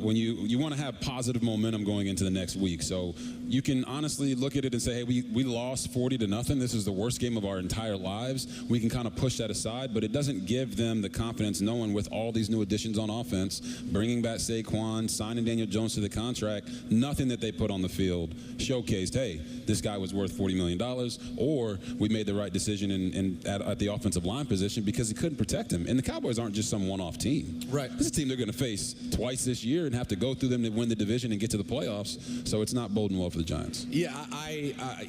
when you want to have positive momentum going into the next week. So you can honestly look at it and say, hey, we lost 40-0. This is the worst game of our entire lives. We can kind of push that aside, but it doesn't give them the confidence knowing with all these new additions on offense, bringing back Saquon, signing Daniel Jones to the contract, nothing that they put on the field showcased, hey, this guy was worth $40 million, or we made the right decision at the offensive line position because he couldn't protect him. And the Cowboys aren't just some one-off team. Right. This is a team they're going to face twice this year and have to go through them to win the division and get to the playoffs. So it's not boding well for the Giants. Yeah,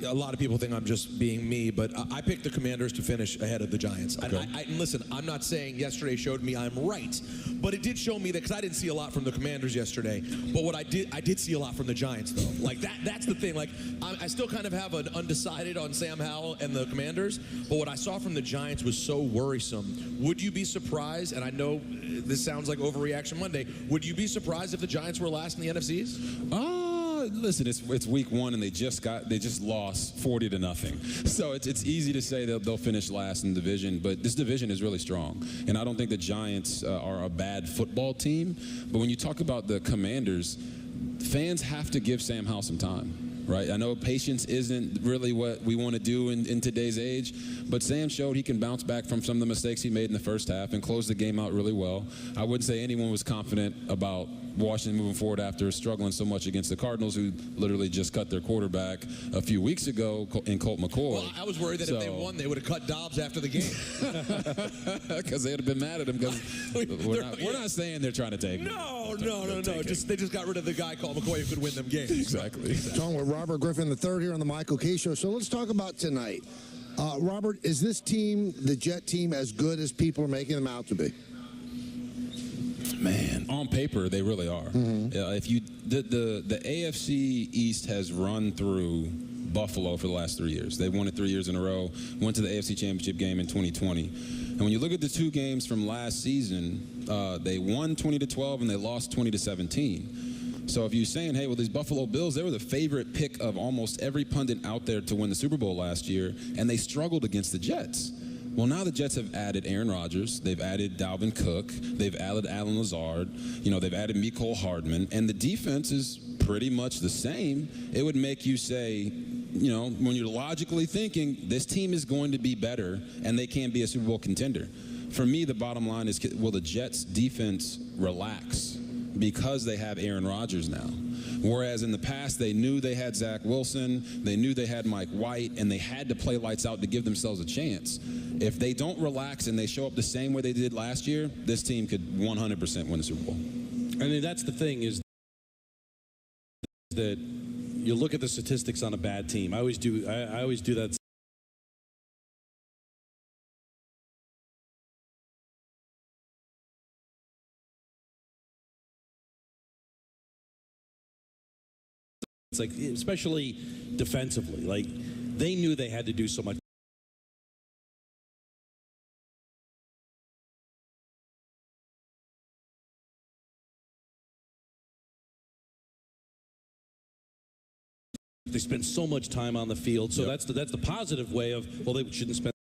a lot of people think I'm just being me, but I picked the Commanders to finish ahead of the Giants. Okay. And listen, I'm not saying yesterday showed me I'm right, but it did show me that, because I didn't see a lot from the Commanders yesterday, but what I did see a lot from the Giants, though. Like, that's the thing. Like, I still kind of have an undecided on Sam Howell and the Commanders, but what I saw from the Giants was so worrisome. Would you be surprised, and I know this sounds like overreaction Monday, would you be surprised if the Giants were last in the NFCs? Listen, it's week one and they just lost 40-0. So it's easy to say that they'll finish last in the division, but this division is really strong. And I don't think the Giants are a bad football team. But when you talk about the Commanders, fans have to give Sam Howell some time. Right, I know patience isn't really what we want to do in today's age, but Sam showed he can bounce back from some of the mistakes he made in the first half and close the game out really well. I wouldn't say anyone was confident about Washington moving forward after struggling so much against the Cardinals, who literally just cut their quarterback a few weeks ago in Colt McCoy. Well, I was worried that if they won, they would have cut Dobbs after the game. Because they would have been mad at him, because we're not saying they're trying to take him. No. They just got rid of the guy called McCoy who could win them games. Exactly. Talking with Robert Griffin III here on the Michael Kay Show. So let's talk about tonight. Robert, is this team, the Jet team, as good as people are making them out to be? Man, on paper, they really are. If you the AFC East has run through Buffalo for the last 3 years. They've won it 3 years in a row, went to the AFC Championship game in 2020. And when you look at the two games from last season, they won 20-12 and they lost 20-17. So if you're saying, hey, well, these Buffalo Bills, they were the favorite pick of almost every pundit out there to win the Super Bowl last year, and they struggled against the Jets. Well, now the Jets have added Aaron Rodgers, they've added Dalvin Cook, they've added Alan Lazard, they've added Mecole Hardman, and the defense is pretty much the same. It would make you say, when you're logically thinking, this team is going to be better and they can be a Super Bowl contender. For me, the bottom line is, will the Jets defense relax because they have Aaron Rodgers now? Whereas in the past, they knew they had Zach Wilson, they knew they had Mike White, and they had to play lights out to give themselves a chance. If they don't relax and they show up the same way they did last year, this team could 100% win the Super Bowl. I mean, that's the thing, is that you look at the statistics on a bad team. I always do that. It's like, especially defensively, like they knew they had to do so much. They spent so much time on the field, so that's the positive way of, well, they shouldn't spend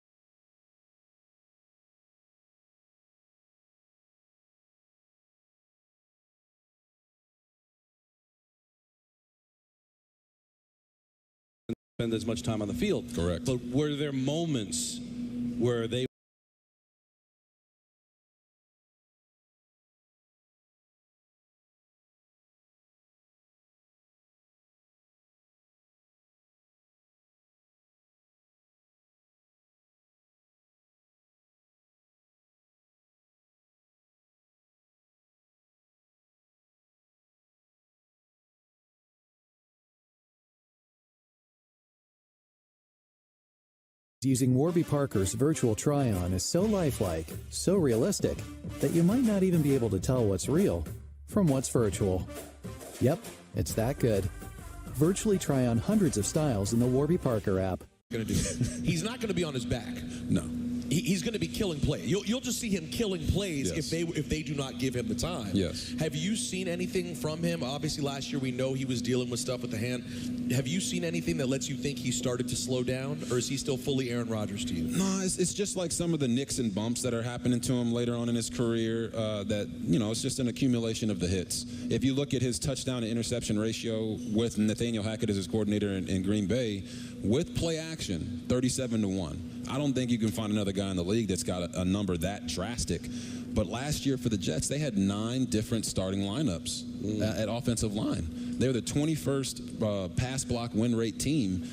as much time on the field. Correct. But were there moments where they Using Warby Parker's virtual try-on is so lifelike, so realistic, that you might not even be able to tell what's real from what's virtual. Yep, it's that good. Virtually try on hundreds of styles in the Warby Parker app. He's not going to be on his back. No. He's going to be killing plays. You'll just see him killing plays Yes. if they do not give him the time. Yes. Have you seen anything from him? Obviously, last year we know he was dealing with stuff with the hand. Have you seen anything that lets you think he started to slow down, or is he still fully Aaron Rodgers to you? No, it's just like some of the nicks and bumps that are happening to him later on in his career. That it's just an accumulation of the hits. If you look at his touchdown to interception ratio with Nathaniel Hackett as his coordinator in Green Bay, with play action, 37-1. I don't think you can find another guy in the league that's got a number that drastic. But last year for the Jets, they had 9 different starting lineups at offensive line. They're the 21st pass block win rate team.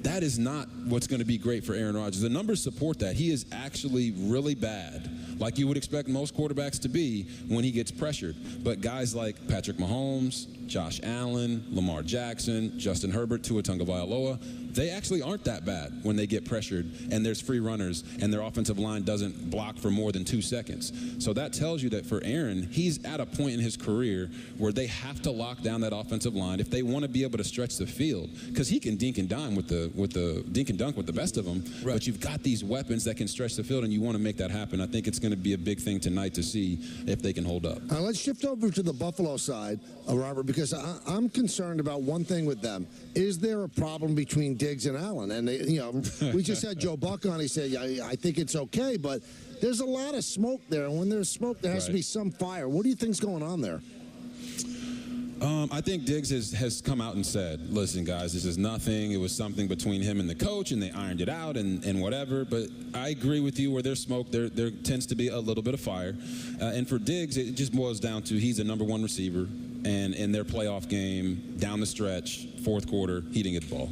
That is not what's going to be great for Aaron Rodgers. The numbers support that. He is actually really bad, like you would expect most quarterbacks to be when he gets pressured. But guys like Patrick Mahomes, Josh Allen, Lamar Jackson, Justin Herbert, Tua Tagovailoa, they actually aren't that bad when they get pressured and there's free runners and their offensive line doesn't block for more than 2 seconds. So that tells you that for Aaron, he's at a point in his career where they have to lock down that offensive line if they want to be able to stretch the field, because he can dink and dunk with the best of them. Right. But you've got these weapons that can stretch the field, and you want to make that happen. I think it's going to be a big thing tonight to see if they can hold up. Let's shift over to the Buffalo side, Robert, because I'm concerned about one thing with them. Is there a problem between Diggs and Allen? And we just had Joe Buck on. He said, I think it's okay, but there's a lot of smoke there. And when there's smoke, there has to be some fire. What do you think's going on there? I think Diggs has come out and said, listen, guys, this is nothing. It was something between him and the coach, and they ironed it out and whatever. But I agree with you, where there's smoke, there tends to be a little bit of fire. And for Diggs, it just boils down to he's a number 1 receiver. And in their playoff game, down the stretch, fourth quarter, he didn't get the ball.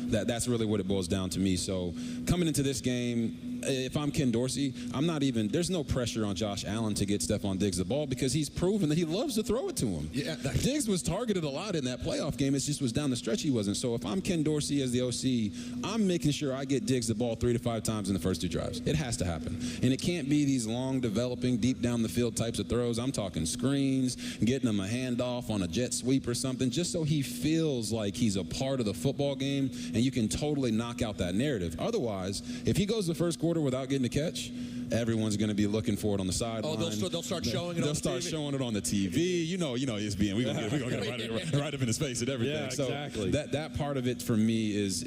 That's really what it boils down to me. So coming into this game, if I'm Ken Dorsey, there's no pressure on Josh Allen to get Stephon Diggs the ball, because he's proven that he loves to throw it to him. Yeah, Diggs was targeted a lot in that playoff game. It just was down the stretch he wasn't. So if I'm Ken Dorsey as the OC, I'm making sure I get Diggs the ball 3 to 5 times in the first 2 drives. It has to happen. And it can't be these long developing, deep down the field types of throws. I'm talking screens, getting him a handoff on a jet sweep or something, just so he feels like he's a part of the football game, and you can totally knock out that narrative. Otherwise, if he goes the first quarter without getting a catch, everyone's going to be looking for it on the sideline. Oh, they'll start showing it on the TV? They'll start showing it on the TV. You know ESPN. We're going to get it right up in his face and everything. Yeah, exactly. So that part of it for me is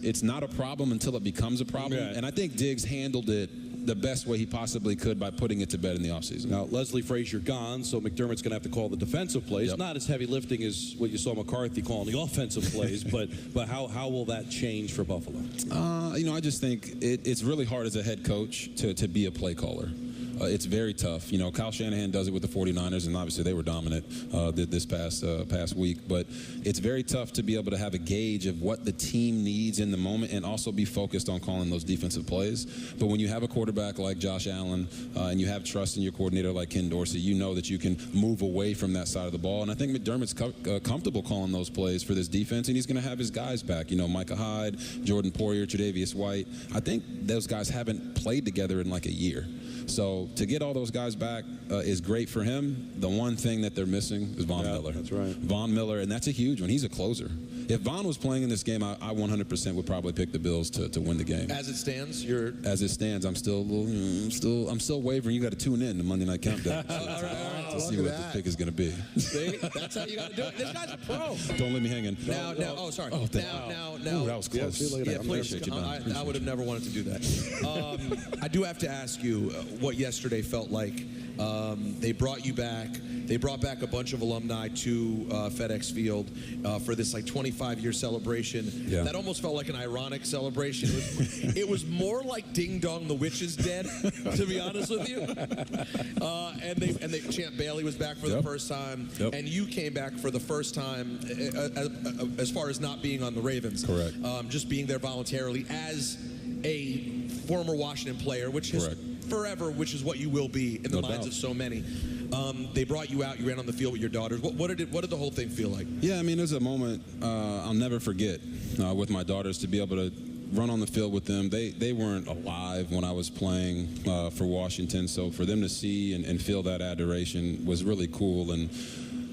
it's not a problem until it becomes a problem. Right. And I think Diggs handled it the best way he possibly could by putting it to bed in the offseason. Now, Leslie Frazier gone, so McDermott's going to have to call the defensive plays. Yep. Not as heavy lifting as what you saw McCarthy calling the offensive plays, but how will that change for Buffalo? I just think it's really hard as a head coach to be a play caller. It's very tough. Kyle Shanahan does it with the 49ers, and obviously they were dominant this past week. But it's very tough to be able to have a gauge of what the team needs in the moment and also be focused on calling those defensive plays. But when you have a quarterback like Josh Allen and you have trust in your coordinator like Ken Dorsey, you know that you can move away from that side of the ball. And I think McDermott's comfortable calling those plays for this defense, and he's going to have his guys back. Micah Hyde, Jordan Poyer, Tre'Davious White. I think those guys haven't played together in like a year. So to get all those guys back is great for him. The one thing that they're missing is Von Miller. That's right. Von Miller, and that's a huge one. He's a closer. If Von was playing in this game, I 100% would probably pick the Bills to win the game. As it stands, I'm still wavering. You got to tune in to Monday Night Countdown to see what the pick is going to be. See? That's how you got to do it. This guy's a pro. Don't let me hanging. Now. Oh, sorry. Oh, now. Ooh, that was close. Yeah, please. I would have never wanted to do that. I do have to ask you what yesterday felt like. They brought you back. They brought back a bunch of alumni to FedEx Field for this 25-year celebration. Yeah. That almost felt like an ironic celebration. It was more like Ding Dong the Witch is Dead, to be honest with you. And Champ Bailey was back for the first time, and you came back for the first time as far as not being on the Ravens. Correct. Just being there voluntarily as a former Washington player, which is forever, which is what you will be in the minds of so many. They brought you out. You ran on the field with your daughters. What did the whole thing feel like? Yeah, there's a moment I'll never forget with my daughters, to be able to run on the field with them. They weren't alive when I was playing for Washington, so for them to see and feel that adoration was really cool. And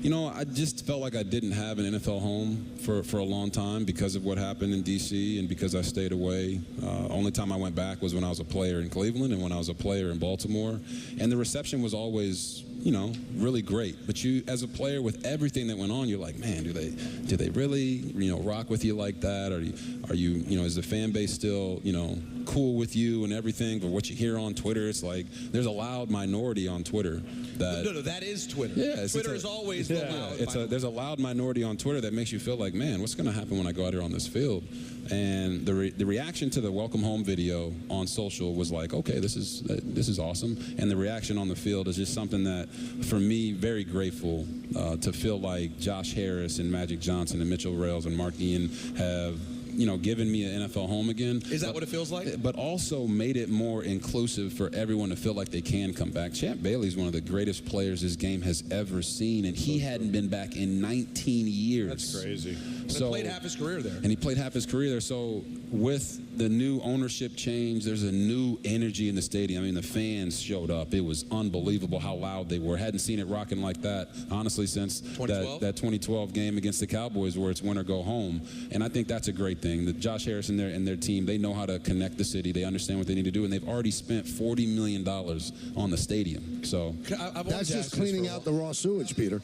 You know, I just felt like I didn't have an NFL home for a long time because of what happened in D.C. and because I stayed away. Only time I went back was when I was a player in Cleveland and when I was a player in Baltimore. And the reception was always, you know, really great. But you, as a player, with everything that went on, you're like, man, do they really, you know, rock with you like that? Are you, you know, is the fan base still, you know, cool with you and everything? But what you hear on Twitter, it's like there's a loud minority on Twitter that. No, that is Twitter. Yeah, Twitter is always the loud minority. There's a loud minority on Twitter that makes you feel like, man, what's going to happen when I go out here on this field? And the reaction to the welcome home video on social was like, okay, this is awesome. And the reaction on the field is just something that, for me, very grateful to feel like Josh Harris and Magic Johnson and Mitchell Rales and Mark Ian have, you know, given me an NFL home again. Is that what it feels like? But also made it more inclusive for everyone to feel like they can come back. Champ Bailey's one of the greatest players this game has ever seen, and he hadn't been back in 19 years. That's crazy. So, he played half his career there. And he played half his career there. So with the new ownership change, there's a new energy in the stadium. I mean, the fans showed up. It was unbelievable how loud they were. Hadn't seen it rocking like that, honestly, since 2012? that 2012 game against the Cowboys where it's win or go home. And I think that's a great thing. That Josh Harris and their team, they know how to connect the city. They understand what they need to do, and they've already spent $40 million on the stadium. So that's just cleaning out the raw sewage, Peter.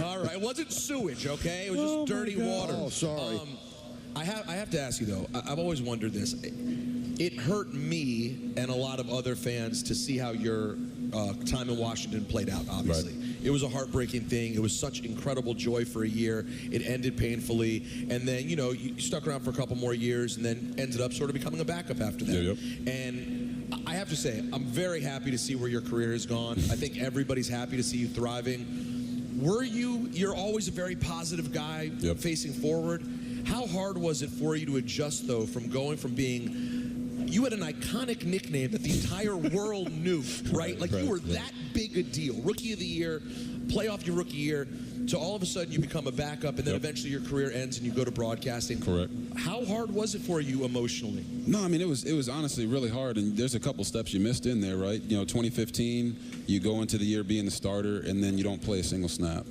All right, it wasn't sewage, okay? It was just dirty water. Oh, sorry. I have to ask you though. I've always wondered this. It hurt me and a lot of other fans to see how your time in Washington played out. Obviously, Right. It was a heartbreaking thing. It was such incredible joy for a year. It ended painfully, and then you stuck around for a couple more years, and then ended up sort of becoming a backup after that. Yep. And I have to say, I'm very happy to see where your career has gone. I think everybody's happy to see you thriving. You're always a very positive guy, Yep. facing forward. How hard was it for you to adjust, though, from going from being, you had an iconic nickname that the entire world knew, right? Like you were that big a deal. Rookie of the year, playoff your rookie year, to all of a sudden you become a backup, and then eventually your career ends and you go to broadcasting. Correct. How hard was it for you emotionally? No, I mean, it was honestly really hard, and there's a couple steps you missed in there, right? 2015, you go into the year being the starter, and then you don't play a single snap.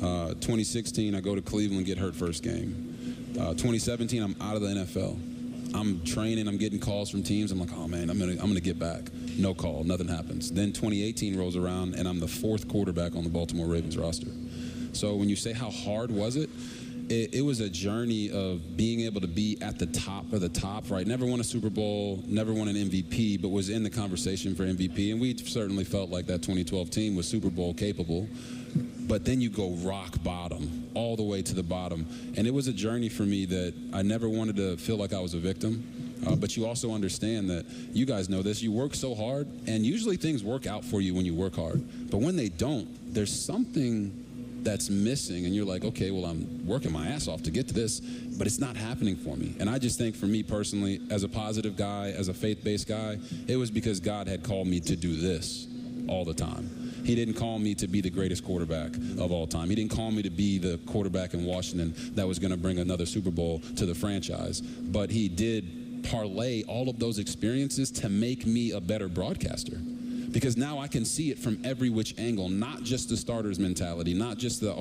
2016, I go to Cleveland, get hurt first game. 2017, I'm out of the NFL. I'm training, I'm getting calls from teams. I'm like, oh man, I'm gonna get back. No call, nothing happens. Then 2018 rolls around, and I'm the fourth quarterback on the Baltimore Ravens roster. So when you say how hard was it, it was a journey of being able to be at the top of the top, right? Never won a Super Bowl, never won an MVP, but was in the conversation for MVP. And we certainly felt like that 2012 team was Super Bowl capable. But then you go rock bottom, all the way to the bottom. And it was a journey for me that I never wanted to feel like I was a victim. But you also understand that, you guys know this, you work so hard, and usually things work out for you when you work hard. But when they don't, there's something that's missing, and you're like, okay, well, I'm working my ass off to get to this, but it's not happening for me. And I just think, for me personally, as a positive guy, as a faith-based guy, it was because God had called me to do this all the time. He didn't call me to be the greatest quarterback of all time. He didn't call me to be the quarterback in Washington that was going to bring another Super Bowl to the franchise. But he did parlay all of those experiences to make me a better broadcaster. Because now I can see it from every which angle, not just the starter's mentality, not just the,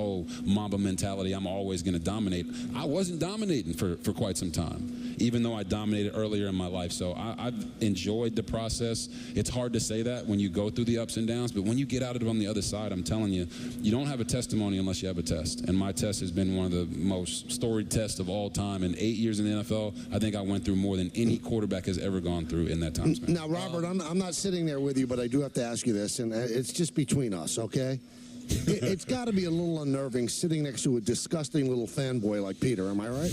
Mamba mentality, I'm always going to dominate. I wasn't dominating for quite some time, even though I dominated earlier in my life. So I've enjoyed the process. It's hard to say that when you go through the ups and downs, but when you get out of it on the other side, I'm telling you, you don't have a testimony unless you have a test. And my test has been one of the most storied tests of all time. In 8 years in the NFL, I think I went through more than any quarterback has ever gone through in that time span. Now, Robert, I'm not sitting there with you, but I do have to ask you this, and it's just between us, okay? It's got to be a little unnerving sitting next to a disgusting little fanboy like Peter, am I right?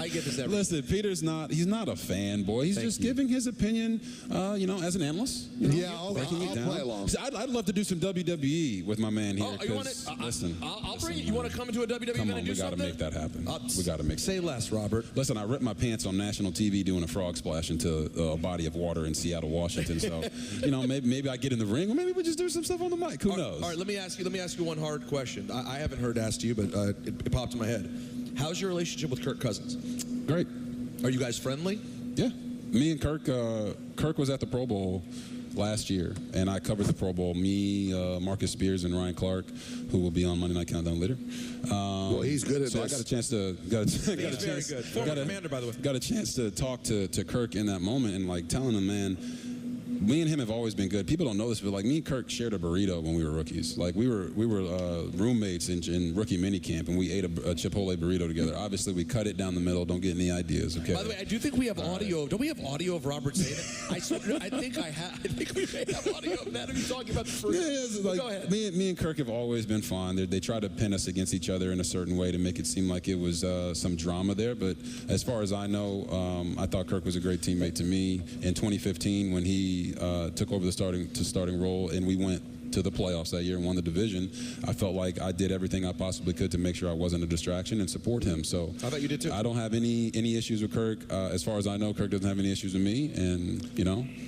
I get this every. Listen, he's not a fanboy. He's just giving his opinion, as an analyst. Yeah, I'll play along. I'd love to do some WWE with my man here. You want to? Listen, I'll bring you. You want to come into a WWE come event on, and do we got to something? make that happen. We got to make. Say less, Robert. Listen, I ripped my pants on national TV doing a frog splash into a body of water in Seattle, Washington. So, maybe I get in the ring, or maybe we just do some stuff on the mic. Who knows? All right, let me ask you one hard question. I haven't heard asked to you, but it popped in my head. How's your relationship with Kirk Cousins? Great. Are you guys friendly? Yeah. Me and Kirk was at the Pro Bowl last year, and I covered the Pro Bowl. Me, Marcus Spears, and Ryan Clark, who will be on Monday Night Countdown later. Well, he's good at so this. I got a chance to He's very good. Former commander, by the way. Got a chance to talk to Kirk in that moment and like telling him, man, me and him have always been good. People don't know this, but like me and Kirk shared a burrito when we were rookies. Like we were roommates in rookie minicamp, and we ate a Chipotle burrito together. Obviously, we cut it down the middle. Don't get any ideas, okay? By the way, I do think we have audio. Don't we have audio of Robert saying it? I think we may have audio of that. Are you talking about the first? Yeah, like, go ahead. Me and Kirk have always been fine. They try to pin us against each other in a certain way to make it seem like it was some drama there. But as far as I know, I thought Kirk was a great teammate to me. In 2015, when he took over the starting role, and we went to the playoffs that year and won the division, I felt like I did everything I possibly could to make sure I wasn't a distraction and support him. So I thought you did too. I don't have any issues with Kirk. As far as I know, Kirk doesn't have any issues with me. And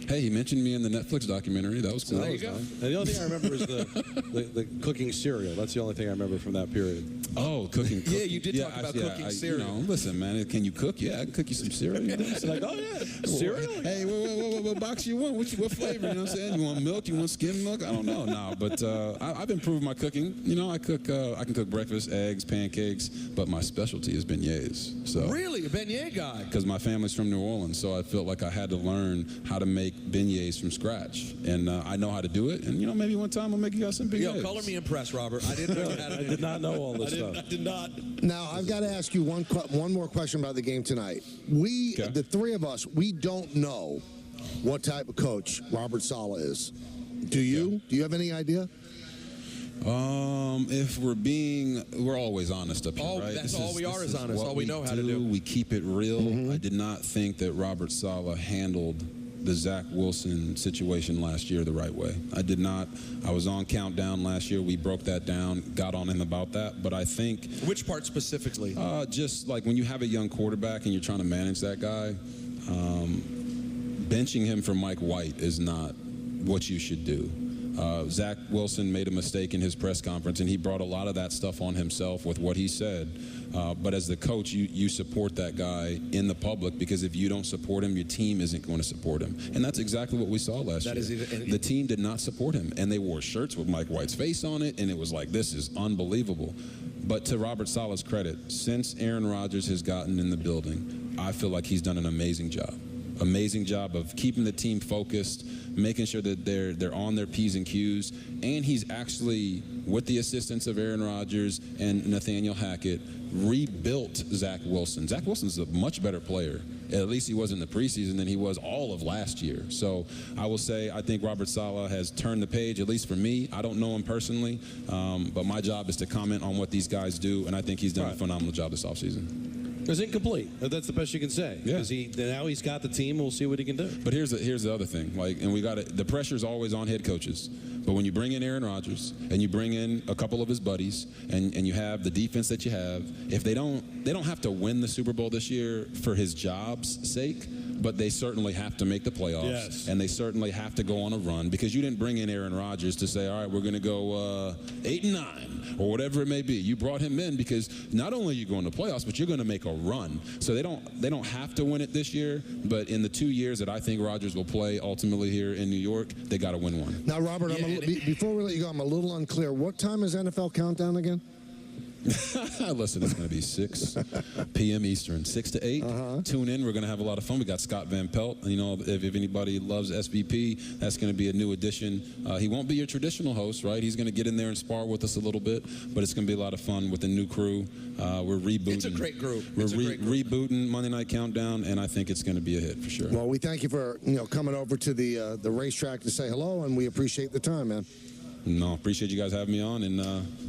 hey, he mentioned me in the Netflix documentary. That was cool. So there you go. And the only thing I remember is the cooking cereal. That's the only thing I remember from that period. Oh, cooking. Yeah, you did talk about cooking cereal. Listen, man, can you cook? Yeah, I can cook you some cereal. It's like, oh yeah, cereal. Hey, what box you want? What flavor? You know what I'm saying? You want milk? You want skim milk? I don't know. No, but I've improved my cooking. I can cook breakfast, eggs, pancakes, but my specialty is beignets. So Really, a beignet guy? because my family's from New Orleans, so I felt like I had to learn how to make beignets from scratch, and I know how to do it. And maybe one time I'll make you guys some beignets. Yo, color me impressed, Robert. I didn't know that. I did not know all this stuff. I did not. Now, I've got to ask you one more question about the game tonight. The three of us, we don't know what type of coach Robert Saleh is. Do you? Yeah. Do you have any idea? If we're always honest up here, right? That's all we are is honest. What All we know how to do. We keep it real. I did not think that Robert Saleh handled the Zach Wilson situation last year the right way. I did not. I was on Countdown last year. We broke that down, got on him about that. But I think... Which part specifically? Just like when you have a young quarterback and you're trying to manage that guy, benching him for Mike White is not what you should do. Zach Wilson made a mistake in his press conference, and he brought a lot of that stuff on himself with what he said. But as the coach, you support that guy in the public, because if you don't support him, your team isn't going to support him. And that's exactly what we saw last year. The team did not support him, and they wore shirts with Mike White's face on it, and it was like, this is unbelievable. But to Robert Saleh's credit, since Aaron Rodgers has gotten in the building, I feel like he's done an amazing job. Amazing job of keeping the team focused, making sure that they're on their P's and Q's, and he's actually, with the assistance of Aaron Rodgers and Nathaniel Hackett, rebuilt Zach Wilson. Zach Wilson's a much better player. At least he was in the preseason than he was all of last year. So I will say I think Robert Saleh has turned the page, at least for me. I don't know him personally, but my job is to comment on what these guys do, and I think he's done a phenomenal job this offseason. It was incomplete. That's the best you can say. Yeah. Because now he's got the team. We'll see what he can do. But here's the other thing. And we got it. The pressure's always on head coaches. But when you bring in Aaron Rodgers and you bring in a couple of his buddies and you have the defense that you have, if they don't have to win the Super Bowl this year for his job's sake, but they certainly have to make the playoffs. Yes. And they certainly have to go on a run, because you didn't bring in Aaron Rodgers to say, all right, we're going to go 8-9 or whatever it may be. You brought him in because not only are you going to playoffs, but you're going to make a run. So they don't have to win it this year, but in the 2 years that I think Rodgers will play ultimately here in New York, they got to win one. Now, Robert, before we let you go, I'm a little unclear. What time is NFL Countdown again? Listen, it's going to be 6 p.m. Eastern, 6 to 8. Tune in. We're going to have a lot of fun. We got Scott Van Pelt. If anybody loves SVP, that's going to be a new addition. He won't be your traditional host, right? He's going to get in there and spar with us a little bit, but it's going to be a lot of fun with the new crew. We're rebooting. It's a great group. We're rebooting Monday Night Countdown, and I think it's going to be a hit for sure. Well, we thank you for coming over to the racetrack to say hello, and we appreciate the time, man. No, appreciate you guys having me on, and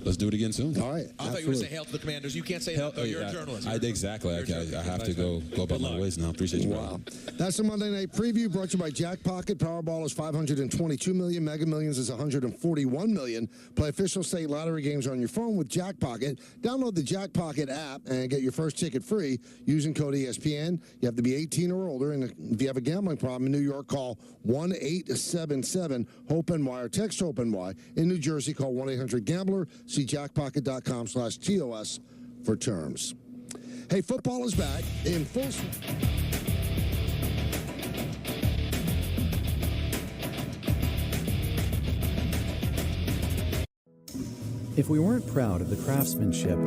let's do it again soon. All right. I thought you were going to say hail to the Commanders. You can't say hail, though. You're a journalist. Exactly. I have to go about my ways now. Appreciate you. Wow. That's the Monday Night Preview brought to you by Jackpocket. Powerball is $522 million. Mega Millions is $141 million. Play official state lottery games on your phone with Jackpocket. Download the Jackpocket app and get your first ticket free using code ESPN. You have to be 18 or older, and if you have a gambling problem in New York, call 1-877-HOPE-NY or text HOPE-NY. In New Jersey, call 1-800-GAMBLER. See jackpocket.com/TOS for terms. Hey, football is back in full swing. If we weren't proud of the craftsmanship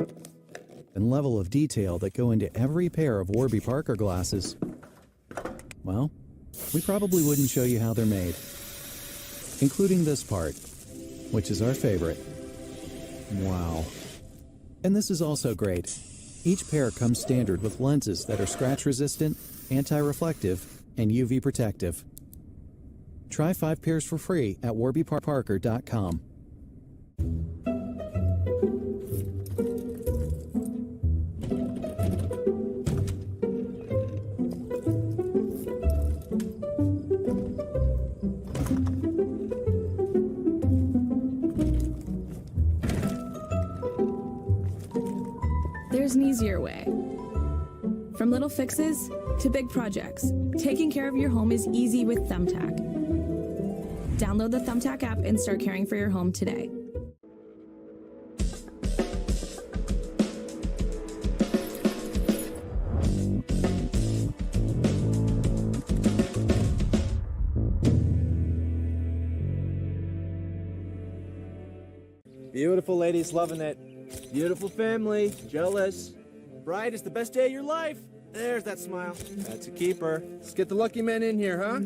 and level of detail that go into every pair of Warby Parker glasses, well, we probably wouldn't show you how they're made, including this part, which is our favorite. Wow. And this is also great. Each pair comes standard with lenses that are scratch-resistant, anti-reflective, and UV protective. Try 5 pairs for free at warbyparker.com. There's an easier way. From little fixes to big projects, taking care of your home is easy with Thumbtack. Download the Thumbtack app and start caring for your home today. Beautiful ladies, loving it. Beautiful family, jealous. Bride is the best day of your life. There's that smile. That's a keeper. Let's get the lucky men in here, huh?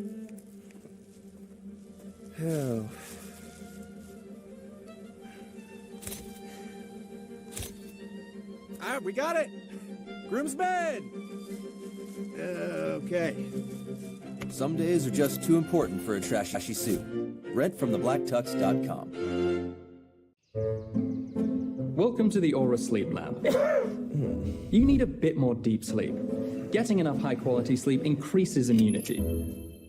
Oh. All right, we got it. Groomsmen. Okay. Some days are just too important for a trashy suit. Rent from theblacktux.com. Welcome to the Aura Sleep Lab. You need a bit more deep sleep. Getting enough high-quality sleep increases immunity.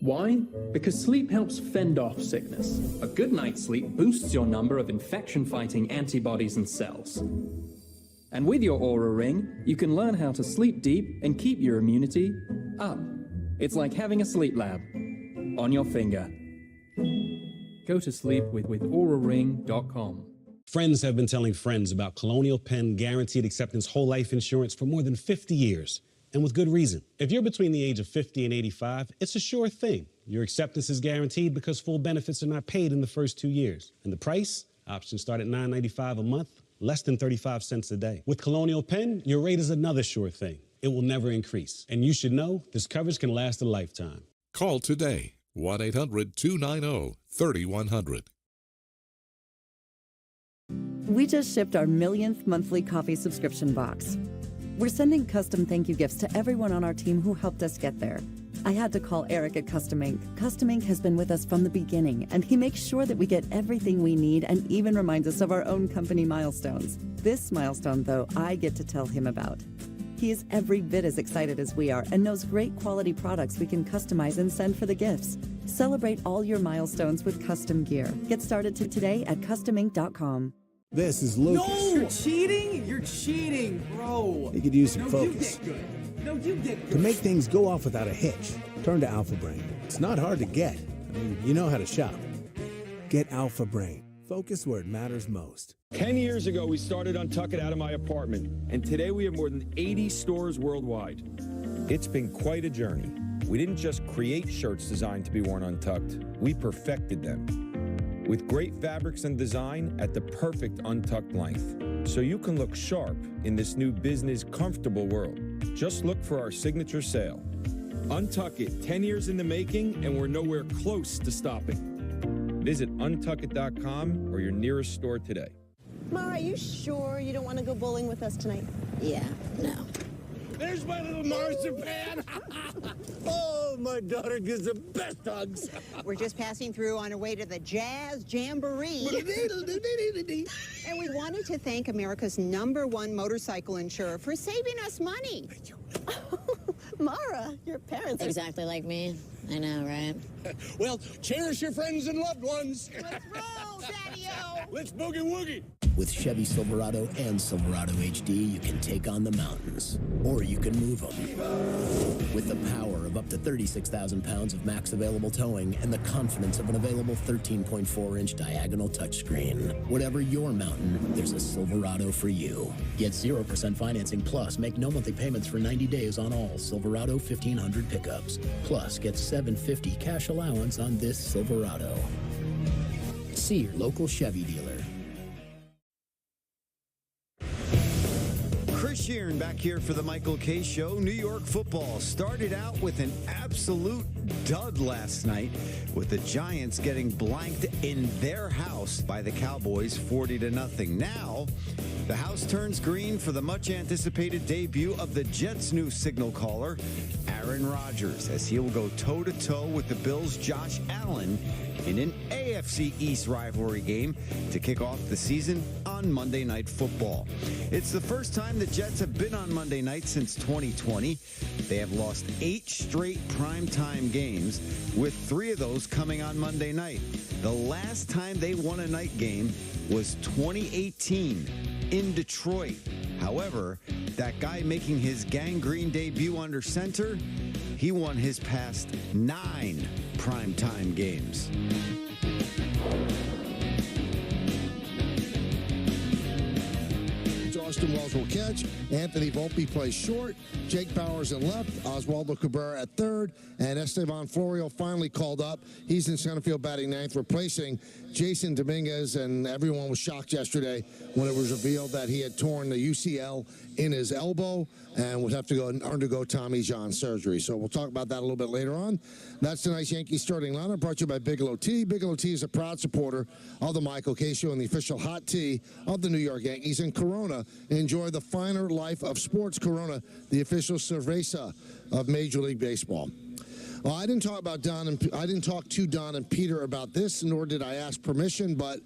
Why? Because sleep helps fend off sickness. A good night's sleep boosts your number of infection-fighting antibodies and cells. And with your Aura Ring, you can learn how to sleep deep and keep your immunity up. It's like having a sleep lab on your finger. Go to sleep with auraring.com. Friends have been telling friends about Colonial Penn Guaranteed Acceptance Whole Life Insurance for more than 50 years, and with good reason. If you're between the age of 50 and 85, it's a sure thing. Your acceptance is guaranteed because full benefits are not paid in the first 2 years. And the price? Options start at $9.95 a month, less than 35 cents a day. With Colonial Penn, your rate is another sure thing. It will never increase. And you should know this coverage can last a lifetime. Call today, 1-800-290-3100. We just shipped our millionth monthly coffee subscription box. We're sending custom thank you gifts to everyone on our team who helped us get there. I had to call Eric at Custom Ink. Custom Ink has been with us from the beginning, and he makes sure that we get everything we need and even reminds us of our own company milestones. This milestone, though, I get to tell him about. He is every bit as excited as we are and knows great quality products we can customize and send for the gifts. Celebrate all your milestones with custom gear. Get started today at customink.com. This is Lucas. No! You're cheating? You're cheating, bro. You could use some focus. You get good. No, you get good. To make things go off without a hitch, turn to Alpha Brain. It's not hard to get. I mean, you know how to shop. Get Alpha Brain. Focus where it matters most. 10 years ago, we started Untuck It out of my apartment, and today we have more than 80 stores worldwide. It's been quite a journey. We didn't just create shirts designed to be worn untucked, we perfected them. With great fabrics and design at the perfect untucked length, so you can look sharp in this new business comfortable world. Just look for our signature sale. Untuck It, 10 years in the making, and we're nowhere close to stopping. Visit untuckit.com or your nearest store today. Ma, are you sure you don't want to go bowling with us tonight? Yeah, no. There's my little marzipan. Oh, my daughter gives the best hugs. We're just passing through on our way to the Jazz Jamboree. And we wanted to thank America's #1 motorcycle insurer for saving us money. Mara, your parents are exactly like me. I know, right? Well, cherish your friends and loved ones. Let's roll, Daddy-O. Let's boogie woogie. With Chevy Silverado and Silverado HD, you can take on the mountains, or you can move them. With the power of up to 36,000 pounds of max available towing and the confidence of an available 13.4-inch diagonal touchscreen. Whatever your mountain, there's a Silverado for you. Get 0% financing plus make no monthly payments for 90 days on all Silverado 1500 pickups. Plus, get $750 cash allowance on this Silverado. See your local Chevy dealer. Sheeran back here for the Michael K. Show. New York football started out with an absolute dud last night, with the Giants getting blanked in their house by the Cowboys 40-0. Now, the house turns green for the much-anticipated debut of the Jets' new signal caller, Aaron Rodgers, as he will go toe-to-toe with the Bills' Josh Allen in an AFC East rivalry game to kick off the season on Monday Night Football. It's the first time the Jets have been on Monday night since 2020. They have lost 8 straight primetime games, with 3 of those coming on Monday night. The last time they won a night game was 2018 in Detroit. However, that guy making his gangrene debut under center, he won his past 9 primetime games. Austin Wells will catch. Anthony Volpe plays short. Jake Bowers at left. Oswaldo Cabrera at third. And Esteban Florio finally called up. He's in center field batting ninth, replacing Jason Dominguez. And everyone was shocked yesterday when it was revealed that he had torn the UCL in his elbow and would have to go and undergo Tommy John surgery. So we'll talk about that a little bit later on. That's tonight's Yankees starting lineup, brought to you by Bigelow Tea. Bigelow Tea is a proud supporter of the Michael K. Show and the official hot tea of the New York Yankees. And Corona, enjoy the finer life of sports. Corona, the official cerveza of Major League Baseball. Well, I didn't talk to Don and Peter about this, nor did I ask permission, but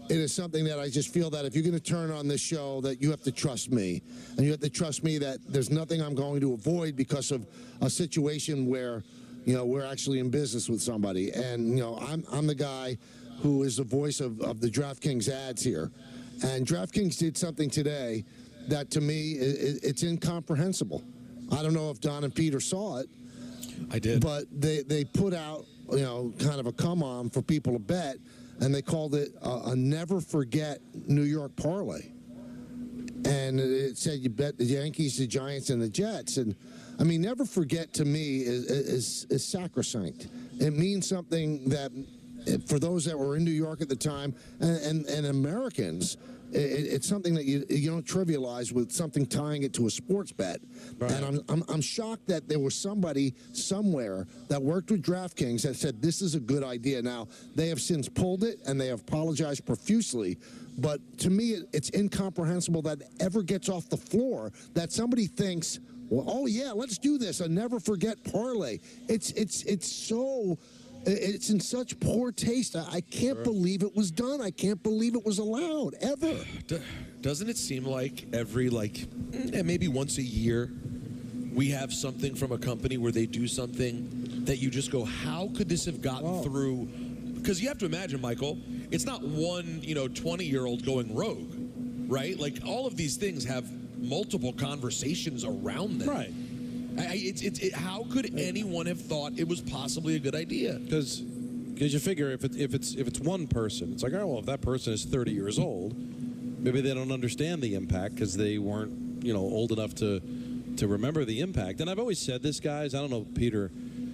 it is something that I just feel that if you're going to turn on this show, that you have to trust me. And you have to trust me that there's nothing I'm going to avoid because of a situation where, you know, we're actually in business with somebody. And, you know, I'm the guy who is the voice of the DraftKings ads here. And DraftKings did something today that, to me, it's incomprehensible. I don't know if Don and Peter saw it. I did. But they put out, you know, kind of a come-on for people to bet, and they called it a never forget New York parlay. And it said you bet the Yankees, the Giants, and the Jets. And, I mean, never forget to me is sacrosanct. It means something that, for those that were in New York at the time, and Americans, it's something that you don't trivialize with something tying it to a sports bet. Right. And I'm shocked that there was somebody somewhere that worked with DraftKings that said this is a good idea. Now, they have since pulled it, and they have apologized profusely. But to me, it's incomprehensible that it ever gets off the floor that somebody thinks, well, oh, yeah, let's do this, a never forget parlay. It's in such poor taste. I can't believe it was done. I can't believe it was allowed, ever. Doesn't it seem like every, maybe once a year, we have something from a company where they do something that you just go, how could this have gotten through? Because you have to imagine, Michael, it's not one, 20-year-old going rogue, right? Like, all of these things have multiple conversations around them. Right. How could anyone have thought it was possibly a good idea? Because you figure if it's one person, it's like, oh, well, if that person is 30 years old, maybe they don't understand the impact because they weren't, old enough to remember the impact. And I've always said this, guys. I don't know, Peter,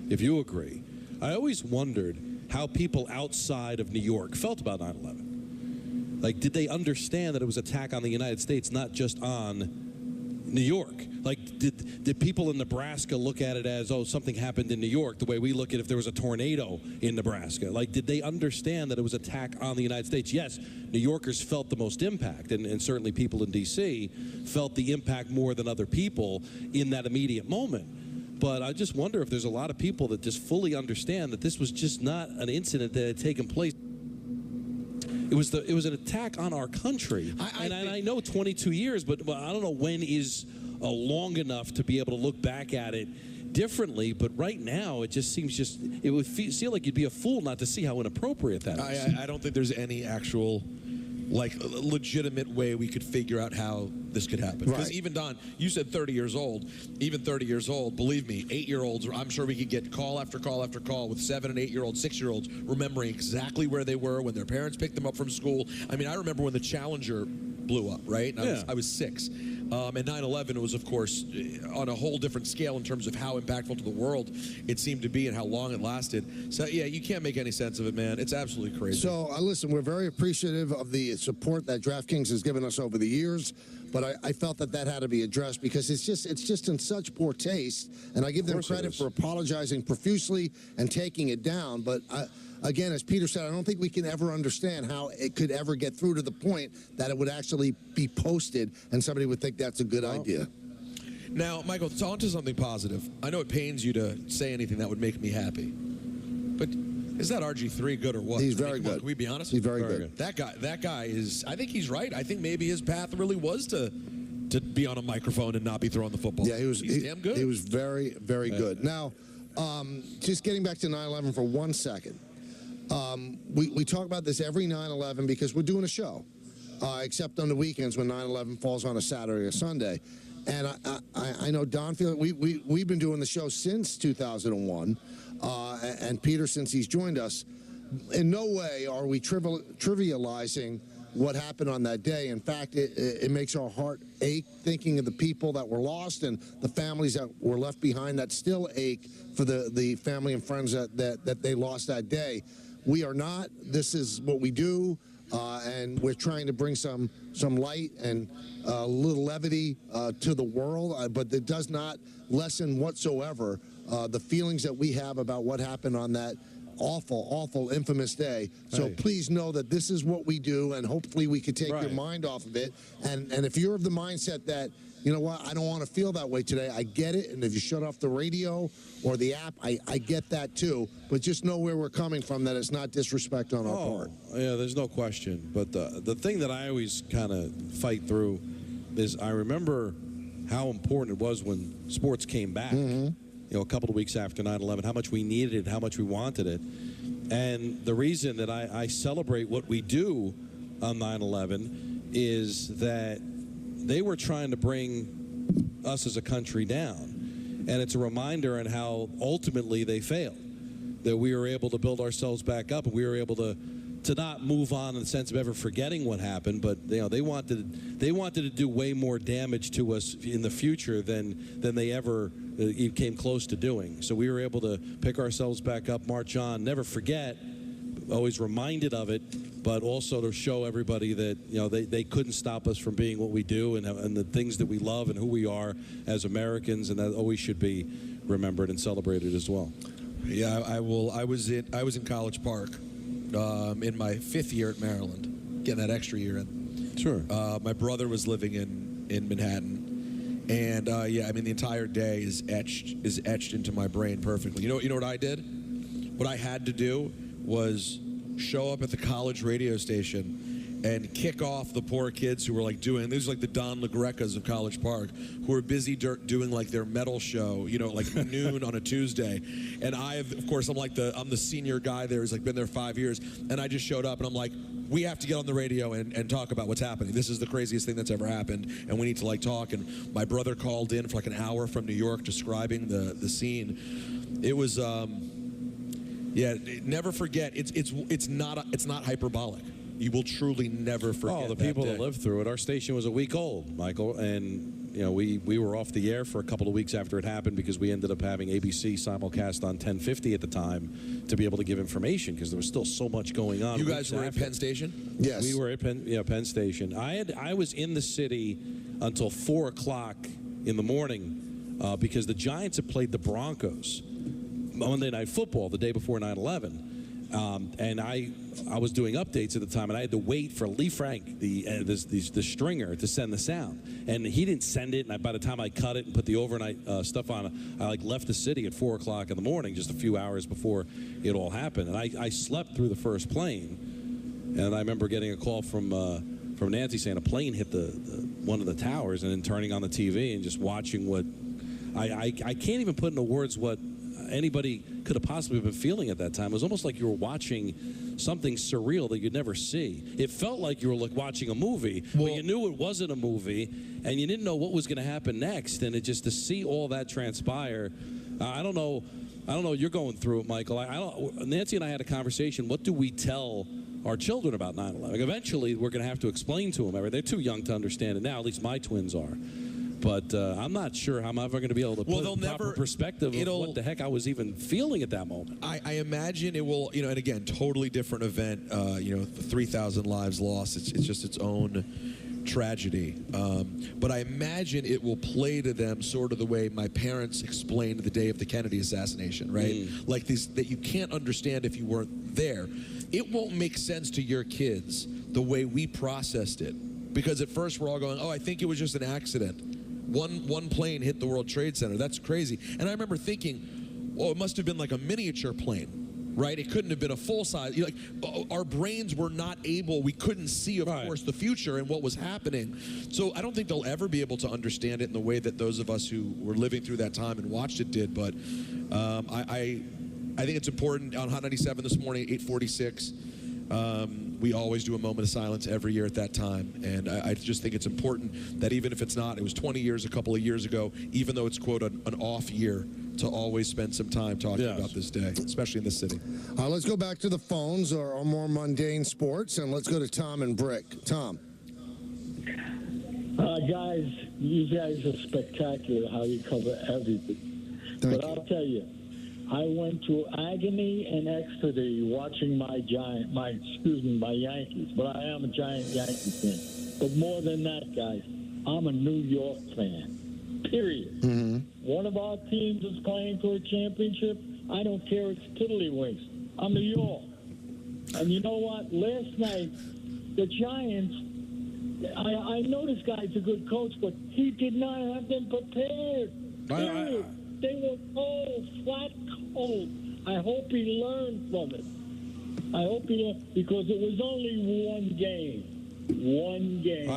if you agree. I always wondered how people outside of New York felt about 9/11. Like, did they understand that it was an attack on the United States, not just on New York? Like, did people in Nebraska look at it as, oh, something happened in New York, the way we look at if there was a tornado in Nebraska? Like, did they understand that it was an attack on the United States? Yes, New Yorkers felt the most impact, and certainly people in D.C. felt the impact more than other people in that immediate moment. But I just wonder if there's a lot of people that just fully understand that this was just not an incident that had taken place. It was an attack on our country. I know 22 years, but I don't know when is long enough to be able to look back at it differently. But right now, it just seems it would feel like you'd be a fool not to see how inappropriate that is. I don't think there's any actual legitimate way we could figure out how this could happen. Because even Don, you said 30 years old. Even 30 years old, believe me, 8-year-olds, I'm sure we could get call after call after call with 7- and 8-year-olds, 6-year-olds remembering exactly where they were when their parents picked them up from school. I mean, I remember when the Challenger blew up, right? And I was 6. And 9/11 was, of course, on a whole different scale in terms of how impactful to the world it seemed to be and how long it lasted. So, yeah, you can't make any sense of it, man. It's absolutely crazy. So, listen, we're very appreciative of the support that DraftKings has given us over the years, but I felt that had to be addressed because it's just in such poor taste, and I give them credit for apologizing profusely and taking it down, but again, as Peter said, I don't think we can ever understand how it could ever get through to the point that it would actually be posted and somebody would think that's a good idea. Now, Michael, on to something positive. I know it pains you to say anything that would make me happy, but is that RG3 good or what? He's very good. Can we be honest? He's very good. That guy is, I think he's right. I think maybe his path really was to be on a microphone and not be throwing the football. Yeah, he's damn good. He was very, very good. Now, just getting back to 9/11 for 1 second. We talk about this every 9/11 because we're doing a show, except on the weekends when 9/11 falls on a Saturday or Sunday. And I know Don feels we've been doing the show since 2001, and Peter since he's joined us. In no way are we trivializing what happened on that day. In fact, it makes our heart ache thinking of the people that were lost and the families that were left behind that still ache for the family and friends that they lost that day. We are not. This is what we do, and we're trying to bring some light and a little levity to the world, but it does not lessen whatsoever the feelings that we have about what happened on that awful, infamous day. So please know that this is what we do, and hopefully we can take your mind off of it. And if you're of the mindset that, you know what, I don't want to feel that way today, I get it. And if you shut off the radio or the app, I get that too. But just know where we're coming from, that it's not disrespect on our part. Yeah, there's no question. But the thing that I always kind of fight through is I remember how important it was when sports came back. You know, a couple of weeks after 9/11, how much we needed it, how much we wanted it. And the reason that I celebrate what we do on 9/11 is that they were trying to bring us as a country down. And it's a reminder on how ultimately they failed, that we were able to build ourselves back up, and we were able to not move on in the sense of ever forgetting what happened, but you know, they wanted to do way more damage to us in the future than they ever came close to doing. So we were able to pick ourselves back up, march on, never forget, always reminded of it, but also to show everybody that, you know, they couldn't stop us from being what we do and the things that we love and who we are as Americans, and that always should be remembered and celebrated as well. Yeah, I was in College Park in my 5th year at Maryland, getting that extra year in. Sure. My brother was living in Manhattan, and yeah, I mean the entire day is etched into my brain perfectly. You know what I did? What I had to do was show up at the college radio station and kick off the poor kids who were like doing, these are like the Don LaGreccas of College Park, who were busy doing like their metal show, you know, like noon on a Tuesday. And of course, I'm the senior guy there who's like been there 5 years. And I just showed up and I'm like, we have to get on the radio and talk about what's happening. This is the craziest thing that's ever happened, and we need to like talk. And my brother called in for like an hour from New York describing the scene. It was, yeah, never forget. It's not hyperbolic. You will truly never forget. Oh, the people that lived through it. Our station was a week old, Michael, and you know we were off the air for a couple of weeks after it happened because we ended up having ABC simulcast on 1050 at the time to be able to give information because there was still so much going on. You guys were at Penn Station? Yes, we were at Penn Station. I was in the city until 4 o'clock in the morning because the Giants had played the Broncos Monday Night Football the day before 9/11. And I was doing updates at the time, and I had to wait for Lee Frank, the stringer, to send the sound. And he didn't send it, and by the time I cut it and put the overnight stuff on, I like left the city at 4 o'clock in the morning, just a few hours before it all happened. And I slept through the first plane, and I remember getting a call from Nancy saying a plane hit one of the towers, and then turning on the TV and just watching what I can't even put into words what anybody could have possibly been feeling at that time. It was almost like you were watching something surreal that you'd never see. It felt like you were like watching a movie, but you knew it wasn't a movie, and you didn't know what was going to happen next. And it just to see all that transpire, I don't know. You're going through it, Michael. Nancy and I had a conversation. What do we tell our children about 9/11. Like, eventually, we're going to have to explain to them. They're too young to understand it now. At least my twins are. But I'm not sure how I'm ever going to be able to put in proper perspective of what the heck I was even feeling at that moment. I imagine it will, and again, totally different event. 3,000 lives lost. It's just its own tragedy. But I imagine it will play to them sort of the way my parents explained the day of the Kennedy assassination, right? Like this, that you can't understand if you weren't there. It won't make sense to your kids the way we processed it. Because at first we're all going, oh, I think it was just an accident. One plane hit the World Trade Center. That's crazy. And I remember thinking, oh, it must have been like a miniature plane, right? It couldn't have been a full size. Like, our brains were not able. We couldn't see, of course, the future and what was happening. So I don't think they'll ever be able to understand it in the way that those of us who were living through that time and watched it did. But I think it's important. On Hot 97 this morning, 8:46. We always do a moment of silence every year at that time, and I just think it's important that even if it's not, it was 20 years a couple of years ago, even though it's, quote, an off year, to always spend some time talking about this day, especially in this city. Let's go back to the phones or more mundane sports, and let's go to Tom and Brick. Tom. Guys, you guys are spectacular how you cover everything. But I'll tell you, I went through agony and ecstasy watching my Yankees. But I am a giant Yankee fan. But more than that, guys, I'm a New York fan. Period. One of our teams is playing for a championship. I don't care. It's tiddlywinks. I'm New York. And you know what? Last night, the Giants, I know this guy's a good coach, but he did not have them prepared. Period. They were cold, flat cold. I hope he learned from it. I hope he learned, because it was only one game. One game.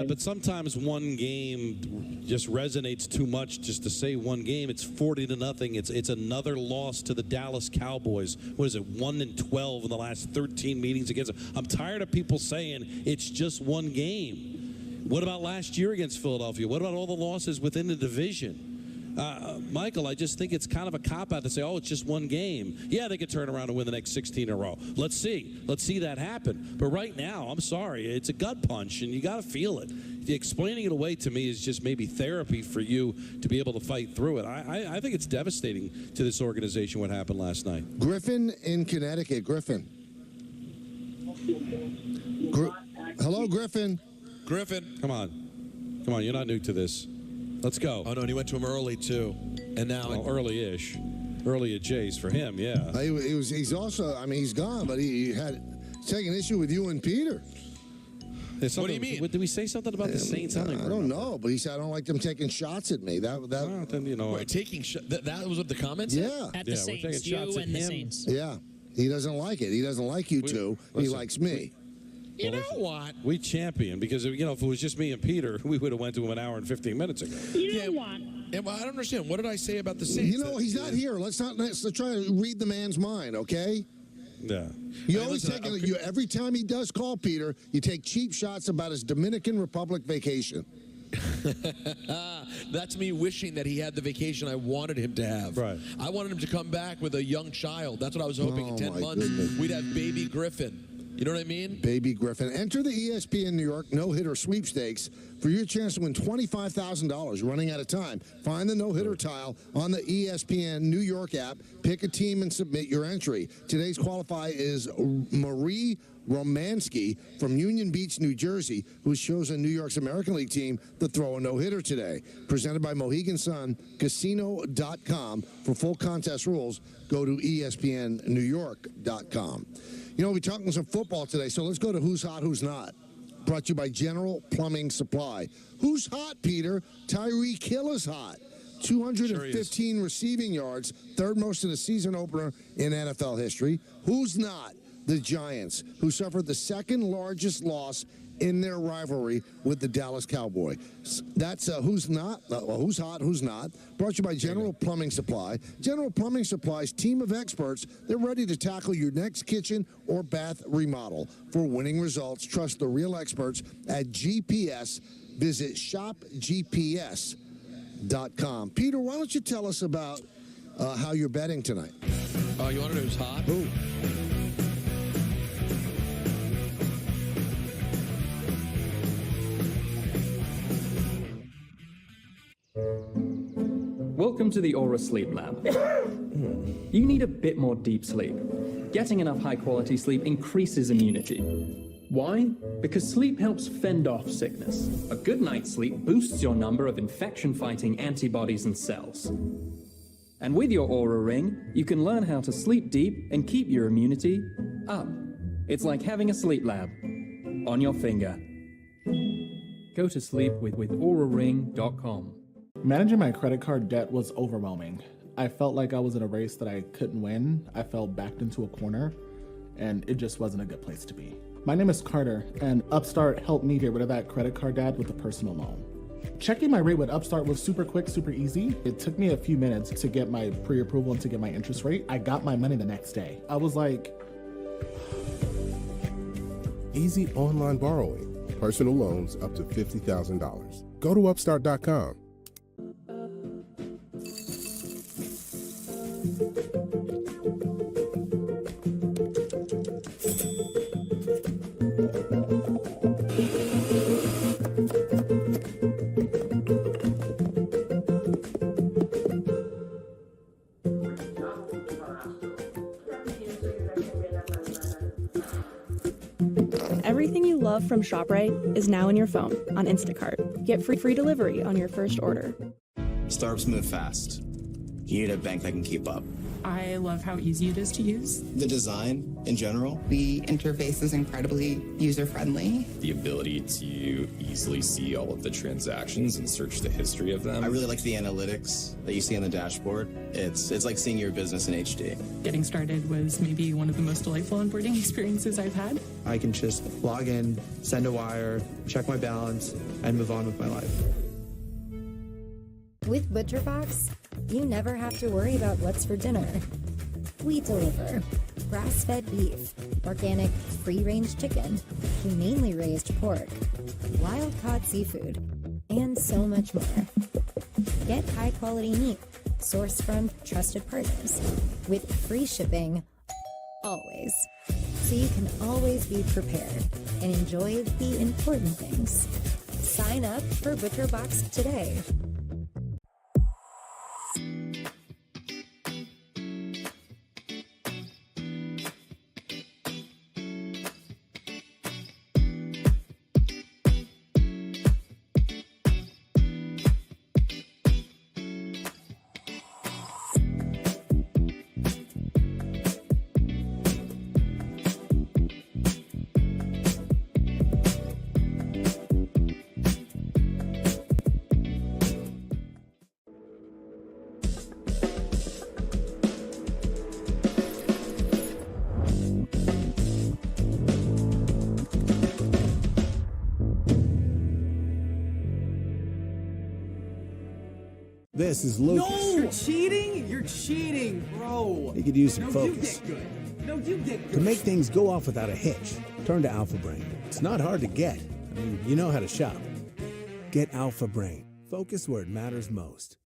But sometimes one game just resonates too much just to say one game. It's 40-0. It's another loss to the Dallas Cowboys. What is it, 1-12 in the last 13 meetings against them? I'm tired of people saying it's just one game. What about last year against Philadelphia? What about all the losses within the division? Michael, I just think it's kind of a cop-out to say, oh, it's just one game. Yeah, they could turn around and win the next 16 in a row. Let's see. Let's see that happen. But right now, I'm sorry, it's a gut punch, and you got to feel it. Explaining it away to me is just maybe therapy for you to be able to fight through it. I think it's devastating to this organization what happened last night. Griffin in Connecticut. Griffin. Hello, Griffin. Griffin. Come on. Come on, you're not new to this. Let's go. Oh, no, and he went to him early, too. And now... Well, early-ish. Early at Jay's for him, yeah. He's also, I mean, he's gone, but he had taken issue with you and Peter. What do you mean? Did we say something about the Saints? I don't know, but he said, I don't like them taking shots at me. Then, you know... taking shots? That was what the comments said? Yeah. At the Saints, you and the Saints. Yeah. He doesn't like it. He doesn't like you two. He likes me. You know what? We champion because, if it was just me and Peter, we would have went to him an hour and 15 minutes ago. You know what? Well, I don't understand. What did I say about the Saints? You know, he's not here. Let's try to read the man's mind, okay? Yeah. You always take every time he does call Peter, you take cheap shots about his Dominican Republic vacation. That's me wishing that he had the vacation I wanted him to have. Right. I wanted him to come back with a young child. That's what I was hoping. In 10 months, we'd have baby Griffin. You know what I mean? Baby Griffin. Enter the ESPN New York no-hitter sweepstakes for your chance to win $25,000. Running out of time. Find the no-hitter tile on the ESPN New York app. Pick a team and submit your entry. Today's qualifier is Marie Romansky from Union Beach, New Jersey, who's chosen New York's American League team to throw a no-hitter today. Presented by Mohegan Sun Casino.com. For full contest rules, go to ESPNNewYork.com. You know, we'll be talking some football today, so let's go to Who's Hot, Who's Not. Brought to you by General Plumbing Supply. Who's hot, Peter? Tyreek Hill is hot. 215 receiving yards, third most in a season opener in NFL history. Who's not? The Giants, who suffered the second largest loss in their rivalry with the Dallas Cowboys. That's Who's Not, Who's Hot, Who's Not, brought to you by General Plumbing Supply. General Plumbing Supply's team of experts, they're ready to tackle your next kitchen or bath remodel. For winning results, trust the real experts at GPS. Visit shopgps.com. Peter, why don't you tell us about how you're betting tonight? Oh, you want to know who's hot? Who? Welcome to the Aura Sleep Lab. You need a bit more deep sleep. Getting enough high-quality sleep increases immunity. Why? Because sleep helps fend off sickness. A good night's sleep boosts your number of infection-fighting antibodies and cells. And with your Aura Ring, you can learn how to sleep deep and keep your immunity up. It's like having a sleep lab on your finger. Go to sleep with auraring.com. Managing my credit card debt was overwhelming. I felt like I was in a race that I couldn't win. I felt backed into a corner, and it just wasn't a good place to be. My name is Carter, and Upstart helped me get rid of that credit card debt with a personal loan. Checking my rate with Upstart was super quick, super easy. It took me a few minutes to get my pre-approval and to get my interest rate. I got my money the next day. I was like... Easy online borrowing. Personal loans up to $50,000. Go to Upstart.com. Everything you love from ShopRite is now in your phone on Instacart. Get free delivery on your first order. Startups move fast. You need a bank that can keep up. I love how easy it is to use. The design, in general. The interface is incredibly user-friendly. The ability to easily see all of the transactions and search the history of them. I really like the analytics that you see on the dashboard. It's like seeing your business in HD. Getting started was maybe one of the most delightful onboarding experiences I've had. I can just log in, send a wire, check my balance, and move on with my life. With ButcherBox, you never have to worry about what's for dinner. We deliver grass-fed beef, organic free-range chicken, humanely raised pork, wild-caught seafood, and so much more. Get high-quality meat sourced from trusted partners with free shipping always. So you can always be prepared and enjoy the important things. Sign up for ButcherBox today. This is Lucas. No! You're cheating? You're cheating, bro. You could use some no, focus. You get good. No, you get good. To make things go off without a hitch, turn to Alpha Brain. It's not hard to get. I mean, you know how to shop. Get Alpha Brain. Focus where it matters most.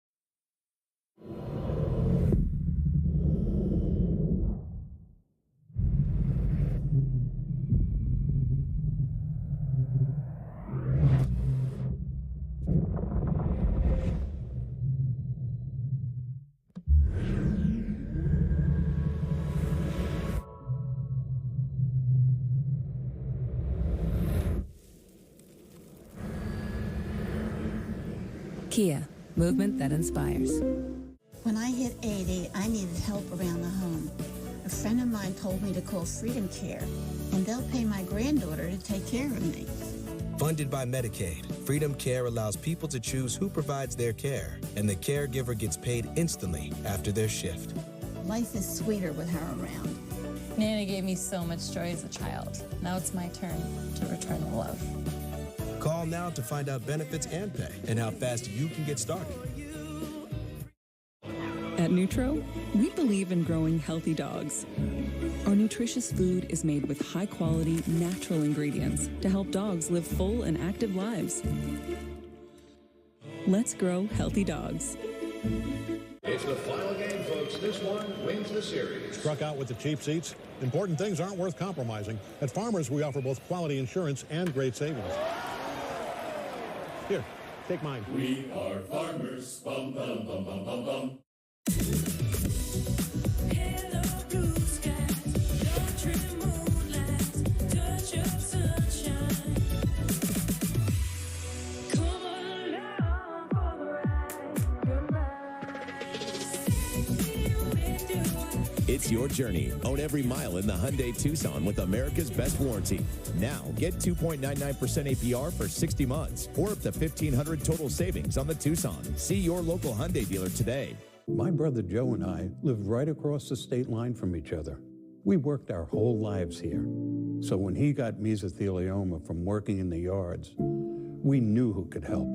Kia, movement that inspires. When I hit 80, I needed help around the home. A friend of mine told me to call Freedom Care, and they'll pay my granddaughter to take care of me. Funded by Medicaid, Freedom Care allows people to choose who provides their care, and the caregiver gets paid instantly after their shift. Life is sweeter with her around. Nana gave me so much joy as a child. Now it's my turn to return the love. Call now to find out benefits and pay and how fast you can get started. At Nutro, we believe in growing healthy dogs. Our nutritious food is made with high-quality, natural ingredients to help dogs live full and active lives. Let's grow healthy dogs. It's the final game, folks. This one wins the series. Struck out with the cheap seats? Important things aren't worth compromising. At Farmers, we offer both quality insurance and great savings. Here, Take mine. We are farmers. Bum, bum, bum, bum, bum, bum. Hello, blue skies, no trim moonlights, touch of sunshine. Come along for the ride. It's your journey. Own every mile in the Hyundai Tucson with America's best warranty. Now, get 2.99% APR for 60 months or up to $1,500 total savings on the Tucson. See your local Hyundai dealer today. My brother Joe and I lived right across the state line from each other. We worked our whole lives here. So when he got mesothelioma from working in the yards, we knew who could help.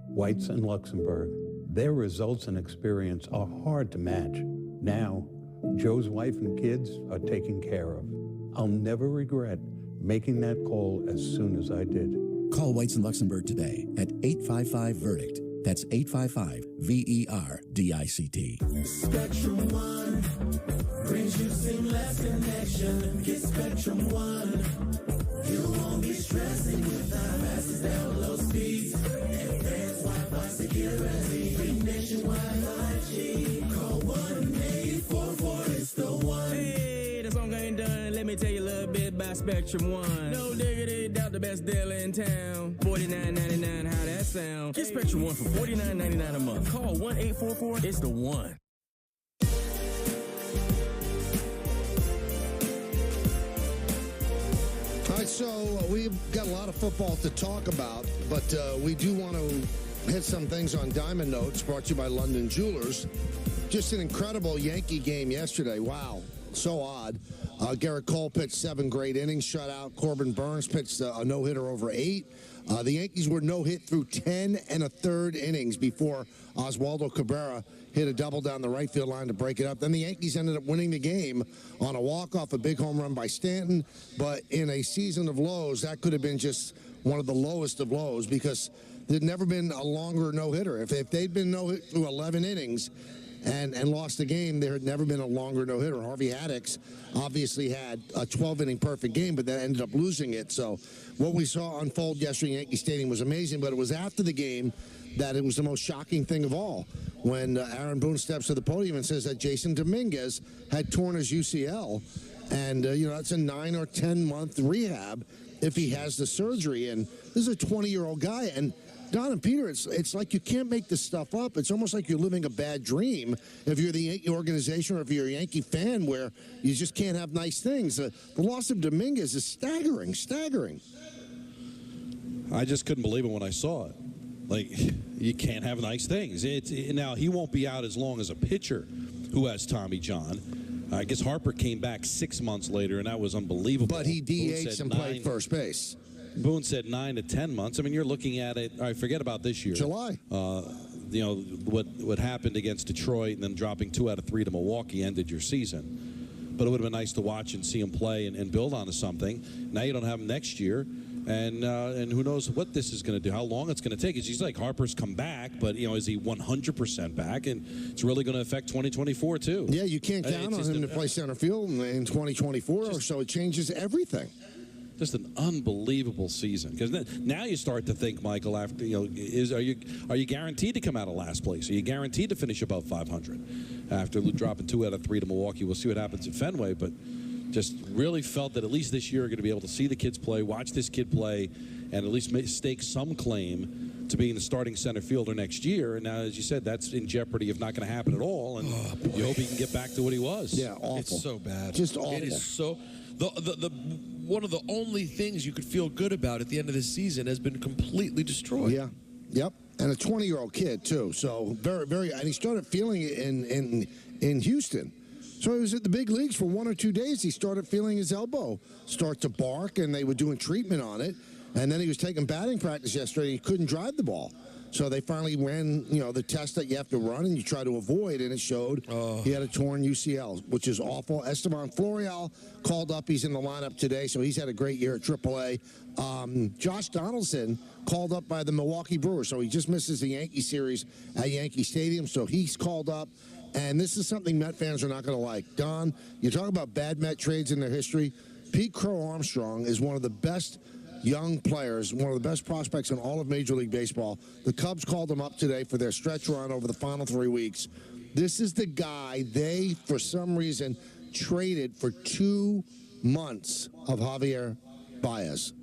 Whites and Luxembourg. Their results and experience are hard to match. Now, Joe's wife and kids are taken care of. I'll never regret making that call as soon as I did. Call Whites and Luxembourg today at 855-VERDICT. That's 855-VERDICT. Spectrum One brings you seamless connection. Get Spectrum One. You won't be stressing with our fastest download speeds. Advanced Wi-Fi security. Free nationwide 5G. Call 1-844. It's the one. Hey, the song ain't done. Let me tell you a little bit about Spectrum One. No diggity, doubt the best deal in town. $49.99, how that sound? Get Spectrum One for $49.99 a month. Call 1-844. It's the one. All right, so we've got a lot of football to talk about, but we do want to hit some things on Diamond Notes, brought to you by London Jewelers. Just an incredible Yankee game yesterday. Wow, so odd. Garrett Cole pitched 7 great innings, shutout. Corbin Burns pitched a no-hitter over 8. The Yankees were no-hit through 10 1/3 innings before Oswaldo Cabrera hit a double down the right field line to break it up. Then the Yankees ended up winning the game on a walk-off, a big home run by Stanton. But in a season of lows, that could have been just one of the lowest of lows because there'd never been a longer no-hitter. If they'd been no-hit through 11 innings and lost the game, there had never been a longer no-hitter. Harvey Haddix obviously had a 12-inning perfect game, but then ended up losing it. So what we saw unfold yesterday in Yankee Stadium was amazing, but it was after the game that it was the most shocking thing of all when Aaron Boone steps to the podium and says that Jason Dominguez had torn his UCL, and that's a 9 or 10 month rehab if he has the surgery. And this is a 20-year-old guy, and Don and Peter, it's like you can't make this stuff up. It's almost like you're living a bad dream if you're the Yankee organization or if you're a Yankee fan where you just can't have nice things. The loss of Dominguez is staggering. I just couldn't believe it when I saw it. Like, you can't have nice things. Now, he won't be out as long as a pitcher who has Tommy John. I guess Harper came back 6 months later, and that was unbelievable. But he DH'd and played first base. Boone said 9 to 10 months. I mean, you're looking at it. All right, forget about this year. July. What happened against Detroit and then dropping 2 out of 3 to Milwaukee ended your season. But it would have been nice to watch and see him play and build onto something. Now you don't have him next year. And who knows what this is going to do, how long it's going to take. It's like Harper's come back, but, is he 100% back? And it's really going to affect 2024, too. Yeah, you can't count on him to play center field in 2024, so it changes everything. Just an unbelievable season. Because now you start to think, Michael, after are you guaranteed to come out of last place? Are you guaranteed to finish above 500 after dropping 2 out of 3 to Milwaukee? We'll see what happens at Fenway, but just really felt that at least this year we're going to be able to see the kids play, watch this kid play, and at least stake some claim to being the starting center fielder next year. And now, as you said, that's in jeopardy of not going to happen at all. And you hope he can get back to what he was. Yeah, awful. It's so bad. Just awful. It is so. The one of the only things you could feel good about at the end of this season has been completely destroyed. Yeah. Yep. And a 20-year-old kid, too. So very, very. And he started feeling it in Houston. So he was at the big leagues for 1 or 2 days. He started feeling his elbow start to bark, and they were doing treatment on it. And then he was taking batting practice yesterday. He couldn't drive the ball. So they finally ran, the test that you have to run and you try to avoid, and it showed he had a torn UCL, which is awful. Esteban Florial called up. He's in the lineup today, so he's had a great year at AAA. Josh Donaldson called up by the Milwaukee Brewers, so he just misses the Yankee series at Yankee Stadium, so he's called up. And this is something Met fans are not going to like. Don, you talk about bad Met trades in their history. Pete Crow Armstrong is one of the best young players, one of the best prospects in all of Major League Baseball. The Cubs called him up today for their stretch run over the final 3 weeks. This is the guy they, for some reason, traded for 2 months of Javier Baez.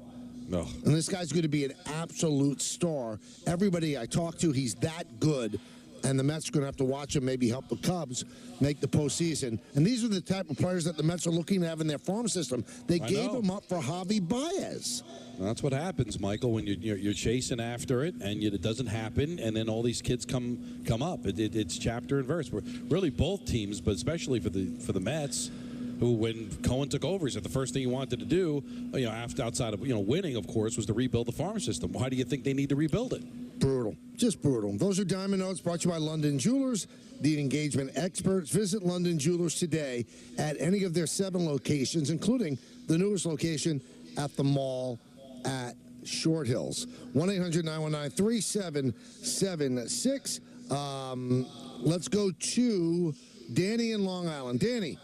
No. And this guy's going to be an absolute star. Everybody I talk to, he's that good. And the Mets are going to have to watch him maybe help the Cubs make the postseason. And these are the type of players that the Mets are looking to have in their farm system. They gave him up for Javi Baez. That's what happens, Michael, when you're chasing after it and it doesn't happen, and then all these kids come up. It's chapter and verse. Really, both teams, but especially for the Mets, who, when Cohen took over, he said the first thing he wanted to do, outside of winning, of course, was to rebuild the farm system. Why do you think they need to rebuild it? Brutal. Just brutal. Those are Diamond Notes brought to you by London Jewelers, the engagement experts. Visit London Jewelers today at any of their 7 locations, including the newest location at the mall at Short Hills. 1-800-919-3776. Let's go to Danny in Long Island. Danny.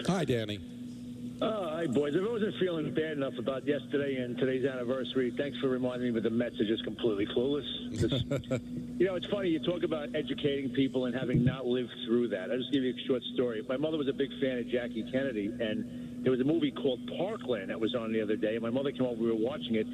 Hi, Danny. Hi, boys. If I wasn't feeling bad enough about yesterday and today's anniversary, thanks for reminding me that the Mets are just completely clueless. It's funny, you talk about educating people and having not lived through that. I'll just give you a short story. My mother was a big fan of Jackie Kennedy, and there was a movie called Parkland that was on the other day, and my mother came over, we were watching it.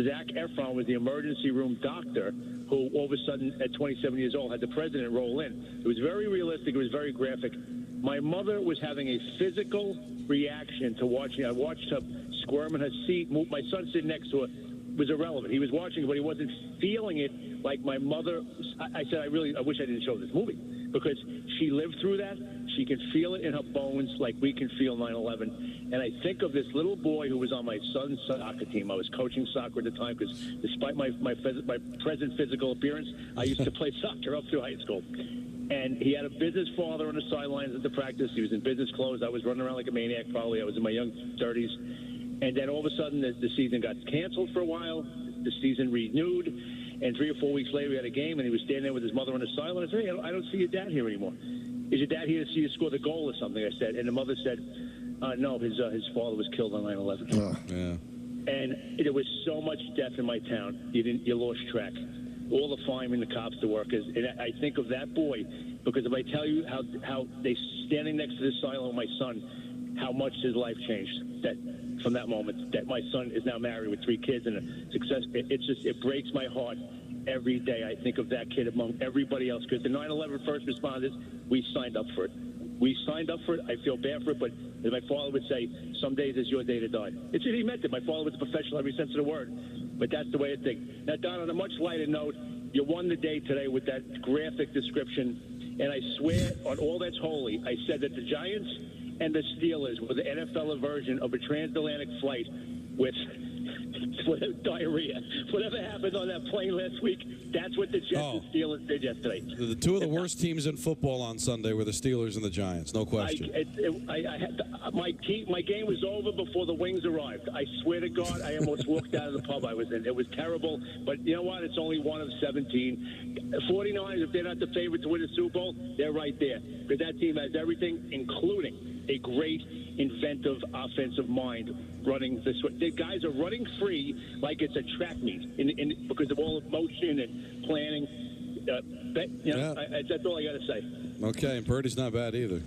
Zac Efron was the emergency room doctor who, all of a sudden, at 27 years old, had the president roll in. It was very realistic. It was very graphic. My mother was having a physical reaction to watching. I watched her squirm in her seat. My son sitting next to her was irrelevant. He was watching it, but he wasn't feeling it like my mother. I said, I wish I didn't show this movie, because she lived through that. She can feel it in her bones like we can feel 9/11. And I think of this little boy who was on my son's soccer team. I was coaching soccer at the time, because despite my present physical appearance, I used to play soccer up through high school. And he had a business father on the sidelines at the practice. He was in business clothes. I was running around like a maniac, probably. I was in my young 30s. And then all of a sudden, the season got canceled for a while. The season renewed. And 3 or 4 weeks later, we had a game, and he was standing there with his mother on the sideline. I said, hey, I don't see your dad here anymore. Is your dad here to see you score the goal or something? I said. And the mother said, no, his father was killed on 9/11. Oh, yeah. And there was so much death in my town, you lost track. All the firemen, the cops, the workers. And I think of that boy, because if I tell you how they standing next to the sideline with my son, how much his life changed from that moment. That my son is now married with 3 kids and a success. It breaks my heart every day. I think of that kid among everybody else, because the 9/11 first responders, we signed up for it. We signed up for it. I feel bad for it, but as my father would say, some days is your day to die. He meant it. My father was a professional every sense of the word. But that's the way I think. Now, Don, on a much lighter note, you won the day today with that graphic description. And I swear on all that's holy, I said that the Giants and the Steelers were the NFL version of a transatlantic flight with diarrhea. Whatever happened on that plane last week, that's what the Jets and Steelers did yesterday. The 2 of the worst teams in football on Sunday were the Steelers and the Giants, no question. My game was over before the wings arrived. I swear to God, I almost walked out of the pub I was in. It was terrible, but you know what? It's only 1 of 17. 49ers, if they're not the favorite to win the Super Bowl, they're right there, because that team has everything, including a great, inventive offensive mind running this way. The guys are running free like it's a track meet because of all the motion and planning. That's all I got to say. Okay, and Purdy's not bad either.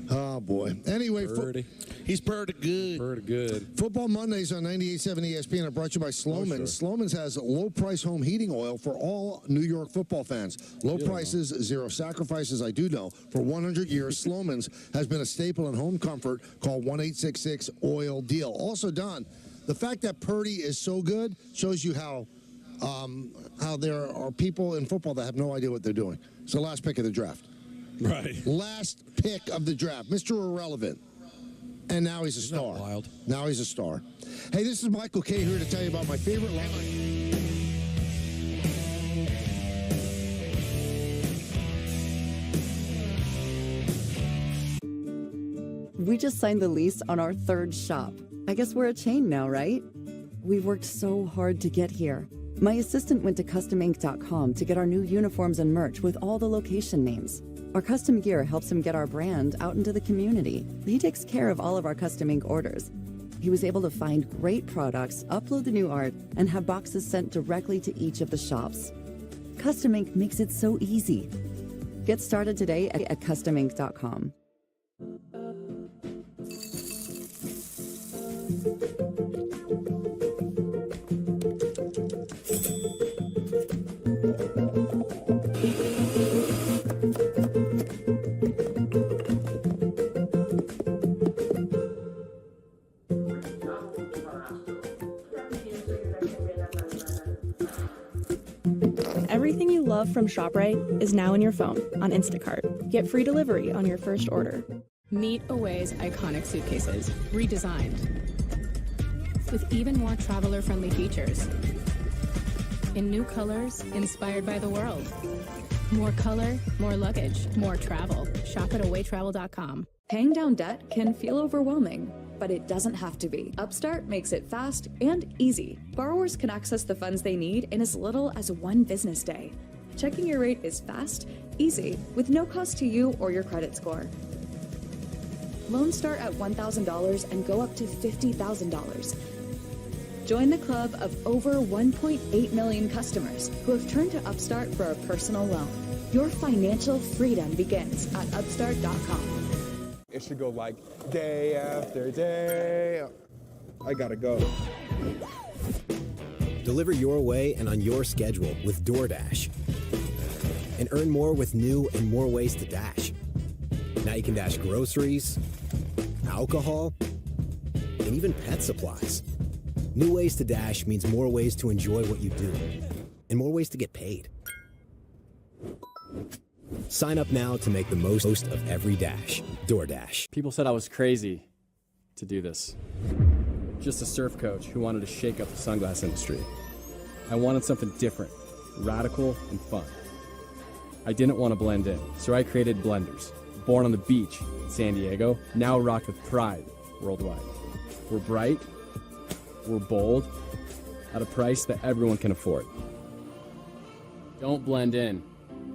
Oh, boy. Anyway, Purdy. He's pretty good. Pretty good. Football Mondays on 98.7 ESPN are brought to you by Sloman's. Oh, sure. Sloman's has low-price home heating oil for all New York football fans. Low prices, zero sacrifices, I do know. For 100 years, Sloman's has been a staple in home comfort. Call 1-866-OIL-DEAL. Also, Don, the fact that Purdy is so good shows you how there are people in football that have no idea what they're doing. It's the last pick of the draft. Right. Last pick of the draft. Mr. Irrelevant. And now he's a star. Wild. Now he's a star. Hey, this is Michael K. here to tell you about my favorite line. We just signed the lease on our 3rd shop. I guess we're a chain now, right? We've worked so hard to get here. My assistant went to customink.com to get our new uniforms and merch with all the location names. Our custom gear helps him get our brand out into the community. He takes care of all of our custom ink orders. he was able to find great products, upload the new art, and have boxes sent directly to each of the shops. Custom Ink makes it so easy. Get started today at customink.com. Everything you love from ShopRite is now in your phone on Instacart. Get free delivery on your first order. Meet Away's iconic suitcases, redesigned, with even more traveler-friendly features. In new colors, inspired by the world. More color, more luggage, more travel. Shop at awaytravel.com. Paying down debt can feel overwhelming, but it doesn't have to be. Upstart makes it fast and easy. Borrowers can access the funds they need in as little as one business day. Checking your rate is fast, easy, with no cost to you or your credit score. Loans start at $1,000 and go up to $50,000. Join the club of over 1.8 million customers who have turned to Upstart for a personal loan. Your financial freedom begins at upstart.com. It should go like day after day. I gotta go. Deliver your way and on your schedule with DoorDash. And earn more with new and more ways to dash. Now you can dash groceries, alcohol, and even pet supplies. New ways to dash means more ways to enjoy what you do and more ways to get paid. Sign up now to make the most of every dash. DoorDash. People said I was crazy to do this. Just a surf coach who wanted to shake up the sunglass industry. I wanted something different, radical, and fun. I didn't want to blend in, so I created Blenders. Born on the beach in San Diego, now rocked with pride worldwide. We're bright, we're bold, at a price that everyone can afford. Don't blend in.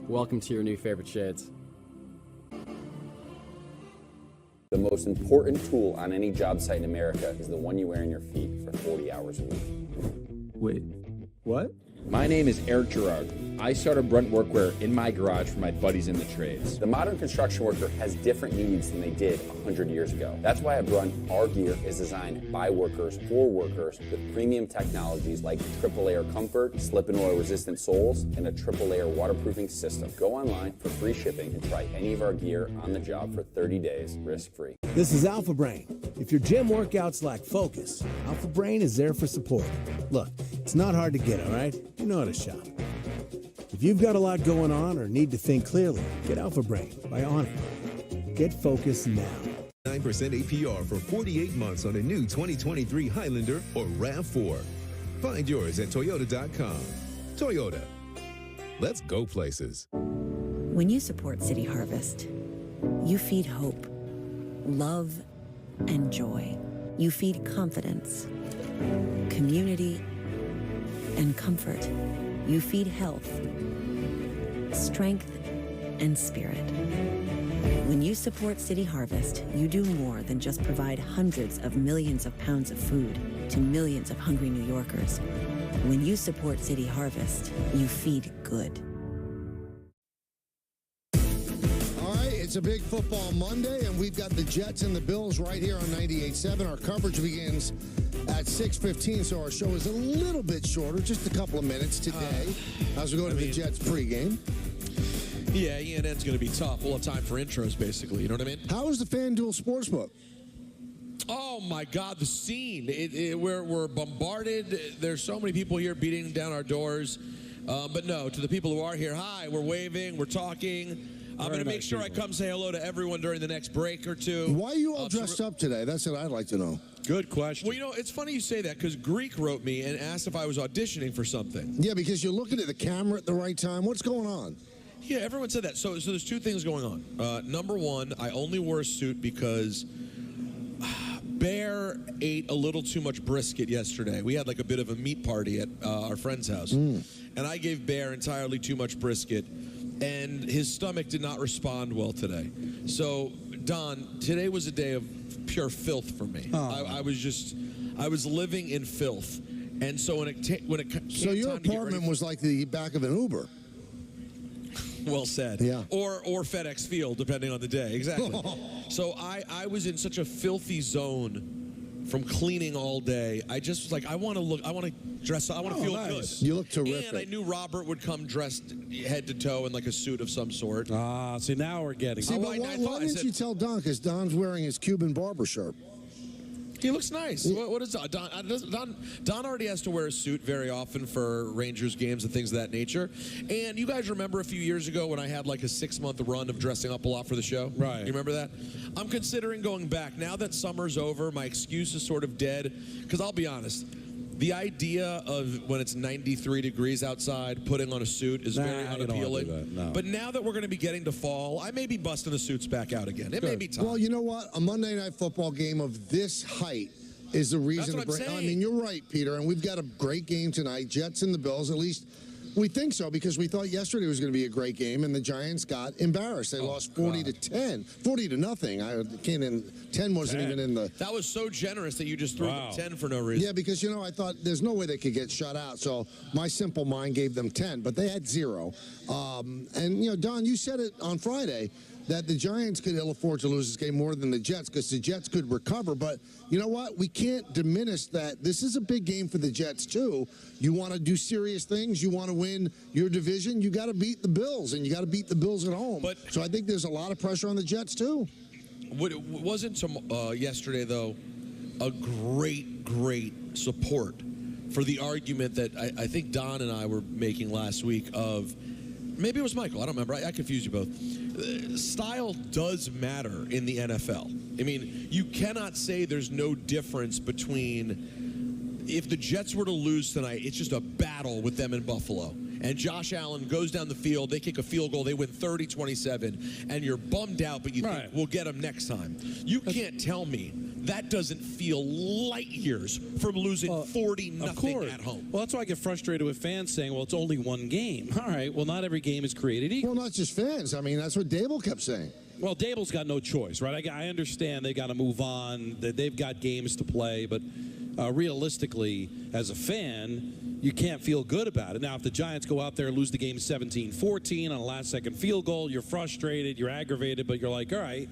Welcome to your new favorite shades. The most important tool on any job site in America is the one you wear on your feet for 40 hours a week. Wait, what? My name is Eric Gerard. I started Brunt Workwear in my garage for my buddies in the trades. The modern construction worker has different needs than they did 100 years ago. That's why at Brunt, our gear is designed by workers for workers with premium technologies like triple layer comfort, slip and oil resistant soles, and a triple layer waterproofing system. Go online for free shipping and try any of our gear on the job for 30 days risk-free. This is Alpha Brain. If your gym workouts lack focus, Alpha Brain is there for support. Look, it's not hard to get, all right? You know how to shop. If you've got a lot going on or need to think clearly, get Alpha Brain by Onnit. Get focused now. 9% APR for 48 months on a new 2023 Highlander or RAV4. Find yours at Toyota.com. Toyota. Let's go places. When you support City Harvest, you feed hope, love, and joy. You feed confidence, community, and comfort. You feed health, strength, and spirit. When you support City Harvest, you do more than just provide hundreds of millions of pounds of food to millions of hungry New Yorkers. When you support City Harvest, you feed good. All right, it's a big football Monday, and we've got the Jets and the Bills right here on 98.7. Our coverage begins at 6:15, so our show is a little bit shorter, just a couple of minutes today as we go to the Jets pregame. Yeah, ENN's going to be tough. We'll have time for intros, basically. You know what I mean? How is the FanDuel Sportsbook? Oh, my God, the scene. We're bombarded. There's so many people here beating down our doors. But no, to the people who are here, hi, we're waving, we're talking. I'm going to make sure I come say hello to everyone during the next break or two. Why are you all dressed up today? That's what I'd like to know. Good question. Well, you know, it's funny you say that because Greek wrote me and asked if I was auditioning for something. Yeah, because you're looking at the camera at the right time. What's going on? Yeah, everyone said that. So there's two things going on. Number one, I only wore a suit because Bear ate a little too much brisket yesterday. We had like a bit of a meat party at our friend's house. And I gave Bear entirely too much brisket. And his stomach did not respond well today. So Don, today was a day of pure filth for me. I was living in filth, and so when it came So your time to get ready apartment was like the back of an Uber. Well said. Yeah. Or FedEx Field, depending on the day. Exactly. So I was in such a filthy zone from cleaning all day. I just was like, I want to dress up, I want to feel good. You look terrific. And I knew Robert would come dressed head to toe in like a suit of some sort. See, now we're getting. See, but why didn't you tell Don? Because Don's wearing his Cuban barber shirt. He looks nice. What is Don? Don already has to wear a suit very often for Rangers games and things of that nature. And you guys remember a few years ago when I had like a 6-month run of dressing up a lot for the show? Right. You remember that? I'm considering going back. Now that summer's over, my excuse is sort of dead. Because I'll be honest, the idea of when it's 93 degrees outside, putting on a suit is very unappealing. You don't wanna do that, no. But now that we're going to be getting to fall, I may be busting the suits back out again. It may be time. Well, you know what? A Monday Night Football game of this height is the reason That's what to bring. I'm I saying. mean, you're right, Peter, and we've got a great game tonight. Jets and the Bills, at least we think so, because we thought yesterday was going to be a great game, and the Giants got embarrassed. They lost 40 to nothing. I can't. 10 wasn't even in the. That was so generous that you just threw them 10 for no reason. Yeah, because I thought there's no way they could get shut out. So my simple mind gave them 10, but they had 0. And Don, you said it on Friday that the Giants could ill afford to lose this game more than the Jets because the Jets could recover. But you know what? We can't diminish that. This is a big game for the Jets, too. You want to do serious things. You want to win your division. You got to beat the Bills, and you got to beat the Bills at home. So I think there's a lot of pressure on the Jets, too. Wasn't yesterday, though, a great support for the argument that I think Don and I were making last week of, maybe it was Michael, I don't remember, I confused you both. Style does matter in the NFL. I mean, you cannot say there's no difference between, if the Jets were to lose tonight, it's just a battle with them in Buffalo. And Josh Allen goes down the field, they kick a field goal, they win 30-27, and you're bummed out, but you think, we'll get them next time. You can't tell me that doesn't feel light years from losing 40-0 at home. Well, that's why I get frustrated with fans saying, well, it's only one game. All right, well, not every game is created equal. Well, not just fans. I mean, that's what Dable kept saying. Well, Dable's got no choice, right? I understand they got to move on, that they've got games to play, but realistically, as a fan, you can't feel good about it. Now, if the Giants go out there and lose the game 17-14 on a last-second field goal, you're frustrated, you're aggravated, but you're like, all right,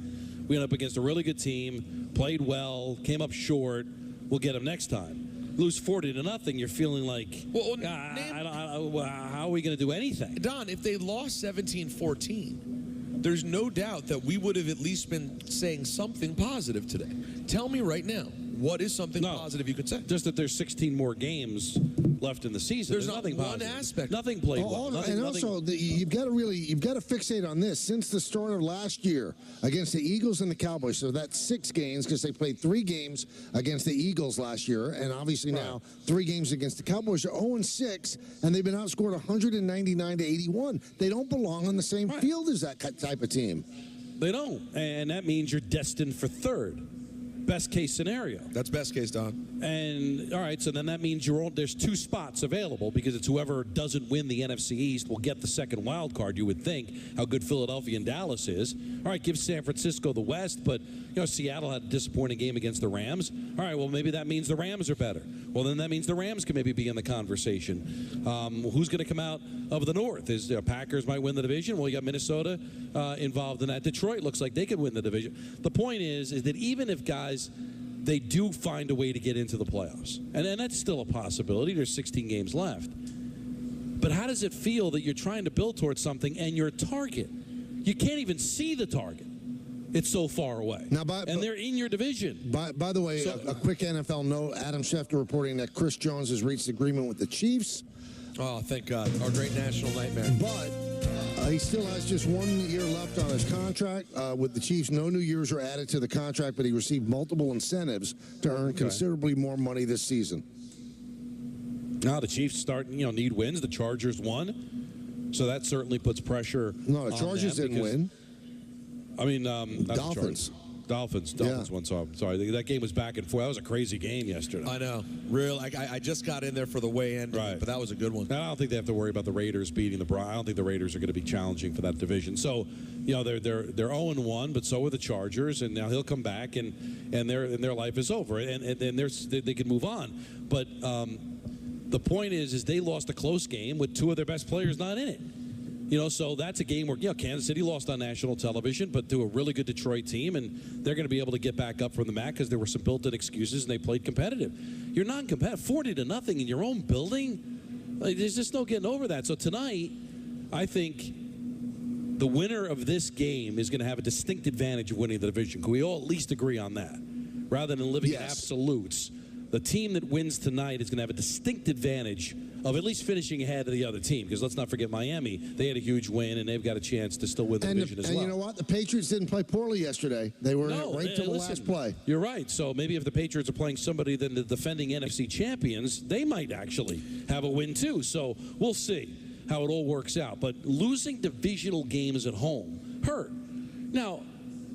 we went up against a really good team, played well, came up short, we'll get them next time. Lose 40-0, you're feeling like, how are we going to do anything? Don, if they lost 17-14, there's no doubt that we would have at least been saying something positive today. Tell me right now, what is something positive you could say? Just that there's 16 more games left in the season. There's nothing not one positive. aspect. Nothing played well. You've got to fixate on this. Since the start of last year against the Eagles and the Cowboys, so that's 6 games because they played 3 games against the Eagles last year, and obviously now 3 games against the Cowboys. Are 0-6, and they've been outscored 199-81. They don't belong on the same field as that type of team. They don't, and that means you're destined for third. Best case scenario. That's best case, Don. And all right, so then that means there's 2 spots available because it's whoever doesn't win the NFC East will get the second wild card. You would think how good Philadelphia and Dallas is. All right, give San Francisco the West, but Seattle had a disappointing game against the Rams. All right, well maybe that means the Rams are better. Well, then that means the Rams can maybe be in the conversation. Who's going to come out of the North? Is Packers might win the division? Well, you got Minnesota involved in that. Detroit looks like they could win the division. The point is that even if guys, they do find a way to get into the playoffs. And that's still a possibility. There's 16 games left. But how does it feel that you're trying to build towards something and your target, you can't even see the target? It's so far away. Now, and they're in your division. By the way, a quick NFL note, Adam Schefter reporting that Chris Jones has reached agreement with the Chiefs. Oh, thank God. Our great national nightmare. But he still has just 1 year left on his contract with the Chiefs. No new years are added to the contract, but he received multiple incentives to earn considerably more money this season. Now the Chiefs need wins. The Chargers won, so that certainly puts pressure. No, the Chargers didn't win. I mean, not Dolphins. Dolphins won. So I'm sorry. That game was back and forth. That was a crazy game yesterday. I know. Real. I just got in there for the way end, right? But that was a good one. And I don't think they have to worry about the Raiders beating the Browns. I don't think the Raiders are going to be challenging for that division. So, they're 0-1, but so are the Chargers, and now he'll come back, and their life is over, and they can move on. But the point is they lost a close game with two of their best players not in it. So that's a game where, Kansas City lost on national television, but to a really good Detroit team, and they're going to be able to get back up from the mat because there were some built-in excuses, and they played competitive. You're non-competitive, 40-0 in your own building. There's just no getting over that. So tonight, I think the winner of this game is going to have a distinct advantage of winning the division. Can we all at least agree on that? Rather than living in absolutes, the team that wins tonight is going to have a distinct advantage of at least finishing ahead of the other team. Because let's not forget Miami. They had a huge win, and they've got a chance to still win the division as well. And you know what? The Patriots didn't play poorly yesterday. They were right to the last play. You're right. So maybe if the Patriots are playing somebody than the defending NFC champions, they might actually have a win too. So we'll see how it all works out. But losing divisional games at home hurt. Now,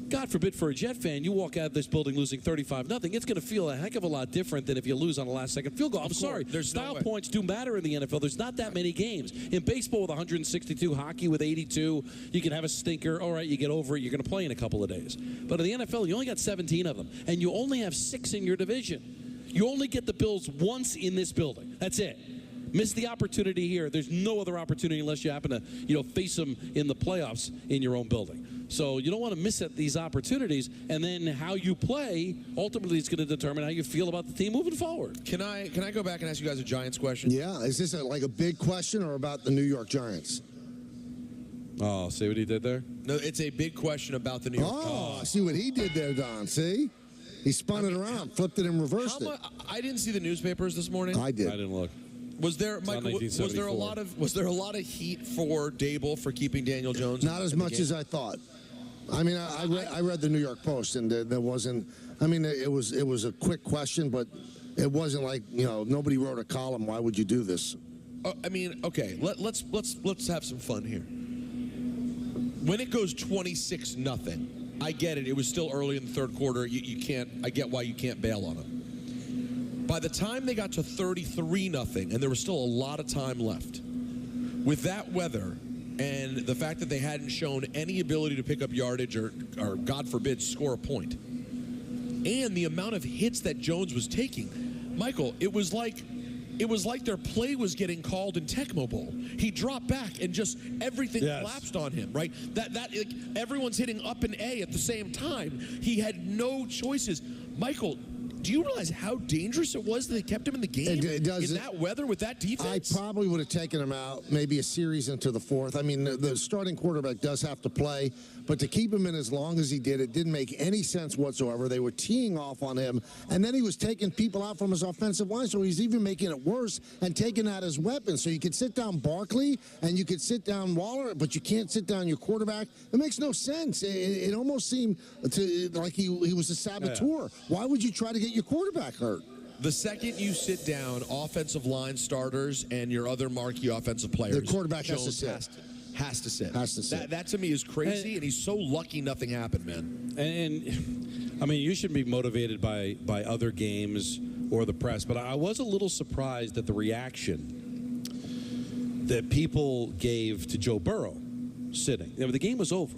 God forbid for a Jet fan, you walk out of this building losing 35-0. It's going to feel a heck of a lot different than if you lose on a last-second field goal. I'm sorry. Style points do matter in the NFL. There's not that many games. In baseball with 162, hockey with 82, you can have a stinker. All right, you get over it. You're going to play in a couple of days. But in the NFL, you only got 17 of them, and you only have 6 in your division. You only get the Bills once in this building. That's it. Miss the opportunity here. There's no other opportunity unless you happen to, face them in the playoffs in your own building. So you don't want to miss these opportunities, and then how you play ultimately is going to determine how you feel about the team moving forward. Can I go back and ask you guys a Giants question? Yeah. Is this like a big question or about the New York Giants? Oh, see what he did there? No, it's a big question about the New York Giants. Oh, see what he did there, Don. See? He spun it around, flipped it, and reversed it. I didn't see the newspapers this morning. I did. I didn't look. Was there, Michael? Was there a lot of heat for Dable for keeping Daniel Jones? Not as much as I thought. I mean, I read the New York Post, and there wasn't. I mean, it was a quick question, but it wasn't like nobody wrote a column. Why would you do this? I mean, okay, let's have some fun here. When it goes 26-0, I get it. It was still early in the third quarter. You can't. I get why you can't bail on them. By the time they got to 33-0, and there was still a lot of time left, with that weather and the fact that they hadn't shown any ability to pick up yardage or God forbid, score a point, and the amount of hits that Jones was taking, Michael, it was like their play was getting called in Tecmo Bowl. He dropped back and just everything collapsed on him, right? Everyone's hitting up and A at the same time. He had no choices. Michael, do you realize how dangerous it was that they kept him in the game in that weather with that defense? I probably would have taken him out maybe a series into the fourth. I mean, the starting quarterback does have to play, but to keep him in as long as he did, it didn't make any sense whatsoever. They were teeing off on him, and then he was taking people out from his offensive line, so he's even making it worse and taking that as weapons. So you could sit down Barkley and you could sit down Waller, but you can't sit down your quarterback. It makes no sense. It almost seemed like he was a saboteur. Yeah. Why would you try to get your quarterback hurt? The second you sit down offensive line starters and your other marquee offensive players, the quarterback Jones has to sit. Has to sit. That to me is crazy, and he's so lucky nothing happened, man. And I mean, you shouldn't be motivated by other games or the press, but I was a little surprised at the reaction that people gave to Joe Burrow sitting. The game was over.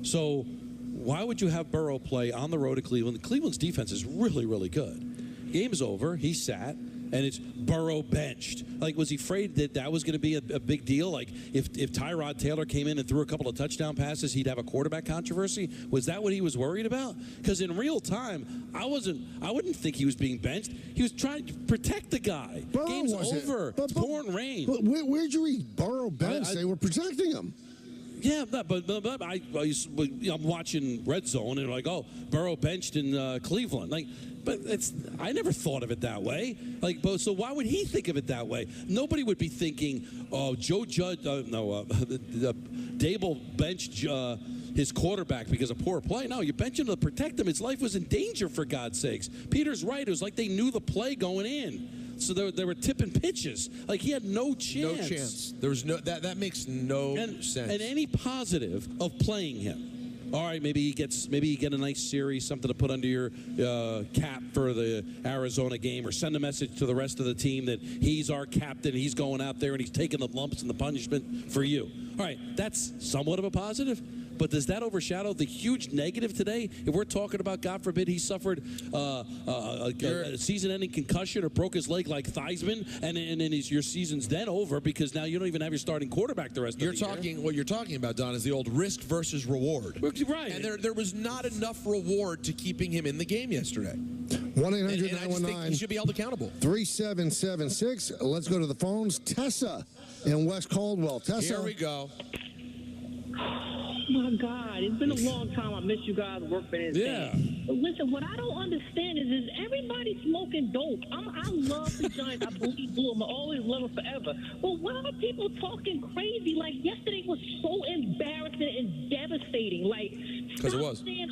So why would you have Burrow play on the road at Cleveland? Cleveland's defense is really, really good. Game's over. He sat, and it's Burrow benched. Like, was he afraid that was going to be a big deal? Like, if Tyrod Taylor came in and threw a couple of touchdown passes, he'd have a quarterback controversy? Was that what he was worried about? Because in real time, I wouldn't think he was being benched. He was trying to protect the guy. Burrow Game's over. It's pouring rain. But where'd you read Burrow benched? They were protecting him. Yeah, but I'm watching Red Zone and like, oh, Burrow benched in Cleveland. Like, but I never thought of it that way. Like, so why would he think of it that way? Nobody would be thinking, oh, Dable benched his quarterback because of poor play. No, you bench him to protect him. His life was in danger, for God's sakes. Peter's right. It was like they knew the play going in. So they were tipping pitches. Like, he had no chance. No chance. There was that makes no sense. And any positive of playing him All right, maybe you get a nice series, something to put under your cap for the Arizona game, or send a message to the rest of the team that he's our captain, he's going out there and he's taking the lumps and the punishment for you. All right, that's somewhat of a positive. But does that overshadow the huge negative today? If we're talking about, God forbid, he suffered a season-ending concussion or broke his leg like Theismann, and your season's then over because now you don't even have your starting quarterback the rest of the year. What you're talking about, Don, is the old risk versus reward. Right. And there was not enough reward to keeping him in the game yesterday. 1-800-919. He should be held accountable. 3776. Let's go to the phones. Tessa in West Caldwell. Tessa. Here we go. Oh my God, it's been a long time. I miss you guys. Work been insane. Yeah. But listen, what I don't understand is everybody smoking dope? I love the Giants. I believe blue. I'm always love them forever. But why are people talking crazy? Like yesterday was so embarrassing and devastating. Like, because it was. Saying,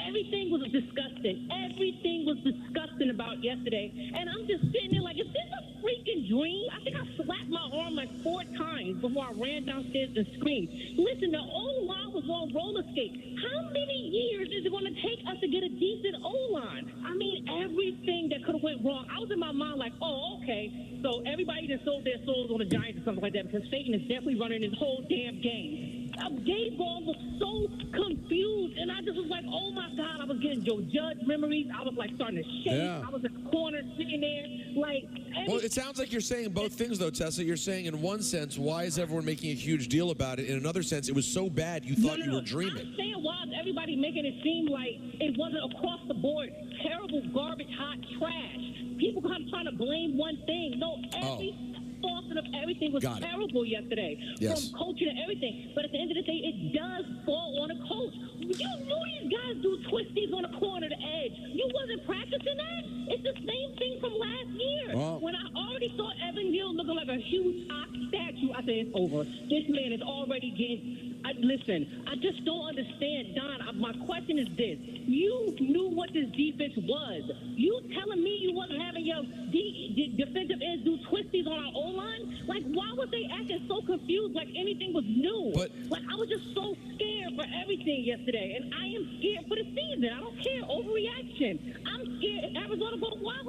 everything was disgusting. Everything was disgusting about yesterday. And I'm just sitting there like, is this a freaking dream? I think I slapped my arm like 4 times before I ran downstairs and screamed. Listen, the O-line was on roller skates. How many years is it going to take us to get a decent O-line? I mean, everything that could have went wrong. I was in my mind like, oh, okay, so everybody that sold their souls on the Giants or something like that, because Satan is definitely running this whole damn game. Dave Ball was so confused, and I just was like, oh my God, I was getting Joe Judge memories. I was like starting to shake. Yeah. I was in the corner sitting there like. Well, it sounds like you're saying both things, though, Tessa. You're saying in one sense, why is everyone making a huge deal about it? In another sense, it was so bad you thought you were dreaming. I'm saying, why is everybody making it seem like it wasn't across the board terrible, garbage, hot trash? People kind of trying to blame one thing. No, every facet of everything was terrible yesterday. Yes. From coaching and everything. But at the end of the day, it does fall on a coach. You knew these guys do twisties on the corner, the edge. You wasn't practicing that? It's the same thing from last year. Well, when I already saw Evan Neal looking like a huge hot statue, I said, it's over. This man is already getting... listen, I just don't understand. Don, my question is this. You knew what this defense was. You telling me you wasn't having your defensive ends do twisties on our O-line? Like, why was they acting so confused like anything was new? Like, I was just so scared for everything yesterday, and I am scared for the season. I don't care. Overreaction. I'm scared Arizona go wild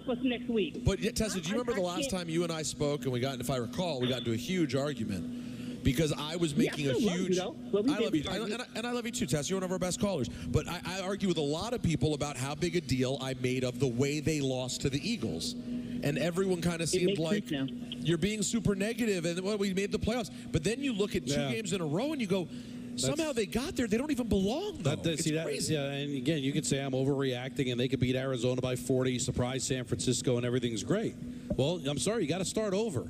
us next week. But, Tessa, do you remember the last time you and I spoke, and if I recall, we got into a huge argument? Because I was making a huge... I love you. And I love you too, Tess. You're one of our best callers. But I argue with a lot of people about how big a deal I made of the way they lost to the Eagles. And everyone kind of seemed like you're being super negative and we made the playoffs. But then you look at 2 games in a row and you go, somehow they got there. They don't even belong, though. It's crazy. Yeah, and again, you could say I'm overreacting and they could beat Arizona by 40, surprise San Francisco, and everything's great. Well, I'm sorry, you got to start over.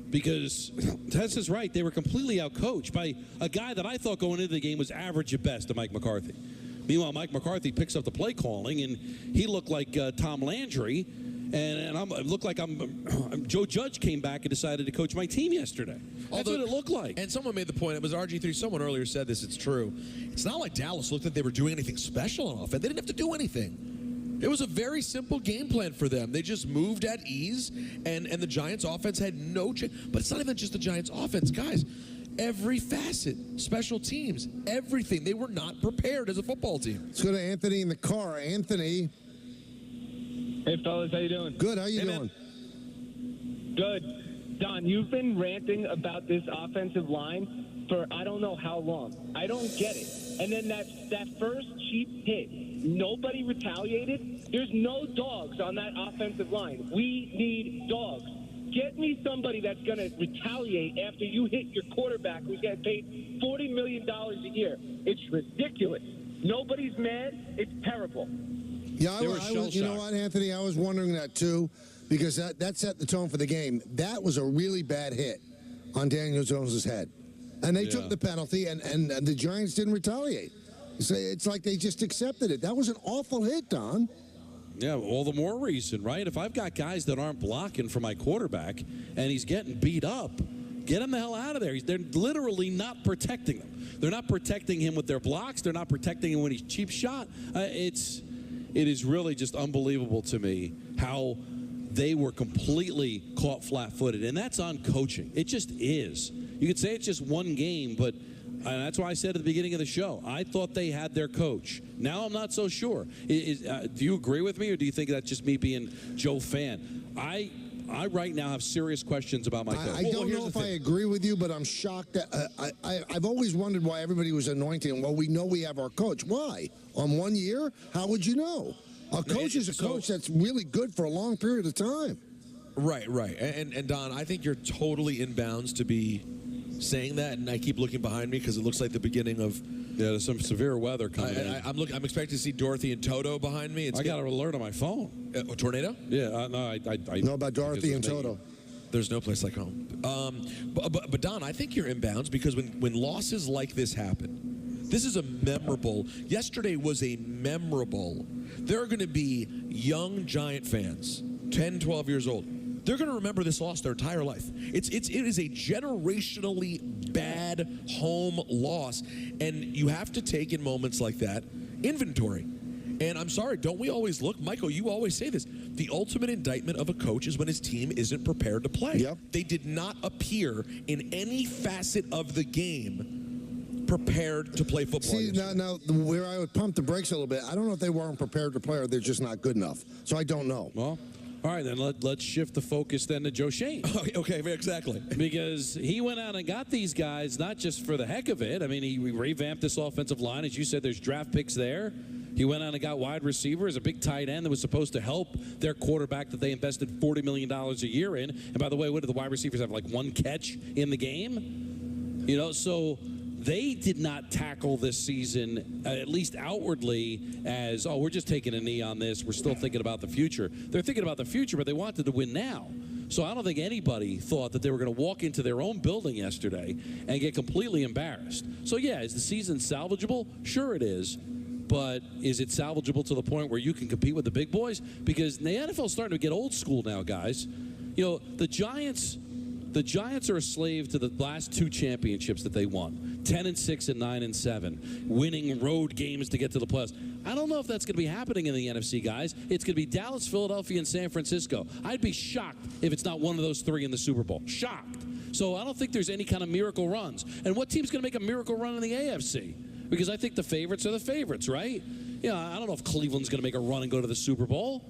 Because Tess is right. They were completely outcoached by a guy that I thought going into the game was average at best to Mike McCarthy. Meanwhile, Mike McCarthy picks up the play calling, and he looked like Tom Landry, and I looked like Joe Judge came back and decided to coach my team yesterday. That's what it looked like. And someone made the point. It was RG3. Someone earlier said this. It's true. It's not like Dallas looked like they were doing anything special on offense. They didn't have to do anything. It was a very simple game plan for them. They just moved at ease, and the Giants' offense had no chance. But it's not even just the Giants' offense. Guys, every facet, special teams, everything. They were not prepared as a football team. Let's go to Anthony in the car. Anthony. Hey, fellas. How you doing? Good. How you doing? Good. Don, you've been ranting about this offensive line for I don't know how long. I don't get it. And then that first cheap hit, nobody retaliated. There's no dogs on that offensive line. We need dogs. Get me somebody that's going to retaliate after you hit your quarterback who's getting paid $40 million a year. It's ridiculous. Nobody's mad. It's terrible. Yeah, you know what, Anthony? I was wondering that, too, because that set the tone for the game. That was a really bad hit on Daniel Jones's head. And they took the penalty, and the Giants didn't retaliate. So it's like they just accepted it. That was an awful hit, Don. Yeah, all the more reason, right? If I've got guys that aren't blocking for my quarterback and he's getting beat up, get him the hell out of there. They're literally not protecting him. They're not protecting him with their blocks. They're not protecting him when he's cheap shot. It is really just unbelievable to me how they were completely caught flat-footed, and that's on coaching. It just is. You could say it's just one game, but And that's why I said at the beginning of the show, I thought they had their coach. Now I'm not so sure. Do you agree with me, or do you think that's just me being Joe fan? I right now have serious questions about my coach. I don't know if I agree with you, but I'm shocked that I've always wondered why everybody was anointing him. Well, we know we have our coach. Why? On 1 year? How would you know? A coach is a coach that's really good for a long period of time. Right. And Don, I think you're totally in bounds to be saying that, and I keep looking behind me because it looks like the beginning of there's some severe weather coming in. I'm expecting to see Dorothy and Toto behind me. I got an alert on my phone. A tornado? Yeah, no, I know about Dorothy and Toto. There's no place like home. But Don, I think you're in bounds because when losses like this happen, this is a memorable. Yesterday was a memorable. There are going to be young Giant fans, 10, 12 years old. They're going to remember this loss their entire life. It is a generationally bad home loss, and you have to take in moments like that inventory. And I'm sorry, don't we always look, Michael, you always say this, the ultimate indictment of a coach is when his team isn't prepared to play. Yep. They did not appear in any facet of the game prepared to play football. See, now where I would pump the brakes a little bit, I don't know if they weren't prepared to play or they're just not good enough. So I don't know. Well, all right, then let's shift the focus then to Joe Shane. Okay, exactly. Because he went out and got these guys not just for the heck of it. I mean, he revamped this offensive line. As you said, there's draft picks there. He went out and got wide receivers, a big tight end that was supposed to help their quarterback that they invested $40 million a year in. And by the way, what did the wide receivers have, like one catch in the game? You know, so they did not tackle this season, at least outwardly, as, oh, we're just taking a knee on this. We're still thinking about the future. They're thinking about the future, but they wanted to win now. So I don't think anybody thought that they were going to walk into their own building yesterday and get completely embarrassed. So, yeah, is the season salvageable? Sure it is. But is it salvageable to the point where you can compete with the big boys? Because the NFL is starting to get old school now, guys. You know, the Giants are a slave to the last two championships that they won, 10-6 and 9-7, winning road games to get to the playoffs. I don't know if that's going to be happening in the NFC, guys. It's going to be Dallas, Philadelphia, and San Francisco. I'd be shocked if it's not one of those three in the Super Bowl. Shocked. So I don't think there's any kind of miracle runs. And what team's going to make a miracle run in the AFC? Because I think the favorites are the favorites, right? You know, I don't know if Cleveland's going to make a run and go to the Super Bowl.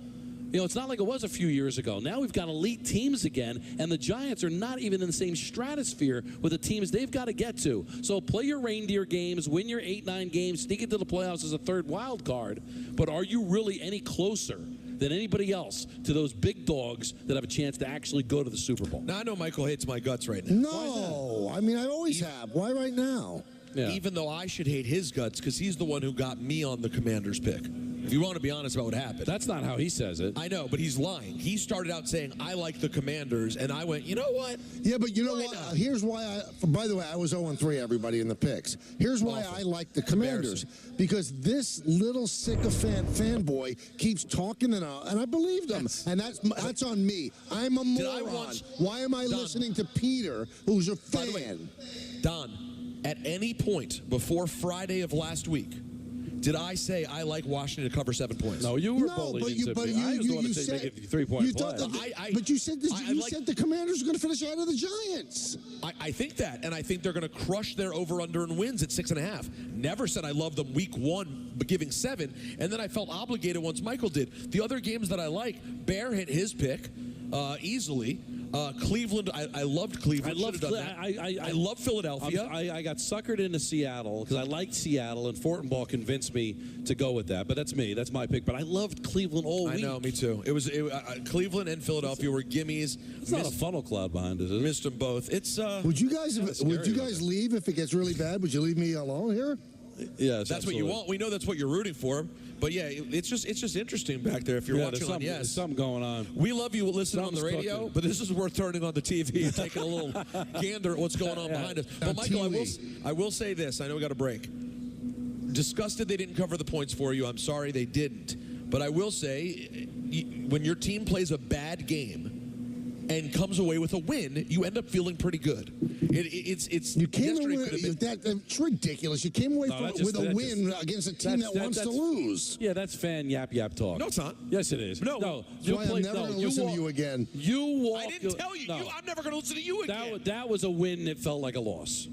You know, it's not like it was a few years ago. Now we've got elite teams again, and the Giants are not even in the same stratosphere with the teams they've got to get to. So play your reindeer games, win your 8-9 games, sneak into the playoffs as a third wild card. But are you really any closer than anybody else to those big dogs that have a chance to actually go to the Super Bowl? Now, I know Michael hates my guts right now. No, I mean, I always have. Why right now? Yeah. Even though I should hate his guts because he's the one who got me on the Commanders pick. If you want to be honest about what happened. That's not how he says it. I know, but he's lying. He started out saying, I like the Commanders, and I went, you know what? Yeah, but you know what? Here's why by the way, I was 0-3, everybody, in the picks. Here's why I like the Commanders. Because this little sycophant fanboy keeps talking, and I believed him. And that's on me. I'm a moron. Why am I listening to Peter, who's a fan? By the way, Don, at any point before Friday of last week, did I say I like Washington to cover 7 points? No, you were bullied into it. I was the one to say make it 3-point play. But you said said the Commanders are going to finish ahead of the Giants. I think that, and I think they're going to crush their over-under and wins at 6.5. Never said I love them week 1, but giving 7, and then I felt obligated once Michael did. The other games that I like, Bear hit his pick easily. Cleveland, I loved Cleveland. I love Philadelphia. I got suckered into Seattle because I liked Seattle, and Fortenbaugh convinced me to go with that. But that's me. That's my pick. But I loved Cleveland all week. I know, me too. It was Cleveland and Philadelphia were gimmies. It's not a funnel cloud behind it, is it? Missed them both. It's Would you guys leave if it gets really bad? Would you leave me alone here? Yes, that's what you want. We know that's what you're rooting for. But yeah, it's just interesting back there if you're watching on. Yes, there's something going on. We love you listening on the radio, cooking. but this is worth turning on the TV and taking a little gander at what's going on behind us. But Michael, I will say this. I know we got a break. Disgusted they didn't cover the points for you. I'm sorry they didn't. But I will say, when your team plays a bad game and comes away with a win, you end up feeling pretty good. You came away it's ridiculous. You came away with a win against a team that wants to lose. Yeah, that's fan yap talk. No, it's not. Yes, it is. No, that's why I'm never going to listen to you again. I didn't tell you. I'm never going to listen to you again. That was a win that felt like a loss.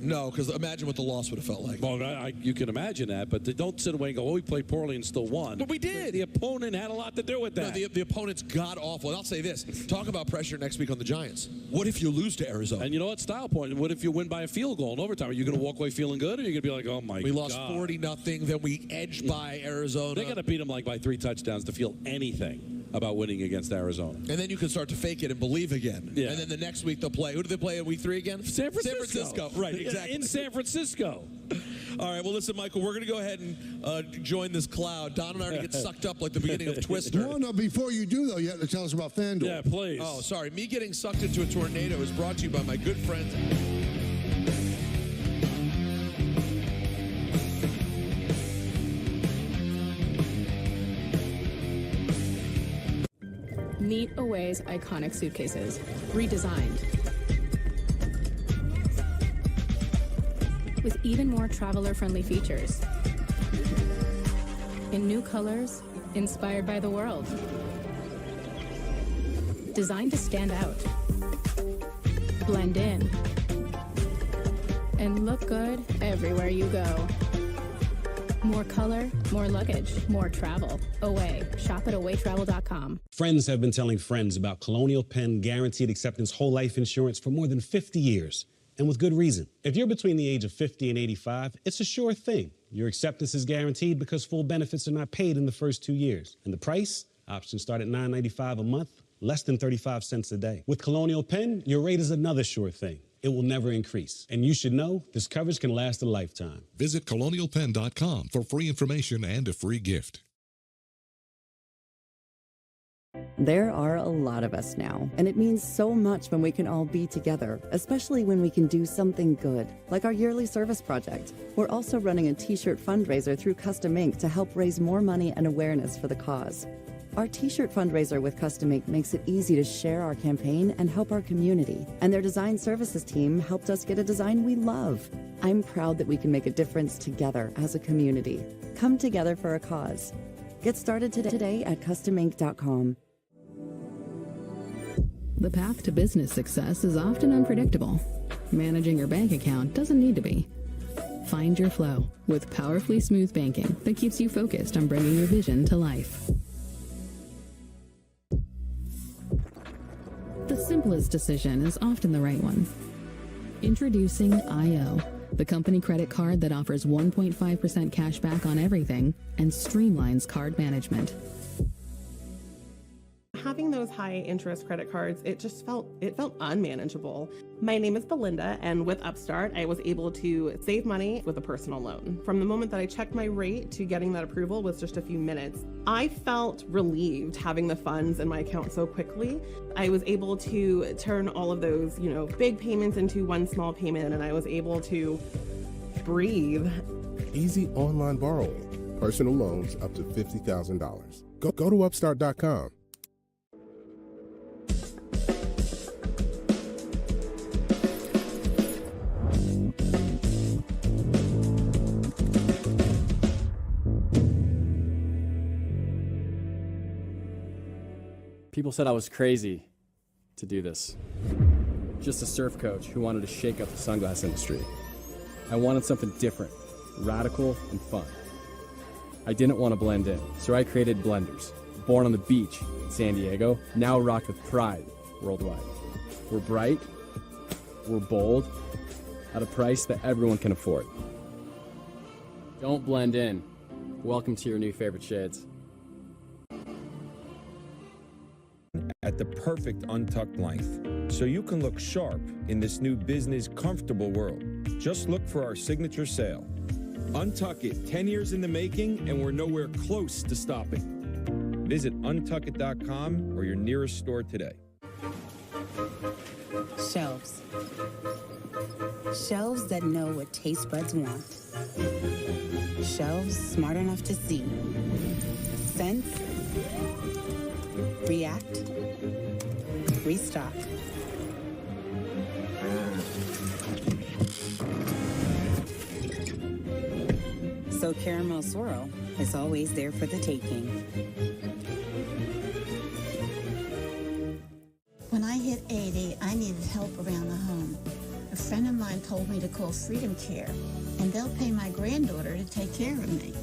No, because imagine what the loss would have felt like. Well, you can imagine that, but don't sit away and go, "Oh, we played poorly and still won." But we did. The opponent had a lot to do with that. No, the opponent's god-awful. And I'll say this. Talk about pressure next week on the Giants. What if you lose to Arizona? And you know what? Style point. What if you win by a field goal in overtime? Are you going to walk away feeling good, or are you going to be like, "Oh, my God"? We lost 40-0, then we edged by Arizona. They got to beat them like by 3 touchdowns to feel anything about winning against Arizona. And then you can start to fake it and believe again. Yeah. And then the next week they'll play. Who do they play in week 3 again? San Francisco. San Francisco. Right, exactly. In San Francisco. All right, well, listen, Michael, we're going to go ahead and join this cloud. Don and I are going to get sucked up like the beginning of Twister. No, before you do, though, you have to tell us about FanDuel. Yeah, please. Oh, sorry. Me getting sucked into a tornado is brought to you by my good friends. Meet Away's iconic suitcases, redesigned. With even more traveler-friendly features. In new colors, inspired by the world. Designed to stand out. Blend in. And look good everywhere you go. More color, more luggage, more travel. Away. Shop at awaytravel.com. Friends have been telling friends about Colonial Penn Guaranteed Acceptance Whole Life Insurance for more than 50 years, and with good reason. If you're between the age of 50 and 85, it's a sure thing. Your acceptance is guaranteed because full benefits are not paid in the first 2 years. And the price? Options start at $9.95 a month, less than 35 cents a day. With Colonial Penn, your rate is another sure thing. It will never increase. And you should know this coverage can last a lifetime. Visit colonialpenn.com for free information and a free gift. There are a lot of us now, and it means so much when we can all be together, especially when we can do something good, like our yearly service project. We're also running a t-shirt fundraiser through Custom Ink to help raise more money and awareness for the cause. Our t-shirt fundraiser with Custom Ink makes it easy to share our campaign and help our community, and their design services team helped us get a design we love. I'm proud that we can make a difference together as a community. Come together for a cause. Get started today at customink.com. The path to business success is often unpredictable. Managing your bank account doesn't need to be. Find your flow with powerfully smooth banking that keeps you focused on bringing your vision to life. The simplest decision is often the right one. Introducing IO, the company credit card that offers 1.5% cash back on everything and streamlines card management. Having those high interest credit cards, it felt unmanageable. My name is Belinda, and with Upstart, I was able to save money with a personal loan. From the moment that I checked my rate to getting that approval was just a few minutes. I felt relieved having the funds in my account so quickly. I was able to turn all of those, big payments into one small payment, and I was able to breathe. Easy online borrowing. Personal loans up to $50,000. Go to upstart.com. People said I was crazy to do this. Just a surf coach who wanted to shake up the sunglass industry. I wanted something different, radical, and fun. I didn't want to blend in, so I created Blenders. Born on the beach in San Diego, now rocked with pride worldwide. We're bright, we're bold, at a price that everyone can afford. Don't blend in. Welcome to your new favorite shades. At the perfect untucked length, so you can look sharp in this new business comfortable world. Just look for our signature sale. Untuck It, 10 years in the making, and we're nowhere close to stopping. Visit untuckit.com or your nearest store today. Shelves. Shelves that know what taste buds want. Shelves smart enough to see, sense, react, restock. So Caramel Swirl is always there for the taking. When I hit 80, I needed help around the home. A friend of mine told me to call Freedom Care, and they'll pay my granddaughter to take care of me.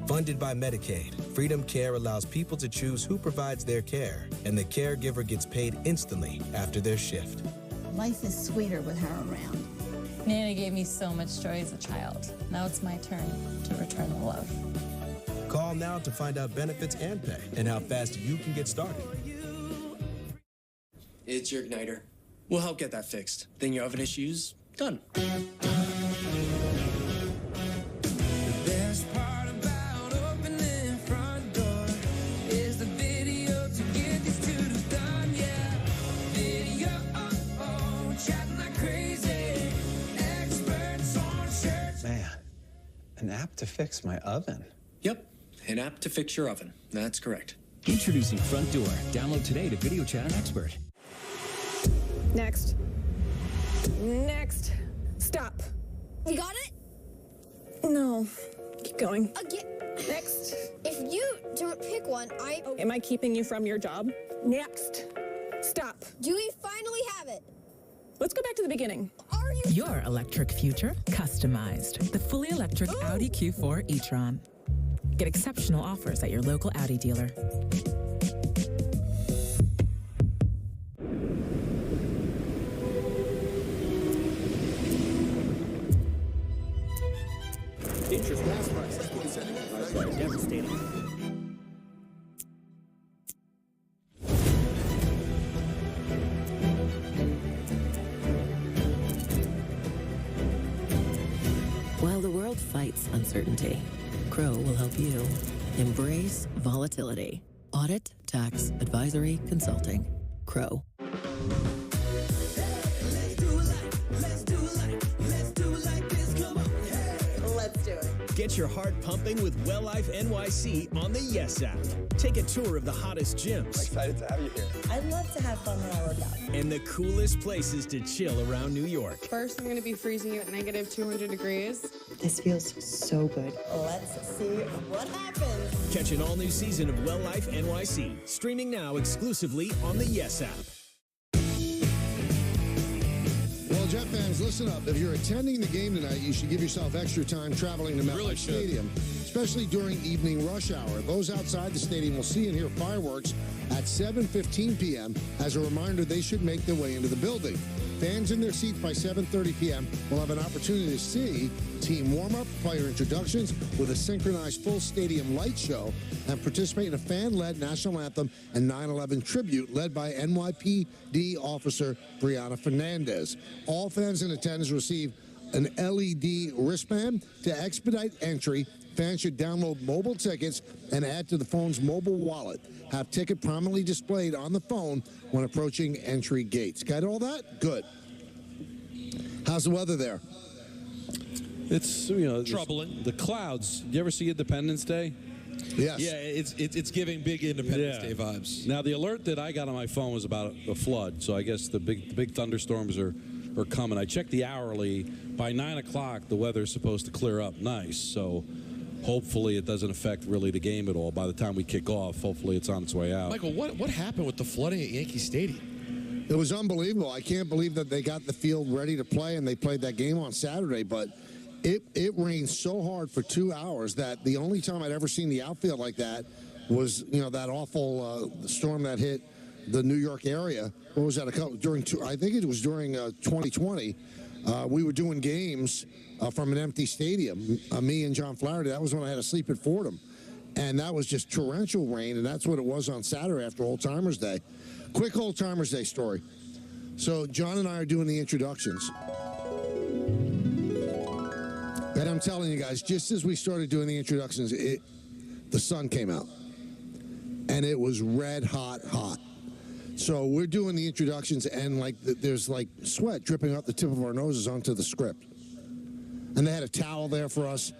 Funded by Medicaid, Freedom Care allows people to choose who provides their care, and the caregiver gets paid instantly after their shift. Life is sweeter with her around. Nana gave me so much joy as a child. Now it's my turn to return the love. Call now to find out benefits and pay and how fast you can get started. It's your igniter. We'll help get that fixed. Then your oven issues, done. Man, an app to fix my oven. Yep, an app to fix your oven. That's correct. Introducing Front Door. Download today to video chat an expert. Next. Next. Stop. You got it? No. Keep going. Again. Next. If you don't pick one, Am I keeping you from your job? Next. Stop. Do we finally have it? Let's go back to the beginning. Are you? Your electric future customized. The fully electric Audi Q4 e-tron. Get exceptional offers at your local Audi dealer. Interest gas prices are devastating. While the world fights uncertainty, Crow will help you embrace volatility. Audit, tax, advisory, consulting. Crow. Let's do it. Get your heart pumping with Well Life NYC on the Yes app. Take a tour of the hottest gyms. Excited to have you here. I'd love to have fun when I work out. And the coolest places to chill around New York. First, I'm going to be freezing you at negative 200 degrees. This feels so good. Let's see what happens. Catch an all-new season of Well Life NYC, streaming now exclusively on the Yes app. Well, Jet fans, listen up. If you're attending the game tonight, you should give yourself extra time traveling to MetLife Stadium, especially during evening rush hour. Those outside the stadium will see and hear fireworks at 7:15 p.m. As a reminder, they should make their way into the building. Fans in their seats by 7:30 p.m. will have an opportunity to see team warm-up, player introductions with a synchronized full stadium light show, and participate in a fan-led national anthem and 9/11 tribute led by NYPD officer Brianna Fernandez. All fans in attendance receive an LED wristband. To expedite entry, fans should download mobile tickets and add to the phone's mobile wallet. Have ticket prominently displayed on the phone when approaching entry gates. Got all that? Good. How's the weather there? It's troubling. The clouds. You ever see Independence Day? Yes. Yeah, it's giving big Independence Day vibes. Now the alert that I got on my phone was about a flood, so I guess the big thunderstorms are coming. I checked the hourly. By 9 o'clock, the weather's supposed to clear up nice. So hopefully it doesn't affect really the game at all. By the time we kick off, hopefully it's on its way out. Michael, what happened with the flooding at Yankee Stadium? It was unbelievable. I can't believe that they got the field ready to play and they played that game on Saturday, but it rained so hard for 2 hours that the only time I'd ever seen the outfield like that was, that awful storm that hit the New York area. What was that? I think it was during 2020. We were doing games from an empty stadium. Me and John Flaherty. That was when I had to sleep at Fordham, and that was just torrential rain. And that's what it was on Saturday after Old Timers Day. Quick Old Timers Day story. So John and I are doing the introductions. And I'm telling you guys, just as we started doing the introductions, the sun came out. And it was red hot. So we're doing the introductions, and there's sweat dripping out the tip of our noses onto the script. And they had a towel there for us.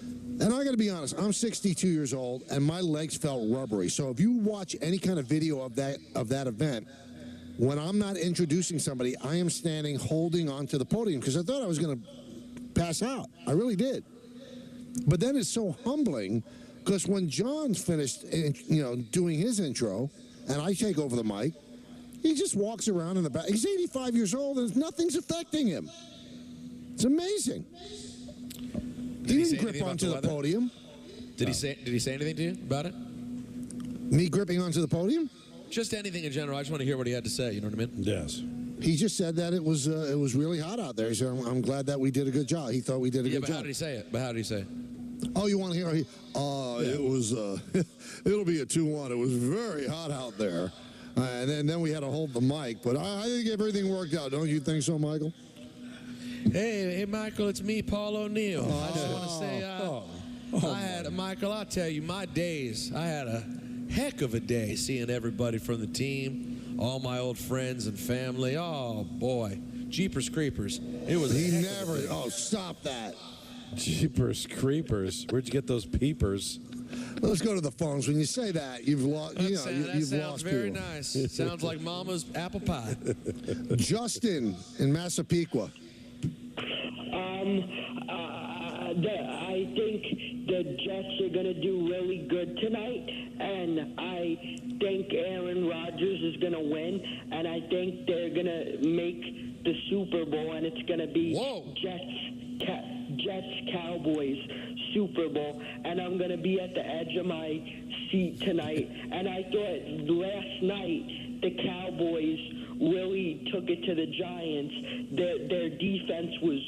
And I got to be honest, I'm 62 years old, and my legs felt rubbery. So if you watch any kind of video of that event, when I'm not introducing somebody, I am standing holding onto the podium because I thought I was going to pass out. I really did. But then it's so humbling because when John's finished, doing his intro, and I take over the mic, He just walks around in the back. He's 85 years old, and nothing's affecting him. It's amazing. He didn't grip onto the podium. Did he say anything to you about it? Me gripping onto the podium? Just anything in general. I just want to hear what he had to say. You know what I mean? Yes. He just said that it was really hot out there. He said, I'm glad that we did a good job. He thought we did a good but job. how did he say it? But how did he say it? Oh, you want to hear? It was. It'll be a 2-1. It was very hot out there, and then we had to hold the mic. But I think everything worked out. Don't you think so, Michael? Hey, Michael, it's me, Paul O'Neill. I just want to say, Michael, I'll tell you, my days, I had a heck of a day seeing everybody from the team, all my old friends and family. Oh, boy. Jeepers Creepers. It was Oh, stop that. Jeepers Creepers. Where'd you get those peepers? Let's go to the phones. When you say that, you've lost. That you've sounds lost very people. nice. It sounds like Mama's apple pie. Justin in Massapequa. I think the Jets are going to do really good tonight, and I think Aaron Rodgers is going to win, and I think they're going to make the Super Bowl, and it's going to be Jets Cowboys Super Bowl, and I'm going to be at the edge of my seat tonight. And I thought last night the Cowboys really took it to the Giants. Their defense was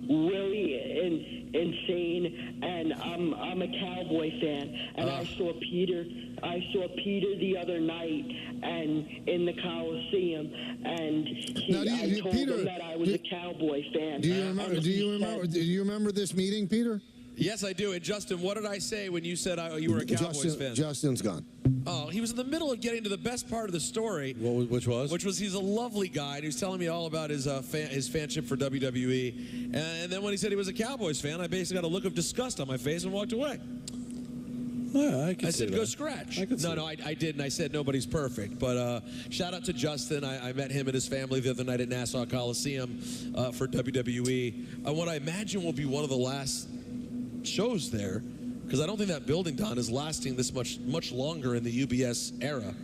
really insane, and I'm a Cowboy fan, and I saw Peter the other night and in the Coliseum, and I told him that I was a Cowboy fan. Do you remember this meeting, Peter? Yes, I do. And Justin, what did I say when you said you were a Cowboys fan? Justin's gone. Oh, he was in the middle of getting to the best part of the story. Which was? Which was he's a lovely guy, and he was telling me all about his fanship for WWE. And then when he said he was a Cowboys fan, I basically got a look of disgust on my face and walked away. Yeah, I said, go scratch. No, I didn't. I said nobody's perfect. But shout out to Justin. I met him and his family the other night at Nassau Coliseum for WWE. What I imagine will be one of the last shows there, because I don't think that building, Don, is lasting this much longer in the UBS era.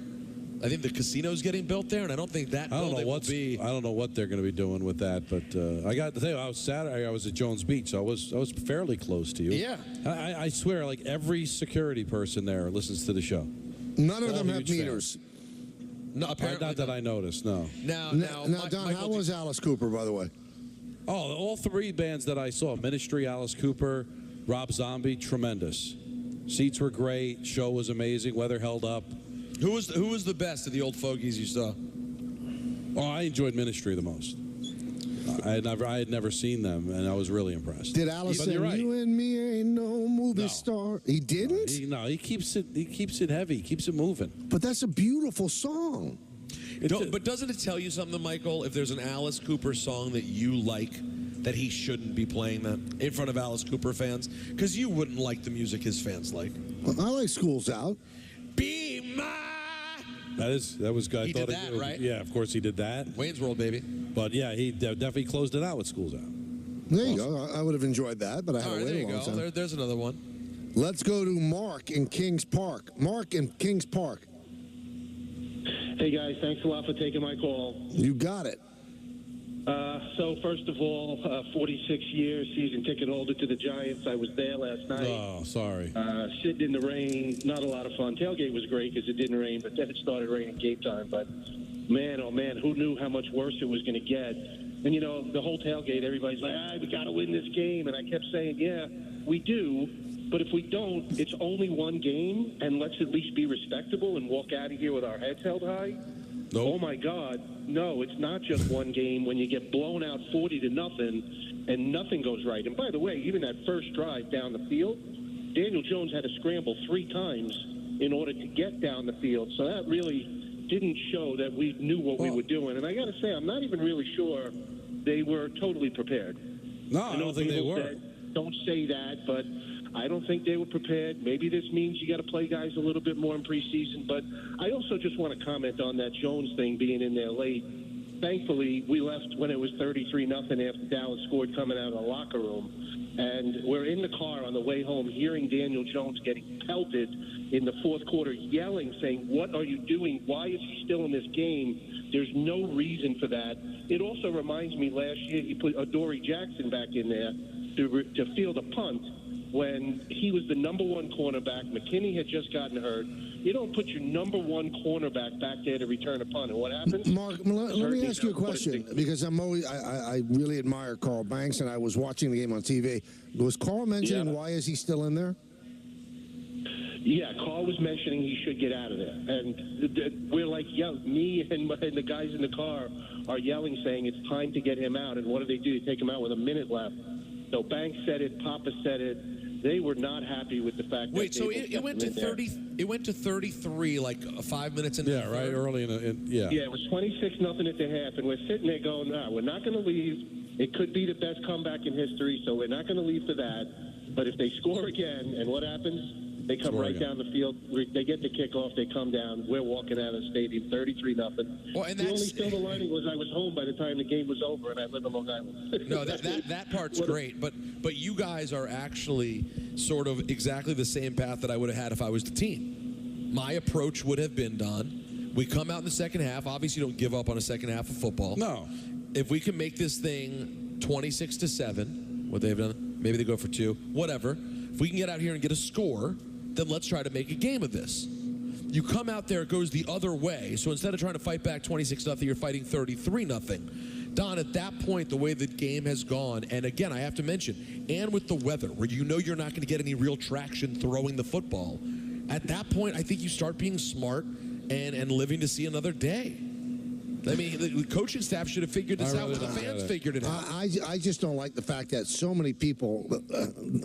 I think the casino's getting built there, and I don't think that building will be. I don't know what they're going to be doing with that, but I got to tell you, I was at Jones Beach, so I was fairly close to you. Yeah. I swear, like every security person there listens to the show. None of them have meters. No, apparently not that I noticed. No. Now, Don, how was Alice Cooper, by the way? Oh, all three bands that I saw: Ministry, Alice Cooper, Rob Zombie, tremendous. Seats were great. Show was amazing. Weather held up. Who was the best of the old fogies you saw? Oh, I enjoyed Ministry the most. I had never seen them, and I was really impressed. Did Alice say, "You and me ain't no movie star"? He didn't. He keeps it heavy. He keeps it moving. But that's a beautiful song. But doesn't it tell you something, Michael? If there's an Alice Cooper song that you like, that he shouldn't be playing that in front of Alice Cooper fans, because you wouldn't like the music his fans like. Well, I like School's Out. Be my. That was good. He did that, right? Yeah, of course he did that. Wayne's World, baby. But yeah, he definitely closed it out with School's Out. There you go. I would have enjoyed that, but I had to wait a long time. There's another one. Let's go to Mark in Kings Park. Mark in Kings Park. Hey guys, thanks a lot for taking my call. You got it. So first of all, 46 years season ticket holder to the Giants. I was there last night. Oh, sorry. Sitting in the rain, not a lot of fun. Tailgate was great because it didn't rain, but then it started raining game time. But man, oh man, who knew how much worse it was going to get? And you know, the whole tailgate, everybody's like, we got to win this game. And I kept saying, yeah, we do. But if we don't, it's only one game, and let's at least be respectable and walk out of here with our heads held high. Nope. Oh my God, no, it's not just one game when you get blown out 40-0 and nothing goes right. And by the way, even that first drive down the field, Daniel Jones had to scramble 3 times in order to get down the field. So that really didn't show that we knew what we were doing. And I got to say, I'm not even really sure they were totally prepared. No, I don't think they were. Don't say that, but I don't think they were prepared. Maybe this means you got to play guys a little bit more in preseason. But I also just want to comment on that Jones thing being in there late. Thankfully, we left when it was 33-0 after Dallas scored coming out of the locker room. And we're in the car on the way home hearing Daniel Jones getting pelted in the fourth quarter, yelling, saying, "What are you doing? Why is he still in this game? There's no reason for that." It also reminds me last year he put Adoree Jackson back in there to field a punt when he was the number one cornerback. McKinney had just gotten hurt. You don't put your number one cornerback back there to return a punt. And what happens? Mark, let me ask you a question, because I really admire Carl Banks, and I was watching the game on TV. Was Carl mentioning why is he still in there? Yeah, Carl was mentioning he should get out of there. And we're like, me and the guys in the car are yelling, saying it's time to get him out. And what do? They take him out with a minute left. So Banks said it, Papa said it. They were not happy with the fact Wait, that so it went to 30. It went to 33, like 5 minutes into the third. Early Yeah, it was 26-0 at the half, and we're sitting there going, "No, we're not going to leave. It could be the best comeback in history, so we're not going to leave for that. But if they score again, and what happens? They come right down the field. They get the kickoff. They come down. We're walking out of the stadium, 33-0. Well, and the only silver lining was I was home by the time the game was over, and I live in Long Island. No, that part's great. But you guys are actually sort of exactly the same path that I would have had if I was the team. My approach would have been, Don, we come out in the second half. Obviously, you don't give up on a second half of football. No. If we can make this thing 26-7, what they've done, maybe they go for 2, whatever. If we can get out here and get a score, then let's try to make a game of this. You come out there, it goes the other way. So instead of trying to fight back 26-0, you're fighting 33-0. Don, at that point, the way the game has gone, and again, I have to mention, and with the weather, where you know you're not going to get any real traction throwing the football, at that point, I think you start being smart and living to see another day. I mean, the coaching staff should have figured this out when the fans figured it out. I just don't like the fact that so many people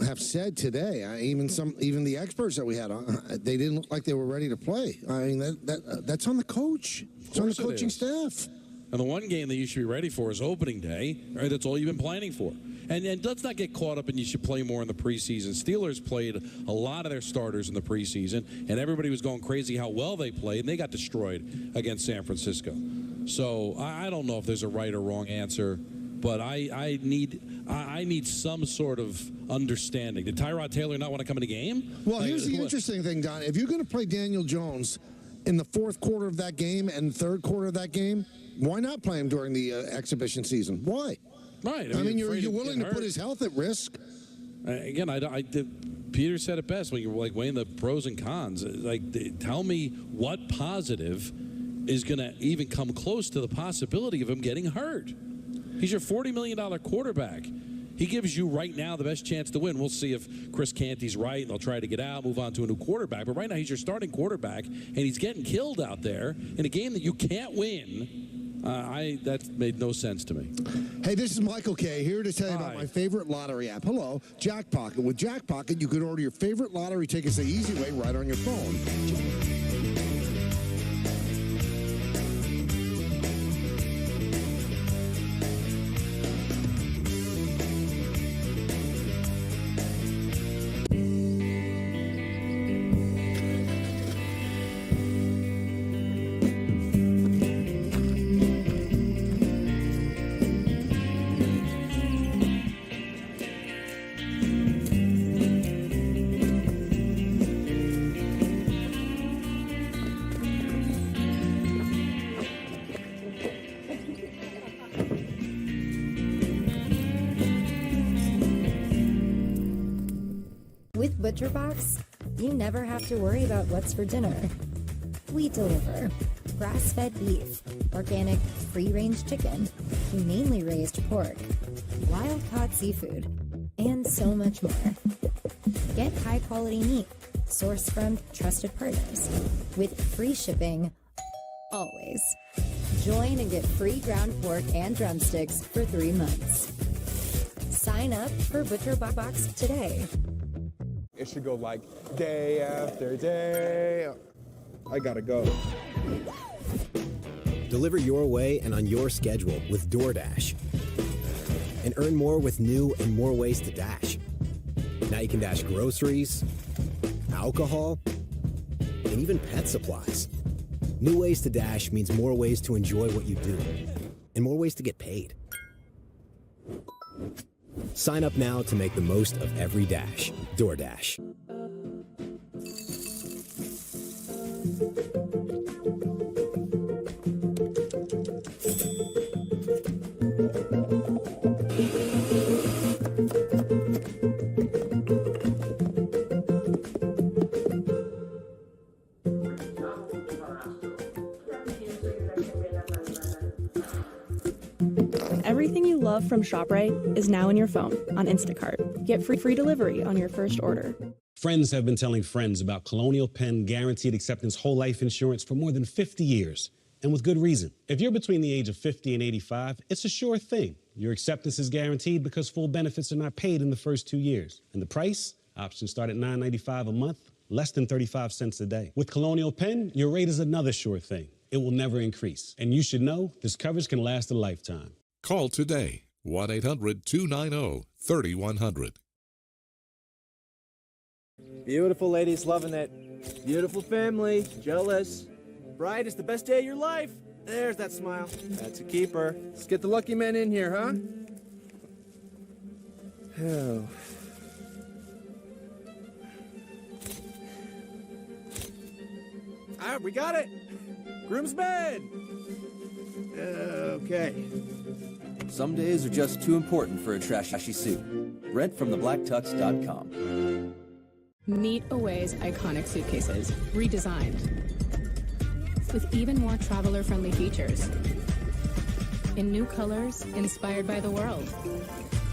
have said today, even the experts that we had on, they didn't look like they were ready to play. I mean, that's on the coach. It's on the coaching staff. And the one game that you should be ready for is opening day, right? That's all you've been planning for. And let's not get caught up in you should play more in the preseason. Steelers played a lot of their starters in the preseason, and everybody was going crazy how well they played, and they got destroyed against San Francisco. So I don't know if there's a right or wrong answer, but I need some sort of understanding. Did Tyrod Taylor not want to come in the game? Well, here's the interesting thing, Don. If you're going to play Daniel Jones in the fourth quarter of that game and third quarter of that game, why not play him during the exhibition season? Why? Right. I mean, you're willing to put his health at risk. Again, Peter said it best when you were like weighing the pros and cons. Like, tell me what positive is going to even come close to the possibility of him getting hurt. He's your $40 million quarterback. He gives you right now the best chance to win. We'll see if Chris Canty's right, and they'll try to get out, move on to a new quarterback. But right now, he's your starting quarterback, and he's getting killed out there in a game that you can't win. That made no sense to me. Hey, this is Michael K. here to tell you about my favorite lottery app. Hello, Jackpocket. With Jackpocket, you can order your favorite lottery tickets the easy way right on your phone. With ButcherBox, you never have to worry about what's for dinner. We deliver grass-fed beef, organic, free-range chicken, humanely raised pork, wild-caught seafood, and so much more. Get high-quality meat sourced from trusted partners with free shipping always. Join and get free ground pork and drumsticks for 3 months. Sign up for ButcherBox today. It should go like day after day. I gotta go. Deliver your way and on your schedule with DoorDash. And earn more with new and more ways to dash. Now you can dash groceries, alcohol, and even pet supplies. New ways to dash means more ways to enjoy what you do and more ways to get paid. Sign up now to make the most of every dash. DoorDash. Everything you love from ShopRite is now in your phone on Instacart. Get free delivery on your first order. Friends have been telling friends about Colonial Penn Guaranteed Acceptance Whole Life Insurance for more than 50 years, and with good reason. If you're between the age of 50 and 85, it's a sure thing. Your acceptance is guaranteed because full benefits are not paid in the first 2 years. And the price? Options start at $9.95 a month, less than 35 cents a day. With Colonial Penn, your rate is another sure thing. It will never increase. And you should know this coverage can last a lifetime. Call today, 1-800-290-3100. Beautiful ladies, loving it. Beautiful family, jealous. Bride is the best day of your life. There's that smile. That's a keeper. Let's get the lucky men in here, huh? Oh. All right, we got it. Groom's bed. Okay. Some days are just too important for a trashy suit. Rent from thebblacktux.com. Meet Away's iconic suitcases, redesigned, with even more traveler-friendly features. In new colors, inspired by the world.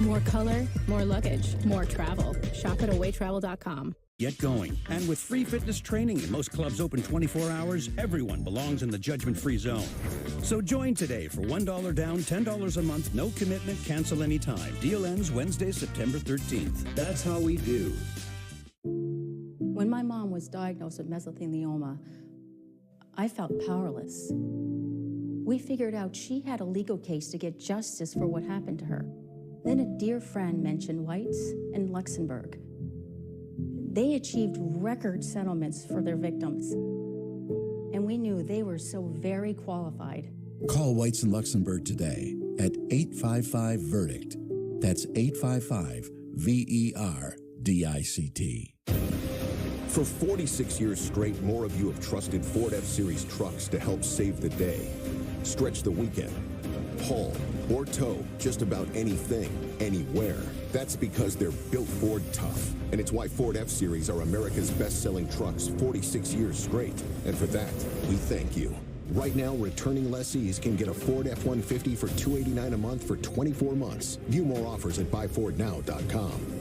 More color, more luggage, more travel. Shop at awaytravel.com. Get going. And with free fitness training and most clubs open 24 hours, everyone belongs in the judgment-free zone. So join today for $1 down, $10 a month, no commitment, cancel anytime. Deal ends Wednesday, September 13th. That's how we do. When my mom was diagnosed with mesothelioma, I felt powerless. We figured out she had a legal case to get justice for what happened to her. Then a dear friend mentioned White's and Luxembourg. They achieved record settlements for their victims, and we knew they were so very qualified. Call White's and Luxembourg today at 855-VERDICT. That's 855-VERDICT. For 46 years straight, more of you have trusted Ford F-Series trucks to help save the day. Stretch the weekend, haul, or tow just about anything, anywhere. That's because they're built Ford tough. And it's why Ford F-Series are America's best-selling trucks 46 years straight. And for that, we thank you. Right now, returning lessees can get a Ford F-150 for $289 a month for 24 months. View more offers at buyfordnow.com.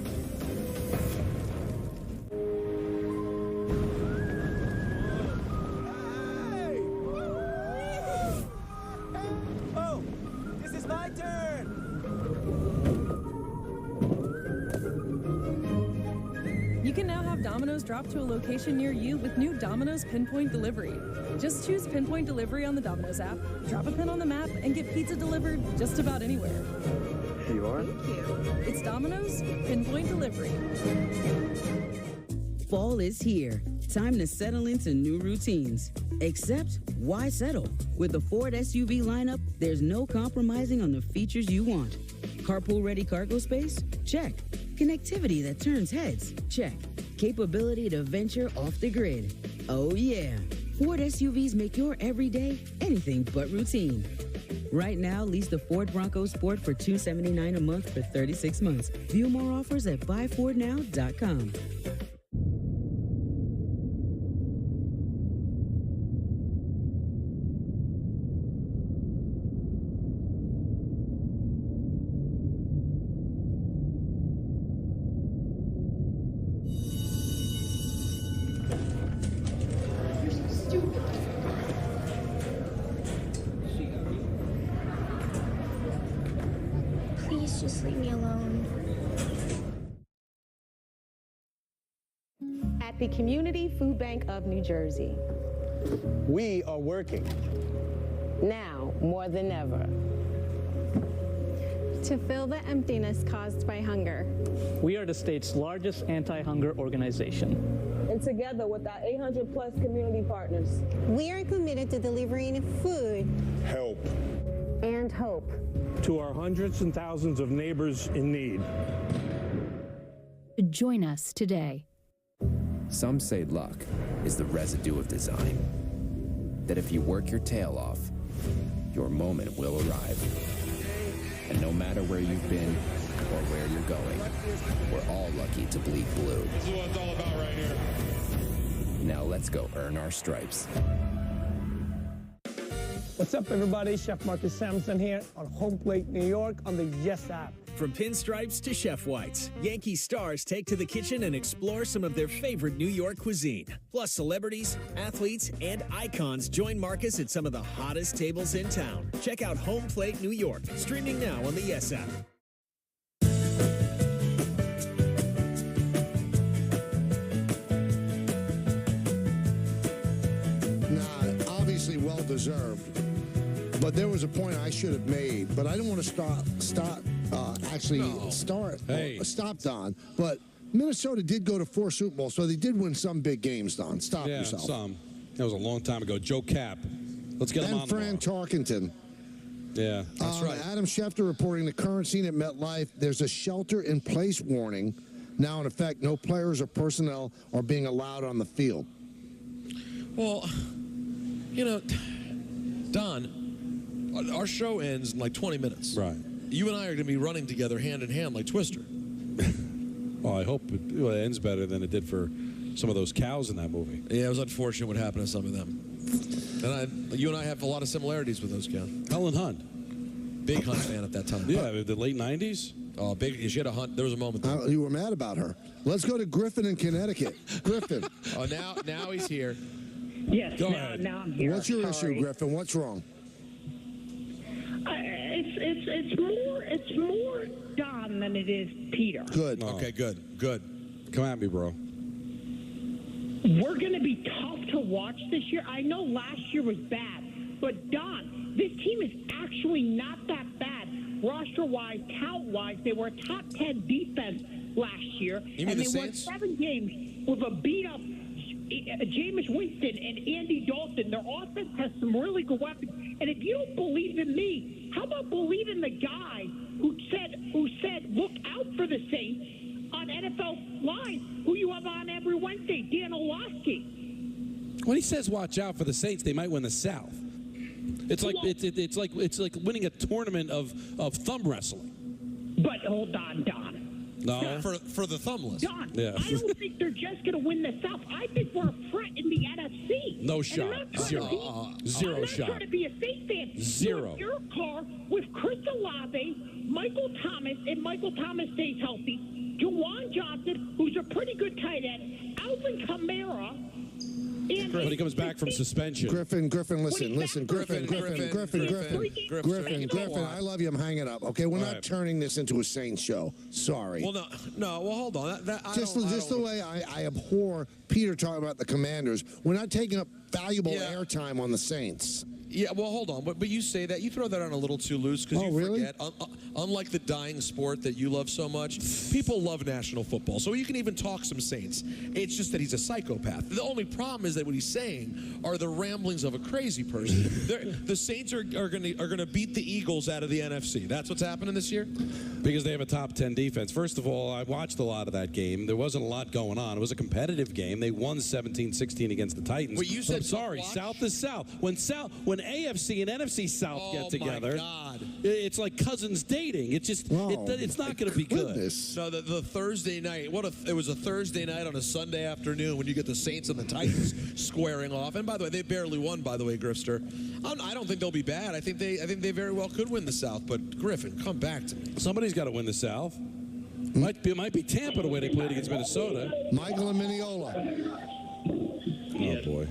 You can now have Domino's drop to a location near you with new Domino's Pinpoint Delivery. Just choose Pinpoint Delivery on the Domino's app, drop a pin on the map, and get pizza delivered just about anywhere. Here you are. Thank you. It's Domino's Pinpoint Delivery. Fall is here. Time to settle into new routines. Except, why settle? With the Ford SUV lineup, there's no compromising on the features you want. Carpool-ready cargo space? Check. Connectivity that turns heads? Check. Capability to venture off the grid? Oh yeah. Ford SUVs make your everyday anything but routine. Right now, lease the Ford Bronco Sport for $279 a month for 36 months. View more offers at buyfordnow.com. Please just leave me alone. At the Community Food Bank of New Jersey. We are working. Now, more than ever. To fill the emptiness caused by hunger. We are the state's largest anti-hunger organization. And together with our 800-plus community partners, We are committed to delivering food, Help and hope to our hundreds and thousands of neighbors in need. Join us today. Some say luck is the residue of design. That if you work your tail off, your moment will arrive. And no matter where you've been or where you're going, we're all lucky to bleed blue. This is what it's all about right here. Now let's go earn our stripes. What's up, everybody? Chef Marcus Sampson here on Home Plate New York on the Yes app. From pinstripes to chef whites, Yankee stars take to the kitchen and explore some of their favorite New York cuisine. Plus, celebrities, athletes, and icons join Marcus at some of the hottest tables in town. Check out Home Plate New York, streaming now on the Yes app. Obviously well deserved, but there was a point I should have made, but I didn't want to stop Don. But Minnesota did go to 4 Super Bowls, so they did win some big games, Don. Stop yourself. Some. That was a long time ago. Joe Cap. Let's get him on. And Fran Tarkenton. Yeah, that's right. Adam Schefter reporting the current scene at MetLife. There's a shelter-in-place warning now in effect. No players or personnel are being allowed on the field. Well, you know, Don, our show ends in like 20 minutes. Right. You and I are going to be running together hand in hand like Twister. Well, I hope it ends better than it did for some of those cows in that movie. Yeah, it was unfortunate what happened to some of them. And you and I have a lot of similarities with those cows. Helen Hunt. Big Hunt fan at that time. Yeah, the late 90s. Oh, big. She had a Hunt. There was a moment there. You were mad about her. Let's go to Griffin in Connecticut. Griffin. Oh, now he's here. Yes, Go ahead. Now I'm here. What's your Sorry. issue, Griffin? What's wrong? It's more Don than it is Peter. Good. Okay, good. Come at me, bro. We're going to be tough to watch this year. I know last year was bad, but Don, this team is actually not that bad. Roster-wise, count-wise, they were a top 10 defense last year. You mean and the they Saints? won 7 games with a beat-up Jameis Winston and Andy Dalton. Their offense has some really good weapons. And if you don't believe in me, how about believing the guy who said look out for the Saints on NFL Live, who you have on every Wednesday, Dan Orlovsky? When he says watch out for the Saints, they might win the South. It's like it's like winning a tournament of thumb wrestling. But hold on, Don. No, for the thumbless. Don, Yeah. I don't think they're just going to win the South. I think we're a threat in the NFC. No And shot. I'm not trying Zero. to be- Zero I'm not shot. trying to be a Saints fan. Zero. So if your car with Chris Olave, Michael Thomas, and Michael Thomas stays healthy, Juwan Johnson, who's a pretty good tight end, Alvin Kamara, and When he comes back from suspension. Griffin, listen. Griffin. I love you. I'm hanging up. Okay, we're not turning this into a Saints show. Sorry. Well, no. Well, hold on. Just the way I abhor Peter talking about the Commanders. We're not taking up valuable airtime on the Saints. Yeah, well, hold on. But you say that. You throw that on a little too loose because you forget, unlike the dying sport that you love so much, people love national football. So you can even talk some Saints. It's just that he's a psychopath. The only problem is that what he's saying are the ramblings of a crazy person. The Saints are going to beat the Eagles out of the NFC. That's what's happening this year? Because they have a top 10 defense. First of all, I watched a lot of that game. There wasn't a lot going on. It was a competitive game. They won 17-16 against the Titans. Wait, you said I'm sorry, South is South. When AFC and NFC South get together, my God. It's like cousins dating. It's just it's not going to be good. No, the Thursday night. It was a Thursday night on a Sunday afternoon when you get the Saints and the Titans squaring off. And by the way, they barely won. By the way, Grifter, I don't think they'll be bad. I think they very well could win the South. But Griffin, come back to me. Somebody's got to win the South. Might be Tampa the way they played against Minnesota. Michael and Mineola. Oh boy.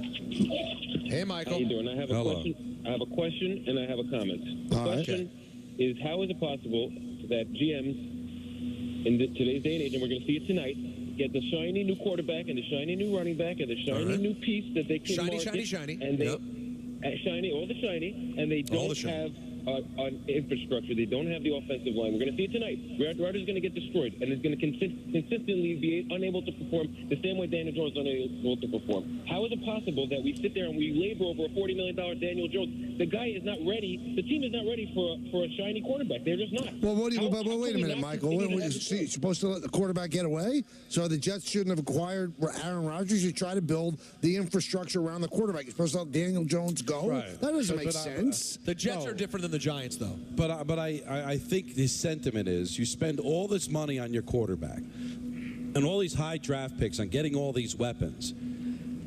Hey, Michael. How you doing? I have a question and I have a comment. The question is, how is it possible that GMs in today's day and age, and we're going to see it tonight, get the shiny new quarterback and the shiny new running back and the shiny new piece that they can market, shiny, and they all the shiny, and they don't have on infrastructure. They don't have the offensive line. We're going to see it tonight. Rodgers is going to get destroyed, and is going to consistently be unable to perform the same way Daniel Jones is unable to perform. How is it possible that we sit there and we labor over a $40 million Daniel Jones? The guy is not ready. The team is not ready for a shiny quarterback. They're just not. Well, wait a minute, Michael. What, you supposed to let the quarterback get away? So the Jets shouldn't have acquired Aaron Rodgers. You try to build the infrastructure around the quarterback. You're supposed to let Daniel Jones go? Right. That doesn't make sense. The Jets are different than the Giants, though. But I think the sentiment is you spend all this money on your quarterback and all these high draft picks on getting all these weapons.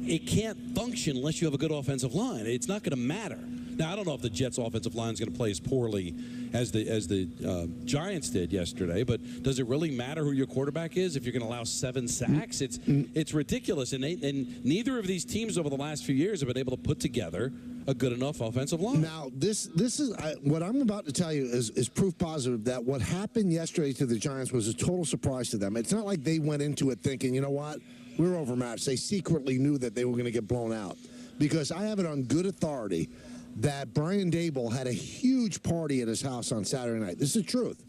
It can't function unless you have a good offensive line. It's not going to matter. Now, I don't know if the Jets' offensive line is going to play as poorly as the Giants did yesterday, but does it really matter who your quarterback is if you're going to allow 7 sacks? It's ridiculous, and neither of these teams over the last few years have been able to put together a good enough offensive line. Now, this is what I'm about to tell you is proof positive that what happened yesterday to the Giants was a total surprise to them. It's not like they went into it thinking, you know what, we're overmatched. They secretly knew that they were going to get blown out, because I have it on good authority that Brian Daboll had a huge party at his house on Saturday night. This is the truth.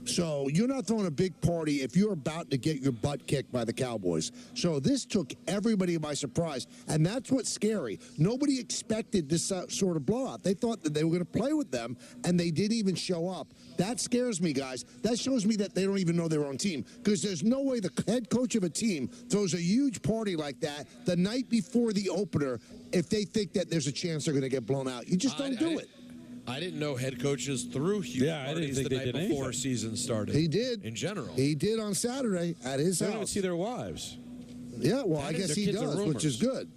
So you're not throwing a big party if you're about to get your butt kicked by the Cowboys. So this took everybody by surprise, and that's what's scary. Nobody expected this sort of blowout. They thought that they were going to play with them, and they didn't even show up. That scares me, guys. That shows me that they don't even know their own team, because there's no way the head coach of a team throws a huge party like that the night before the opener if they think that there's a chance they're going to get blown out. You just don't do it. I didn't know head coaches threw huge parties the night before season started. He did. In general. He did on Saturday at his house. They don't even see their wives. Yeah, well, I guess he does, which is good.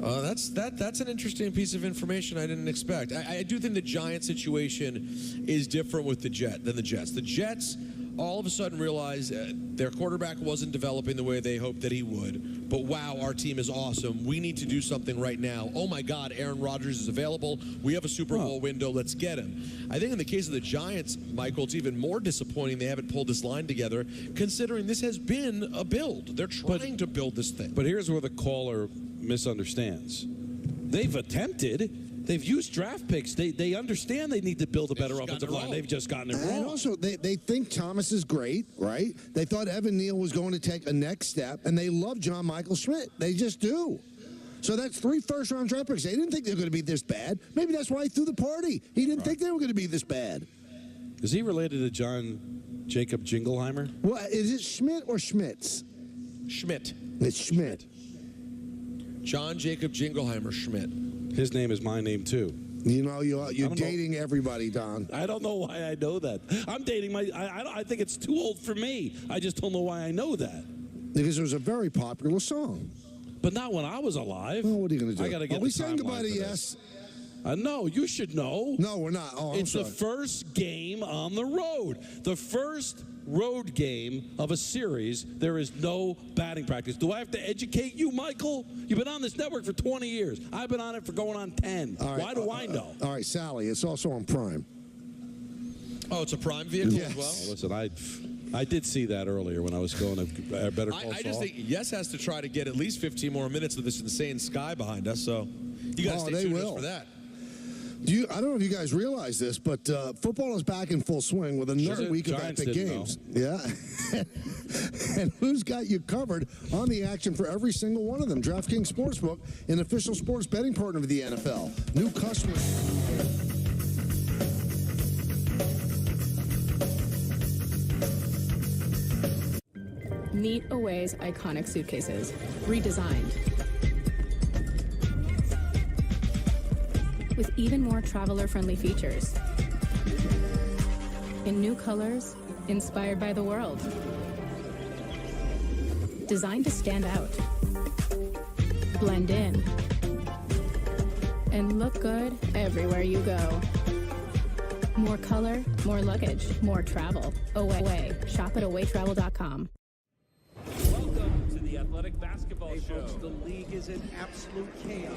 That's an interesting piece of information I didn't expect. I do think the Giant situation is different with the Jets. The Jets all of a sudden realized their quarterback wasn't developing the way they hoped that he would. But wow, our team is awesome. We need to do something right now. Oh my God, Aaron Rodgers is available. We have a Super Bowl window. Let's get him. I think in the case of the Giants, Michael, it's even more disappointing they haven't pulled this line together, considering this has been a build. They're trying to build this thing. But here's where the caller misunderstands. They've attempted. They've used draft picks. They understand they need to build a better offensive line. They've just gotten it wrong. And also, they think Thomas is great, right? They thought Evan Neal was going to take a next step, and they love John Michael Schmidt. They just do. So that's 3 first-round draft picks. They didn't think they were going to be this bad. Maybe that's why he threw the party. He didn't think they were going to be this bad. Is he related to John Jacob Jingleheimer? Well, is it Schmidt or Schmitz? Schmidt. It's Schmidt. John Jacob Jingleheimer Schmidt. His name is my name, too. You know, you're dating everybody, Don. I don't know why I know that. I'm dating I think it's too old for me. I just don't know why I know that. Because it was a very popular song. But not when I was alive. Well, what are you going to do? I got to get Are we saying goodbye to Yes? No, you should know. No, we're not. Oh, I'm It's sorry. the first game on the road. The first road game of a series, there is no batting practice. Do I have to educate you, Michael? You've been on this network for 20 years. I've been on it for going on 10. All right, Why do I know? All right, Sally, it's also on Prime. Oh, it's a Prime vehicle Yes. as well? Oh, listen, I did see that earlier when I was going to Better Call Saul. I just think Yes has to try to get at least 15 more minutes of this insane sky behind us, so you got to stay tuned just for that. I don't know if you guys realize this, but football is back in full swing with another week of Giants epic didn't games. Yeah. And who's got you covered on the action for every single one of them? DraftKings Sportsbook, an official sports betting partner of the NFL. New customers. Meet Away's iconic suitcases, redesigned. With even more traveler-friendly features. In new colors, inspired by the world. Designed to stand out. Blend in. And look good everywhere you go. More color, more luggage, more travel. Away. Shop at awaytravel.com. Welcome to the Athletic Basketball Show. Folks, the league is in absolute chaos.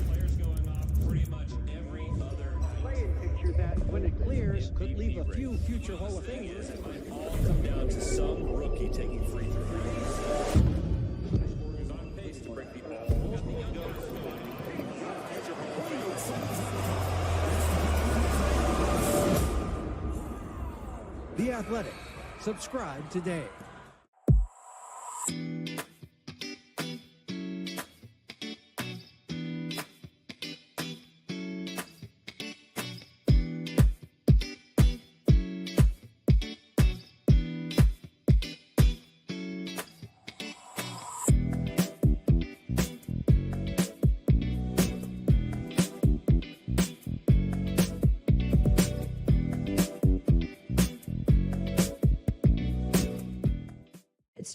Players going off pretty much every other playing picture that, when it clears, could leave a few future Hall of Famers. It might all come down to some rookie taking free throws. Is on pace to break the all. The Athletic. Subscribe today.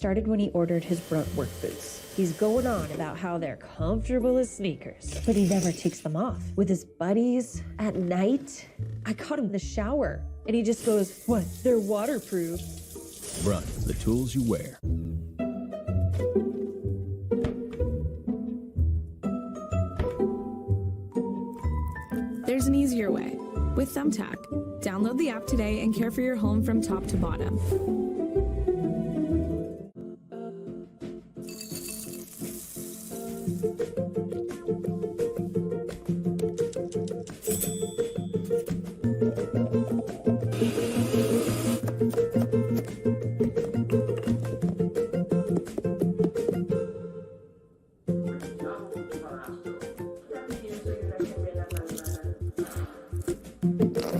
started when he ordered his Brunt work boots. He's going on about how they're comfortable as sneakers, but he never takes them off. With his buddies at night, I caught him in the shower, and he just goes, "What? They're waterproof." Brunt, the tools you wear. There's an easier way with Thumbtack. Download the app today and care for your home from top to bottom.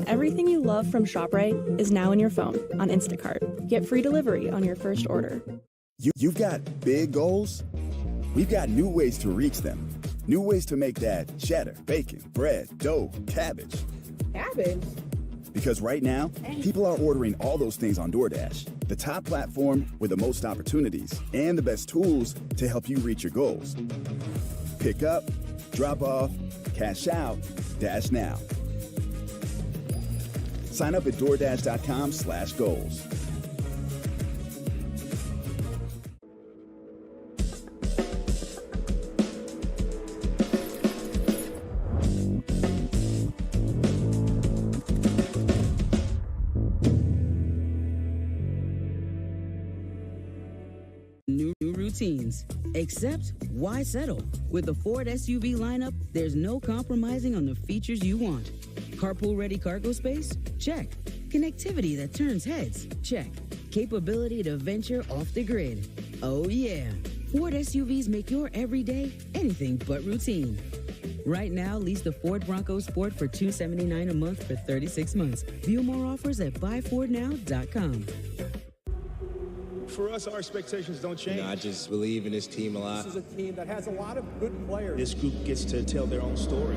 Everything you love from ShopRite is now in your phone on Instacart. Get free delivery on your first order. You've got big goals? We've got new ways to reach them. New ways to make that cheddar, bacon, bread, dough, cabbage. Cabbage? Because right now, people are ordering all those things on DoorDash, the top platform with the most opportunities and the best tools to help you reach your goals. Pick up, drop off, cash out, Dash now. Sign up at DoorDash.com/goals. New routines. Except, why settle? With the Ford SUV lineup, there's no compromising on the features you want. Carpool-ready cargo space? Check. Connectivity that turns heads? Check. Capability to venture off the grid? Oh yeah. Ford SUVs make your everyday anything but routine. Right now, lease the Ford Bronco Sport for $279 a month for 36 months. View more offers at buyfordnow.com. For us, our expectations don't change. I just believe in this team a lot. This is a team that has a lot of good players. This group gets to tell their own story.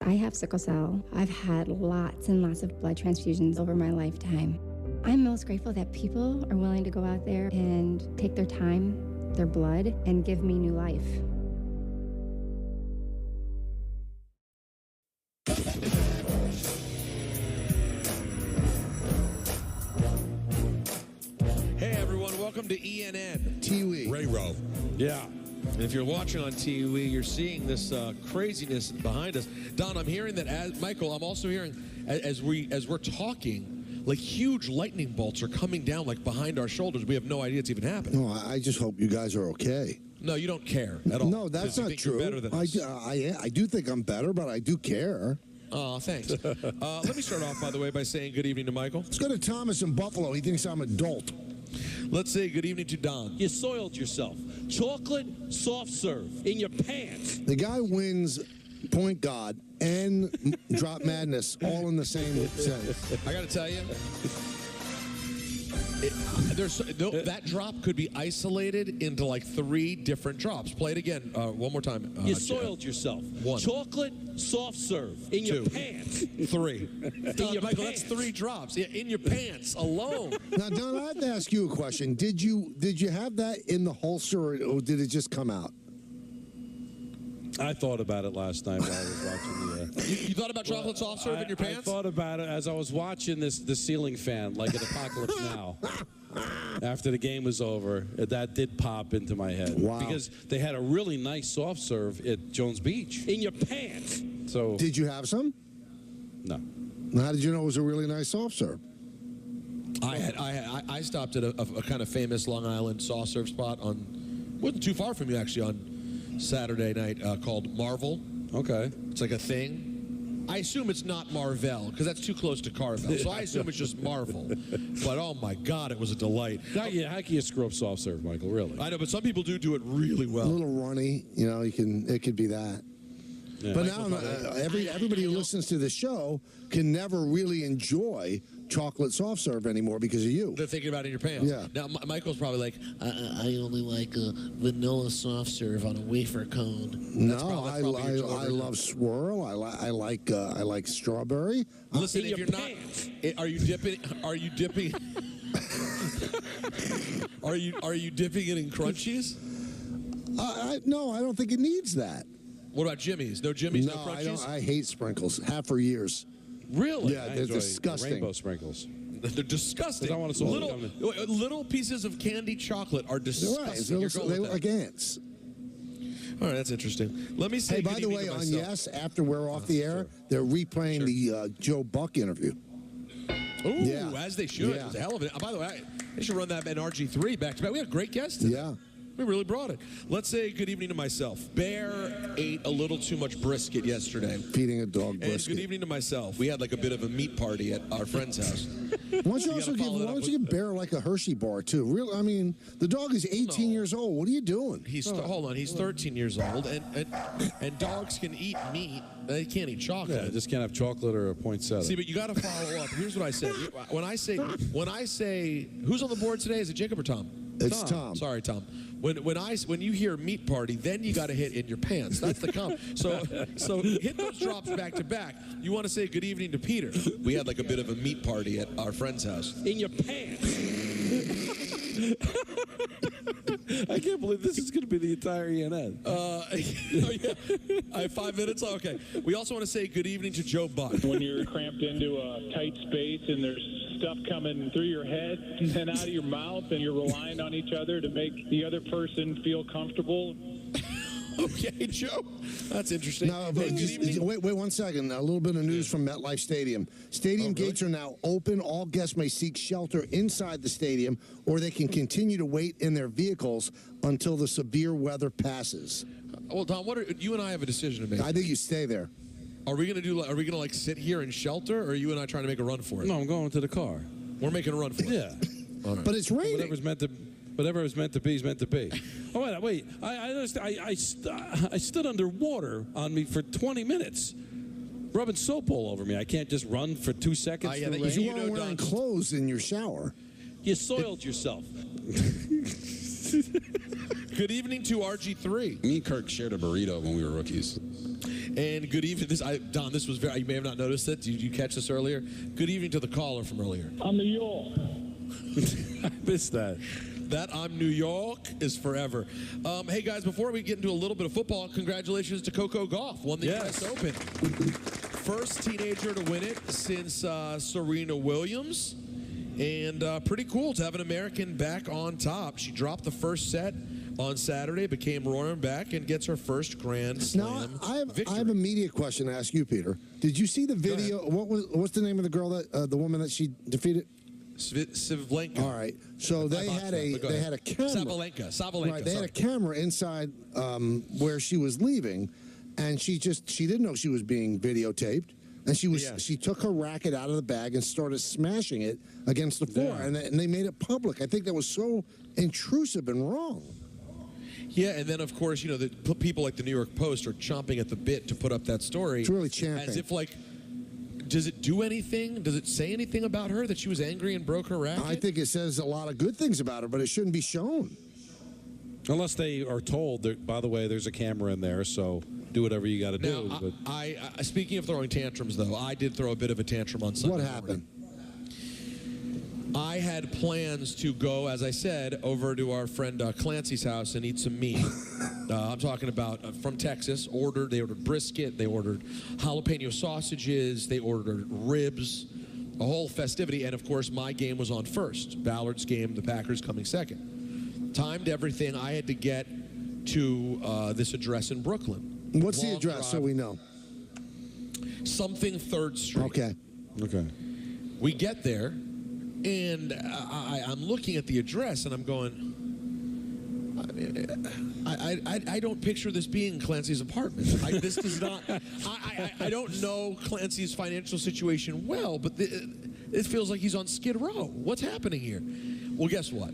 I have sickle cell. I've had lots and lots of blood transfusions over my lifetime. I'm most grateful that people are willing to go out there and take their time, their blood, and give me new life. Hey everyone, welcome to ENN. Tiwi. Ray Rowe. Yeah. And if you're watching on TV, you're seeing this craziness behind us. Don, I'm hearing that, Michael, I'm also hearing as we're talking, like huge lightning bolts are coming down like behind our shoulders. We have no idea it's even happening. No, I just hope you guys are okay. No, you don't care at all. No, that's not true. Better than us. I do think I'm better, but I do care. Oh, thanks. Let me start off, by the way, by saying good evening to Michael. Let's go to Thomas in Buffalo. He thinks I'm an adult. Let's say good evening to Don. You soiled yourself. Chocolate soft serve in your pants. The guy wins Point God and Drop Madness all in the same sentence. I got to tell you, that drop could be isolated into like 3 different drops. Play it again one more time. You soiled yourself. 1. Chocolate soft serve in 2. your pants. 3. Your Michael, pants. that's 3 drops. Yeah, in your pants alone. Now, Don, I have to ask you a question. Did you have that in the holster, or did it just come out? I thought about it last night while I was watching the. You thought about chocolate soft serve in your pants? I thought about it as I was watching the ceiling fan, like in Apocalypse Now. After the game was over, that did pop into my head. Wow. Because they had a really nice soft serve at Jones Beach. In your pants. So. Did you have some? No. How did you know it was a really nice soft serve? I stopped at a kind of famous Long Island soft serve spot wasn't too far from you actually, on Saturday night called Marvel. Okay. It's like a thing. I assume it's not Marvel because that's too close to Carvel. So I assume it's just Marvel. But oh my God, it was a delight. How can you screw up soft serve, Michael? Really? I know, but some people do it really well. A little runny, it could be that. Yeah. But now everybody who listens to the show can never really enjoy chocolate soft serve anymore because of you. They're thinking about it in your pants. Yeah. Now, Michael's probably like, I only like a vanilla soft serve on a wafer cone. No, I love swirl. I like strawberry. Listen, if you're not, are you dipping? Are you dipping? Are you dipping it in crunchies? No, I don't think it needs that. What about Jimmy's? No Jimmy's, no I crunchies? don't. I hate sprinkles. Have for years. Really? Yeah, they're disgusting. Rainbow sprinkles. They're disgusting. I want to Little pieces of candied chocolate are disgusting. They look like ants. All right, that's interesting. Let me say. Hey, by the way, on Yes, after we're off the air, they're replaying the Joe Buck interview. Ooh, Yeah. as they should. Yeah. It's a hell of it. By the way, they should run that in RG3 back to back. We had a great guest today. Yeah. We really brought it. Let's say good evening to myself. Bear ate a little too much brisket yesterday. Feeding a dog And brisket. good evening to myself. We had like a bit of a meat party at our friend's house. Why don't you also give Bear like a Hershey bar too? Really, I mean, the dog is 18 years old. What are you doing? Hold on, he's 13 years old, and dogs can eat meat. They can't eat chocolate. Yeah, just can't have chocolate or a poinsettia. See, but you got to follow up. Here's what I said. When I say, who's on the board today? Is it Jacob or Tom? It's Tom. Sorry, Tom. When you hear meat party, then you got to hit in your pants. That's the comment. So hit those drops back to back. You want to say good evening to Peter. We had like a bit of a meat party at our friend's house. In your pants. I can't believe this is going to be the entire ENN. I have 5 minutes? Okay. We also want to say good evening to Joe Buck. When you're cramped into a tight space and there's stuff coming through your head and then out of your mouth and you're relying on each other to make the other person feel comfortable. Okay, Joe. That's interesting. No, but wait 1 second. A little bit of news from MetLife Stadium. Stadium gates are now open. All guests may seek shelter inside the stadium, or they can continue to wait in their vehicles until the severe weather passes. Well, Tom, you and I have a decision to make. I think you stay there. Are we gonna like sit here and shelter, or are you and I trying to make a run for it? No, I'm going to the car. We're making a run for it. Yeah. All right. But it's raining. Whatever is meant to be is meant to be. Oh, wait. I stood underwater on me for 20 minutes, rubbing soap all over me. I can't just run for 2 seconds. You weren't wearing clothes in your shower. You soiled yourself. Good evening to RG3. Me and Kirk shared a burrito when we were rookies. And good evening. Don, this was very. You may have not noticed it. Did you catch this earlier? Good evening to the caller from earlier. I'm New York. I missed that. That I'm New York is forever. Hey, guys, before we get into a little bit of football, congratulations to Coco Gauff. Won the US Open. First teenager to win it since Serena Williams. And pretty cool to have an American back on top. She dropped the first set on Saturday, became roaring back, and gets her first Grand Slam victory. I have a media question to ask you, Peter. Did you see the video? What's the name of the girl the woman that she defeated? Savlenka. All right. So they had a camera. Sabalenka. Right. They had a camera inside where she was leaving, and she didn't know she was being videotaped, and she took her racket out of the bag and started smashing it against the floor, and they made it public. I think that was so intrusive and wrong. Yeah, and then of course the people like the New York Post are chomping at the bit to put up that story. It's really champing. As if like. Does it do anything? Does it say anything about her that she was angry and broke her racket? I think it says a lot of good things about her, but it shouldn't be shown. Unless they are told that, by the way, there's a camera in there, so do whatever you got to do. But I speaking of throwing tantrums, though, I did throw a bit of a tantrum on Sunday. What happened? I had plans to go, as I said, over to our friend Clancy's house and eat some meat. I'm talking about from Texas. They ordered brisket. They ordered jalapeno sausages. They ordered ribs. A whole festivity. And, of course, my game was on first. Ballard's game, the Packers coming second. Timed everything. I had to get to this address in Brooklyn. What's the address so we know? Something 3rd Street. Okay. We get there. And I'm looking at the address, and I'm going, I don't picture this being Clancy's apartment. This does not. I don't know Clancy's financial situation well, but it feels like he's on Skid Row. What's happening here? Well, guess what?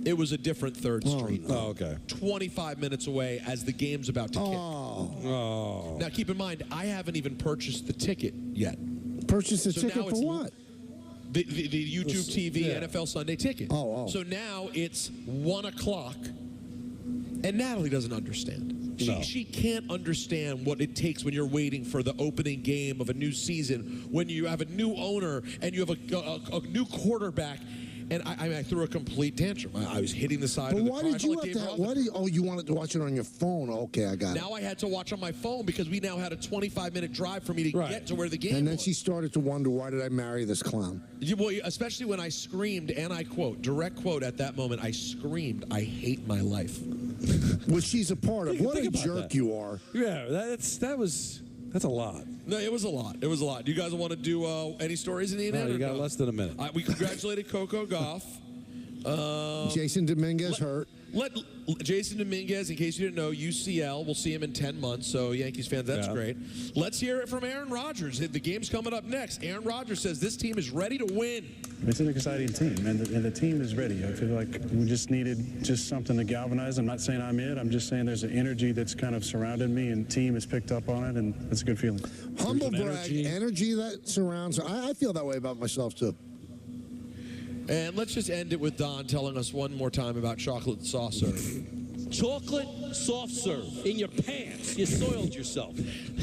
It was a different 3rd Street. Oh, okay. 25 minutes away as the game's about to kick. Oh. Now, keep in mind, I haven't even purchased the ticket yet. Purchase the ticket for what? The YouTube TV NFL Sunday ticket. Oh. So now it's 1 o'clock, and Natalie doesn't understand. She can't understand what it takes when you're waiting for the opening game of a new season, when you have a new owner and you have a new quarterback. And I threw a complete tantrum. I was hitting the side of the car. But why did you have that? You wanted to watch it on your phone? Okay, I got it. Now I had to watch on my phone because we now had a 25-minute drive for me to get to where the game was. And then she started to wonder, why did I marry this clown? Well, especially when I screamed, and I quote, direct quote at that moment, I screamed, I hate my life. Which she's a part of. What a jerk you are. Yeah, that's a lot. No, it was a lot. It was a lot. Do you guys want to do any stories in the end? No, you got less than a minute. We congratulated Coco Gauff. Jason Dominguez hurt. Let Jason Dominguez, in case you didn't know, UCL. We'll see him in 10 months. So Yankees fans, that's great. Let's hear it from Aaron Rodgers. The game's coming up next. Aaron Rodgers says this team is ready to win. It's an exciting team, and the team is ready. I feel like we just needed something to galvanize. I'm not saying I'm it. I'm just saying there's an energy that's kind of surrounded me, and team has picked up on it, and it's a good feeling. Humble brag, energy that surrounds. I feel that way about myself, too. And let's just end it with Don telling us one more time about chocolate soft serve. Chocolate soft serve in your pants. You soiled yourself.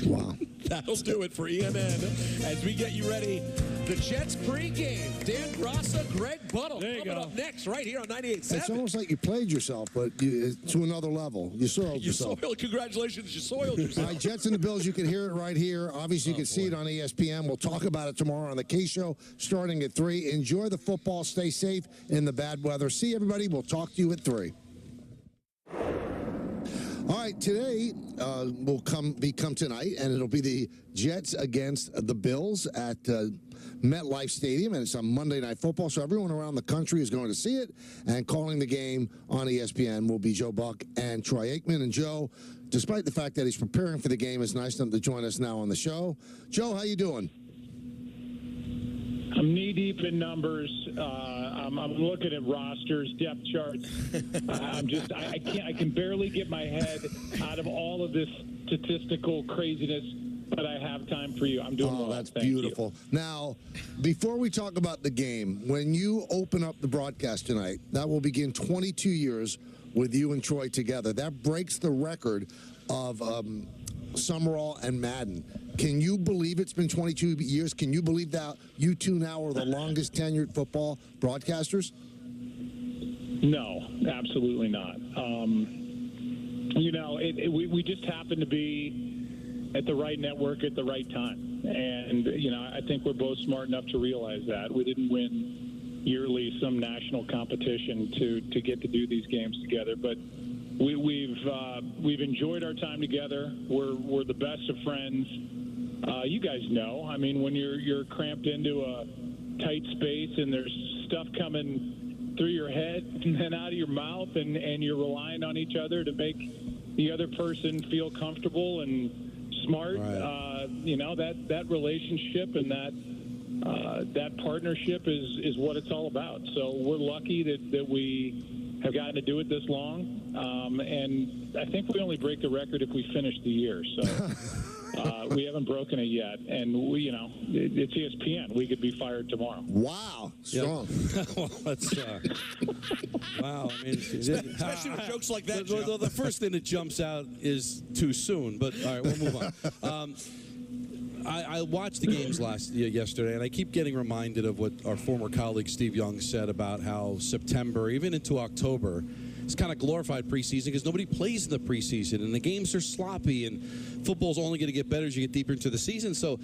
Wow. That'll do it for EMN as we get you ready. The Jets pregame. Dan Grassa, Greg Buttle. There you coming go. up next right here on 98.7. It's almost like you played yourself, but to another level. You soiled yourself. Congratulations, you soiled yourself. All right, Jets and the Bills, you can hear it right here. Obviously, you can see it on ESPN. We'll talk about it tomorrow on the K Show starting at 3. Enjoy the football. Stay safe in the bad weather. See everybody. We'll talk to you at 3. All right, today will come tonight, and it'll be the Jets against the Bills at MetLife Stadium, and it's on Monday Night Football, so everyone around the country is going to see it, and calling the game on ESPN will be Joe Buck and Troy Aikman. And Joe, despite the fact that he's preparing for the game, it's nice of him to join us now on the show. Joe, how you doing? I'm knee-deep in numbers. I'm looking at rosters, depth charts. I can barely get my head out of all of this statistical craziness, but I have time for you. I'm doing well. That's Thank beautiful. You. Now, before we talk about the game, when you open up the broadcast tonight, that will begin 22 years with you and Troy together. That breaks the record of Summerall and Madden. Can you believe it's been 22 years? Can you believe that you two now are the longest tenured football broadcasters? No, absolutely not. We just happen to be at the right network at the right time. And, I think we're both smart enough to realize that. We didn't win yearly some national competition to get to do these games together. But we've enjoyed our time together. We're the best of friends. You guys know. I mean, when you're cramped into a tight space and there's stuff coming through your head and then out of your mouth, and you're relying on each other to make the other person feel comfortable and smart. Right. That relationship and that partnership is what it's all about. So we're lucky that we have gotten to do it this long. And I think we only break the record if we finish the year. So we haven't broken it yet. And it's ESPN. We could be fired tomorrow. Wow. Strong. Well, that's, wow. I mean, especially with jokes like that. The first thing that jumps out is too soon. But all right, we'll move on. I watched the games yesterday, and I keep getting reminded of what our former colleague Steve Young said about how September, even into October, it's kind of glorified preseason because nobody plays in the preseason, and the games are sloppy, and football's only going to get better as you get deeper into the season. So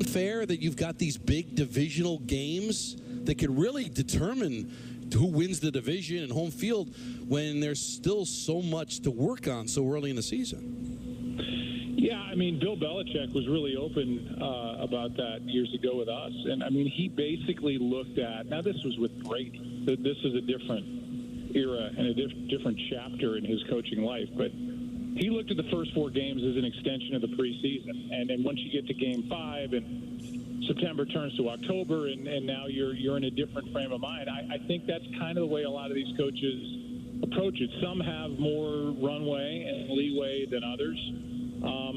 fair that you've got these big divisional games that could really determine who wins the division and home field when there's still so much to work on so early in the season. Yeah, I mean, Bill Belichick was really open about that years ago with us. And, I mean, he basically looked at – now, this was with Brady. This is a different era and a different chapter in his coaching life. But he looked at the first 4 games as an extension of the preseason. And then once you get to Game 5 and September turns to October, and now you're in a different frame of mind. I think that's kind of the way a lot of these coaches approach it. Some have more runway and leeway than others,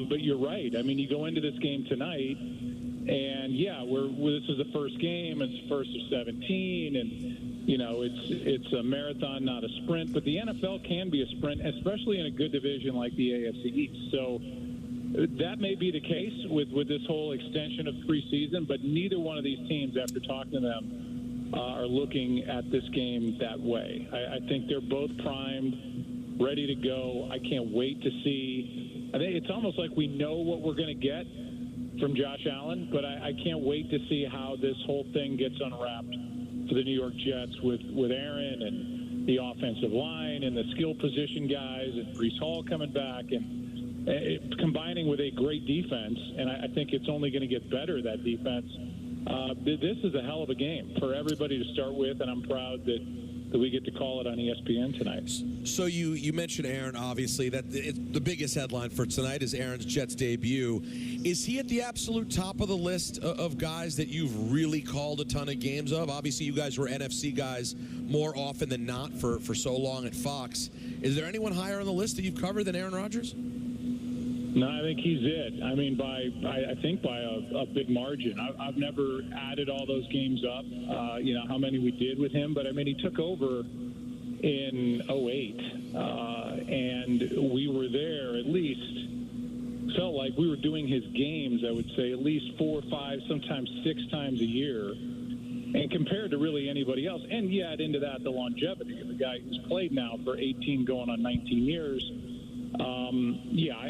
but you're right. I mean, you go into this game tonight, and this is the first game. It's the first of 17, and it's a marathon, not a sprint. But the NFL can be a sprint, especially in a good division like the AFC East. So that may be the case with this whole extension of preseason, but neither one of these teams, after talking to them, are looking at this game that way. I think they're both primed, ready to go. I can't wait to see. I think it's almost like we know what we're going to get from Josh Allen, but I can't wait to see how this whole thing gets unwrapped for the New York Jets with Aaron and the offensive line and the skill position guys and Breece Hall coming back and combining with a great defense, and I think it's only going to get better, that defense. This is a hell of a game for everybody to start with, and I'm proud that we get to call it on ESPN tonight. So you mentioned Aaron, obviously. The biggest headline for tonight is Aaron's Jets debut. Is he at the absolute top of the list of guys that you've really called a ton of games of? Obviously, you guys were NFC guys more often than not for so long at Fox. Is there anyone higher on the list that you've covered than Aaron Rodgers? No, I think he's it. I mean, I think by a big margin. I've never added all those games up, how many we did with him. But, I mean, he took over in 2008, and we were there at least, felt like we were doing his games, I would say, at least 4, 5, sometimes 6 times a year. And compared to really anybody else, and you add into that the longevity of the guy who's played now for 18 going on 19 years,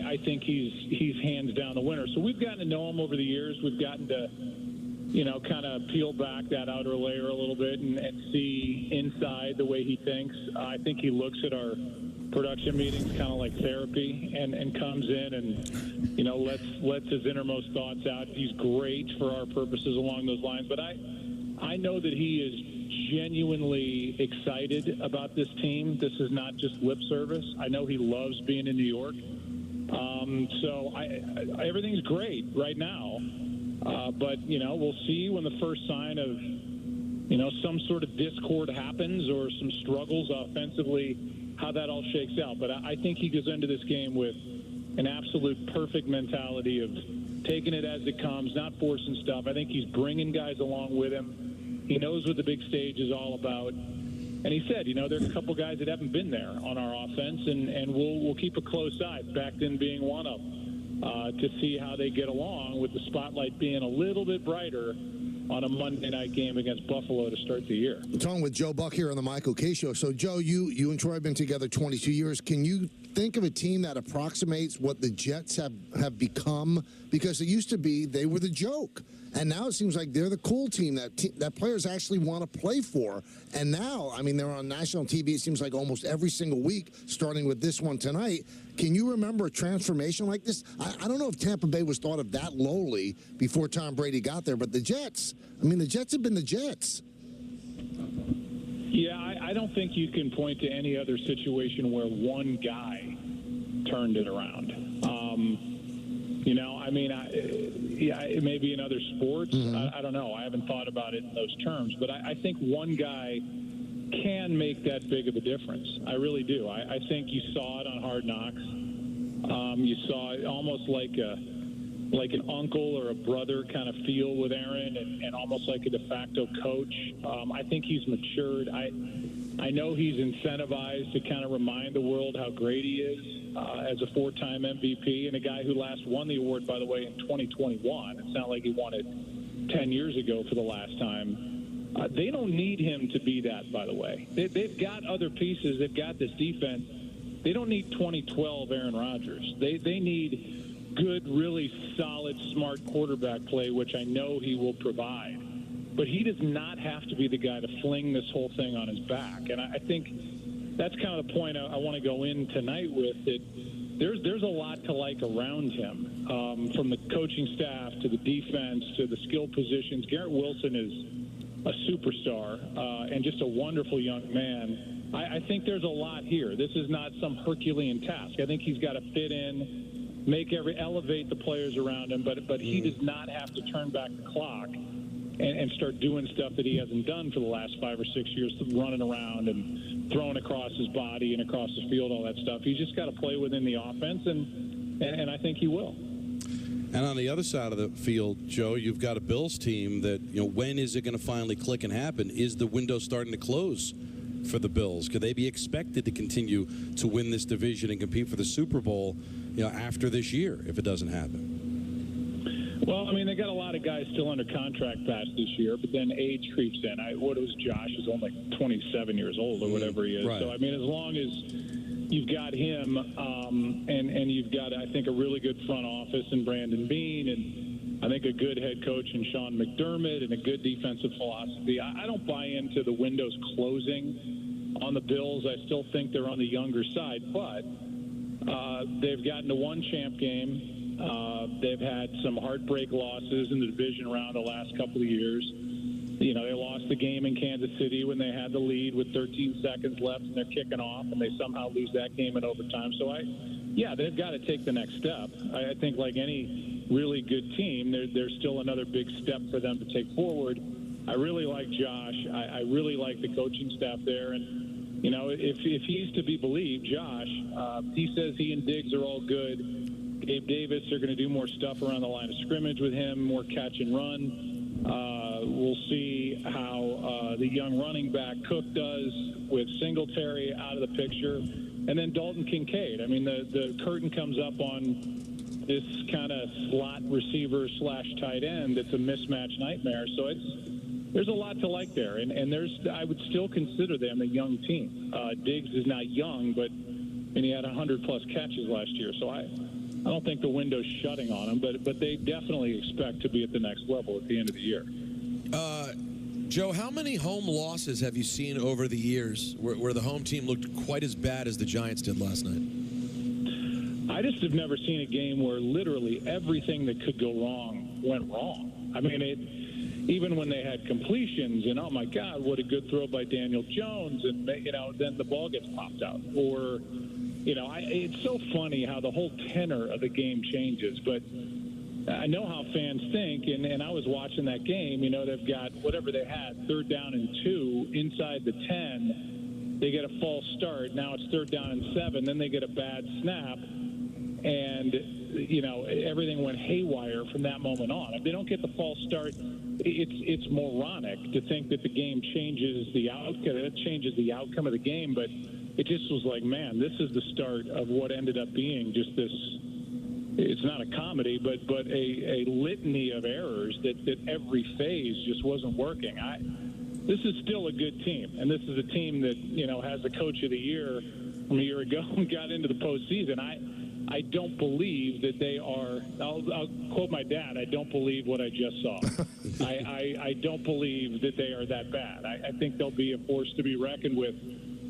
I think he's hands down the winner. So we've gotten to know him over the years. We've gotten to, kind of peel back that outer layer a little bit and see inside the way he thinks. I think he looks at our production meetings kind of like therapy and comes in and, lets his innermost thoughts out. He's great for our purposes along those lines. But I know that he is genuinely excited about this team. This is not just lip service. I know he loves being in New York. So everything's great right now. But, we'll see when the first sign of, some sort of discord happens or some struggles offensively, how that all shakes out. But I think he goes into this game with an absolute perfect mentality of taking it as it comes, not forcing stuff. I think he's bringing guys along with him. He knows what the big stage is all about. And he said, there's a couple guys that haven't been there on our offense, and we'll keep a close eye, Becton being one of them, to see how they get along with the spotlight being a little bit brighter on a Monday night game against Buffalo to start the year. I'm talking with Joe Buck here on the Michael Kay Show. So, Joe, you and Troy have been together 22 years. Can you think of a team that approximates what the Jets have become? Because it used to be they were the joke. And now it seems like they're the cool team that players actually want to play for. And now, I mean, they're on national TV, it seems like almost every single week, starting with this one tonight. Can you remember a transformation like this? I don't know if Tampa Bay was thought of that lowly before Tom Brady got there, but the Jets have been the Jets. Yeah, I don't think you can point to any other situation where one guy turned it around. It may be in other sports. Mm-hmm. I don't know. I haven't thought about it in those terms. But I think one guy can make that big of a difference. I really do. I think you saw it on Hard Knocks. You saw it almost like an uncle or a brother kind of feel with Aaron and almost like a de facto coach. I think he's matured. I know he's incentivized to kind of remind the world how great he is as a 4-time MVP and a guy who last won the award, by the way, in 2021. It's not like he won it 10 years ago for the last time. They don't need him to be that, by the way. They've got other pieces. They've got this defense. They don't need 2012 Aaron Rodgers. They need good, really solid, smart quarterback play, which I know he will provide. But he does not have to be the guy to fling this whole thing on his back. And I think that's kind of the point I want to go in tonight with. That there's a lot to like around him, from the coaching staff to the defense to the skill positions. Garrett Wilson is a superstar and just a wonderful young man. I think there's a lot here. This is not some Herculean task. I think he's got to fit in, elevate the players around him, but he does not have to turn back the clock and start doing stuff that he hasn't done for the last 5 or 6 years, running around and throwing across his body and across the field, all that stuff. He's just got to play within the offense, and I think he will. And on the other side of the field, Joe, you've got a Bills team that, when is it going to finally click and happen? Is the window starting to close for the Bills? Could they be expected to continue to win this division and compete for the Super Bowl, after this year if it doesn't happen? Well, I mean, they got a lot of guys still under contract past this year, but then age creeps in. Josh is only 27 years old or whatever he is. Right. So, I mean, as long as you've got him and you've got, I think, a really good front office in Brandon Beane and I think a good head coach in Sean McDermott and a good defensive philosophy, I don't buy into the windows closing on the Bills. I still think they're on the younger side, but they've gotten to one champ game. They've had some heartbreak losses in the division round the last couple of years. They lost the game in Kansas City when they had the lead with 13 seconds left and they're kicking off, and they somehow lose that game in overtime. So, they've got to take the next step. I think like any really good team, there's still another big step for them to take forward. I really like Josh. I really like the coaching staff there. And, if he's to be believed, Josh, he says he and Diggs are all good. Gabe Davis are going to do more stuff around the line of scrimmage with him, more catch and run. We'll see how the young running back Cook does with Singletary out of the picture. And then Dalton Kincaid. I mean, the curtain comes up on this kind of slot receiver / tight end. It's a mismatch nightmare. So there's a lot to like there. And I would still consider them a young team. Diggs is not young, and he had 100-plus catches last year. So I don't think the window's shutting on them, but they definitely expect to be at the next level at the end of the year. Joe, how many home losses have you seen over the years where the home team looked quite as bad as the Giants did last night? I just have never seen a game where literally everything that could go wrong went wrong. I mean, even when they had completions and, oh, my God, what a good throw by Daniel Jones, and, then the ball gets popped out. Or, it's so funny how the whole tenor of the game changes, but I know how fans think, and I was watching that game. They've got whatever they had, 3rd down and 2 inside the 10. They get a false start. Now it's 3rd down and 7. Then they get a bad snap, and everything went haywire from that moment on. If they don't get the false start, it's moronic to think that the game changes the outcome. It changes the outcome of the game, but it just was like, man, this is the start of what ended up being just this. It's not a comedy, but a litany of errors that every phase just wasn't working. This is still a good team, and this is a team that has the coach of the year from a year ago and got into the postseason. I don't believe that they are. I'll quote my dad. I don't believe what I just saw. I don't believe that they are that bad. I think they'll be a force to be reckoned with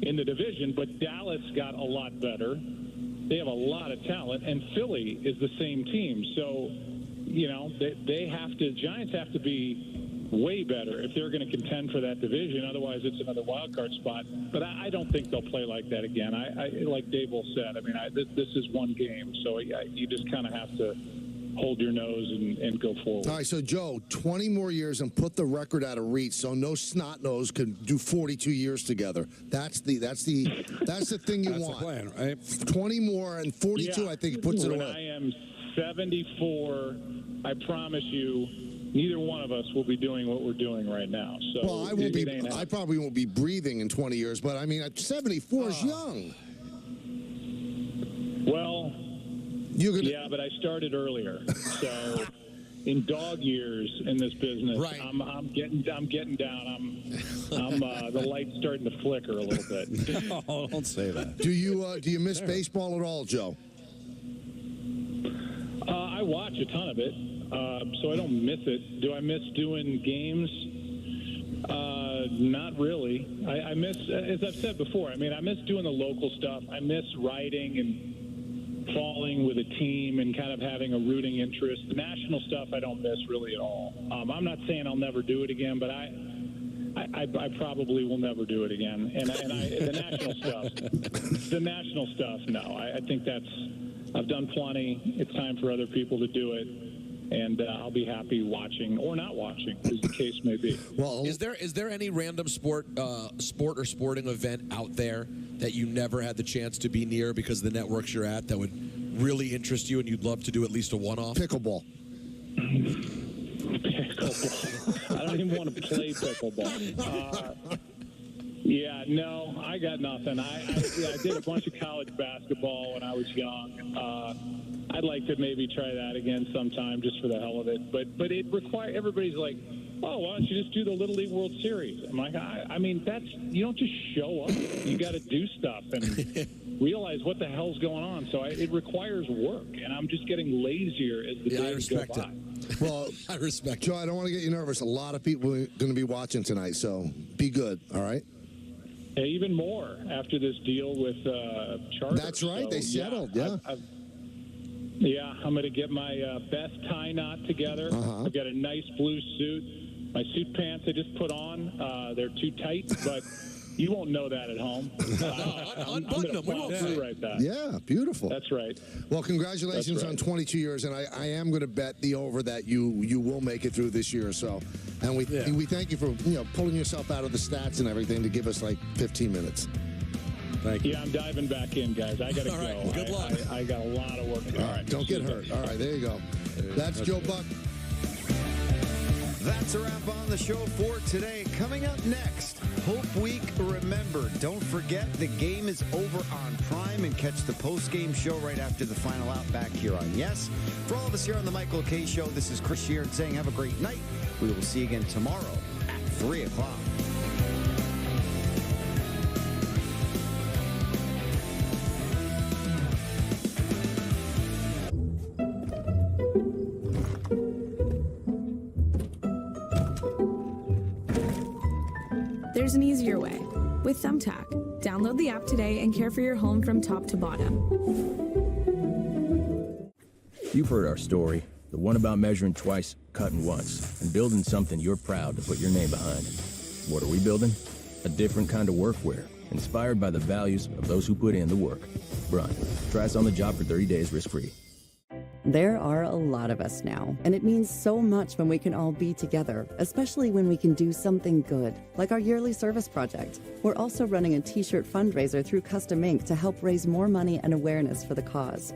in the division. But Dallas got a lot better. They have a lot of talent, and Philly is the same team. So, the Giants have to be way better if they're going to contend for that division. Otherwise, it's another wild card spot. But I don't think they'll play like that again. Like Dable said, I mean, this is one game, so you just kind of have to hold your nose and go forward. All right, so Joe, 20 more years and put the record out of reach, so no snot nose can do 42 years together. That's the thing you want. That's the plan, right? 20 more and 42, I think, puts it away. When I am 74, I promise you, neither one of us will be doing what we're doing right now. So well, I probably won't be breathing in 20 years, but I mean, 74 is young. Well, yeah, but I started earlier. So in dog years in this business, right. I'm getting down. The light's starting to flicker a little bit. Oh, don't say that. Do you miss baseball at all, Joe? I watch a ton of it. So I don't miss it. Do I miss doing games? Not really. I miss, as I've said before, I miss doing the local stuff. I miss writing and falling with a team and kind of having a rooting interest. The national stuff I don't miss really at all. I'm not saying I'll never do it again, but I I probably will never do it again. And the national stuff, no. I think I've done plenty. It's time for other people to do it. And I'll be happy watching or not watching, as the case may be. Well, is there any random sport or sporting event out there that you never had the chance to be near because of the networks you're at that would really interest you and you'd love to do at least a one-off? Pickleball. Pickleball. I don't even want to play pickleball. Yeah, no, I got nothing. I did a bunch of college basketball when I was young. I'd like to maybe try that again sometime just for the hell of it. But it requires, everybody's like, oh, why don't you just do the Little League World Series? I'm like, I mean, you don't just show up. You got to do stuff and realize what the hell's going on. So it requires work, and I'm just getting lazier as the days go by. Well, I respect Joe, I don't want to get you nervous. A lot of people are going to be watching tonight, so be good, all right? Yeah, even more after this deal with Charter. That's right. So, they settled, yeah. Yeah, I'm going to get my best tie knot together. I've got a nice blue suit. My suit pants I just put on, they're too tight, but you won't know that at home. Unbutton them. We won't right that. Yeah, beautiful. That's right. Well, congratulations on 22 years, and I am going to bet the over that you will make it through this year or so. And we thank you for pulling yourself out of the stats and everything to give us like 15 minutes. Thank you. Yeah, I'm diving back in, guys. I got to go. Right, good luck. I got a lot of work to do. All right, don't get hurt. All right, there you go. That's Joe Buck. That's a wrap on the show for today. Coming up next, Hope Week Remembered. Don't forget, the game is over on Prime, and catch the post-game show right after the final out back here on Yes. For all of us here on the Michael K. Show, this is Chris Sheeran saying have a great night. We will see you again tomorrow at 3 o'clock. There's an easier way. With Thumbtack. Download the app today and care for your home from top to bottom. You've heard our story. The one about measuring twice, cutting once, and building something you're proud to put your name behind. What are we building? A different kind of workwear, inspired by the values of those who put in the work. Run. Try us on the job for 30 days risk-free. There are a lot of us now, and it means so much when we can all be together, especially when we can do something good, like our yearly service project. We're also running a t-shirt fundraiser through Custom Ink to help raise more money and awareness for the cause.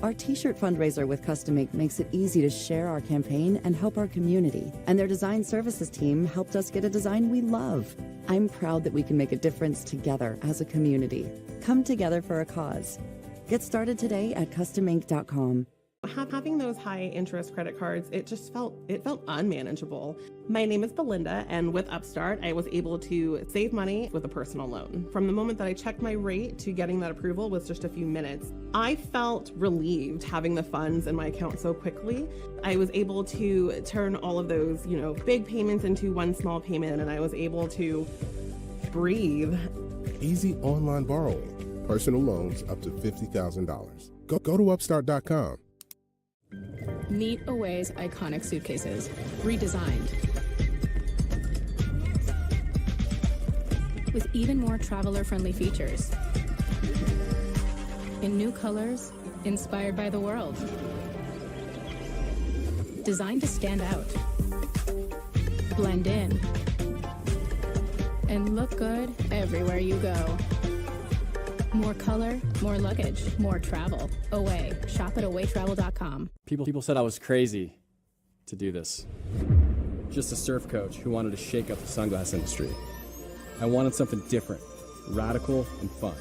Our t-shirt fundraiser with Custom Ink makes it easy to share our campaign and help our community, and their design services team helped us get a design we love. I'm proud that we can make a difference together as a community. Come together for a cause. Get started today at customink.com. Having those high interest credit cards, it felt unmanageable. My name is Belinda, and with Upstart, I was able to save money with a personal loan. From the moment that I checked my rate to getting that approval was just a few minutes. I felt relieved having the funds in my account so quickly. I was able to turn all of those, big payments into one small payment, and I was able to breathe. Easy online borrowing. Personal loans up to $50,000. Go to Upstart.com. Meet Away's iconic suitcases, redesigned. With even more traveler-friendly features. In new colors, inspired by the world. Designed to stand out. Blend in. And look good everywhere you go. More color, more luggage, more travel. Away. Shop at awaytravel.com. People said I was crazy to do this. Just a surf coach who wanted to shake up the sunglass industry. I wanted something different, radical, and fun.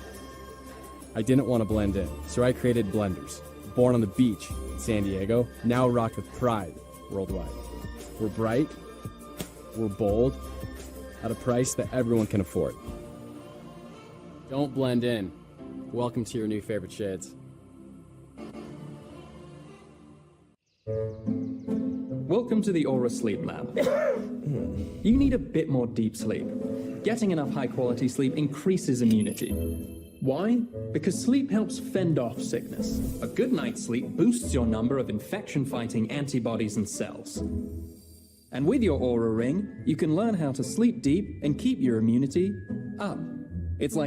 I didn't want to blend in, so I created Blenders. Born on the beach in San Diego, now rocked with pride worldwide. We're bright, we're bold, at a price that everyone can afford. Don't blend in. Welcome to your new favorite shades. Welcome to the Aura Sleep Lab. You need a bit more deep sleep. Getting enough high-quality sleep increases immunity. Why? Because sleep helps fend off sickness. A good night's sleep boosts your number of infection-fighting antibodies and cells. And with your Aura Ring, you can learn how to sleep deep and keep your immunity up. It's like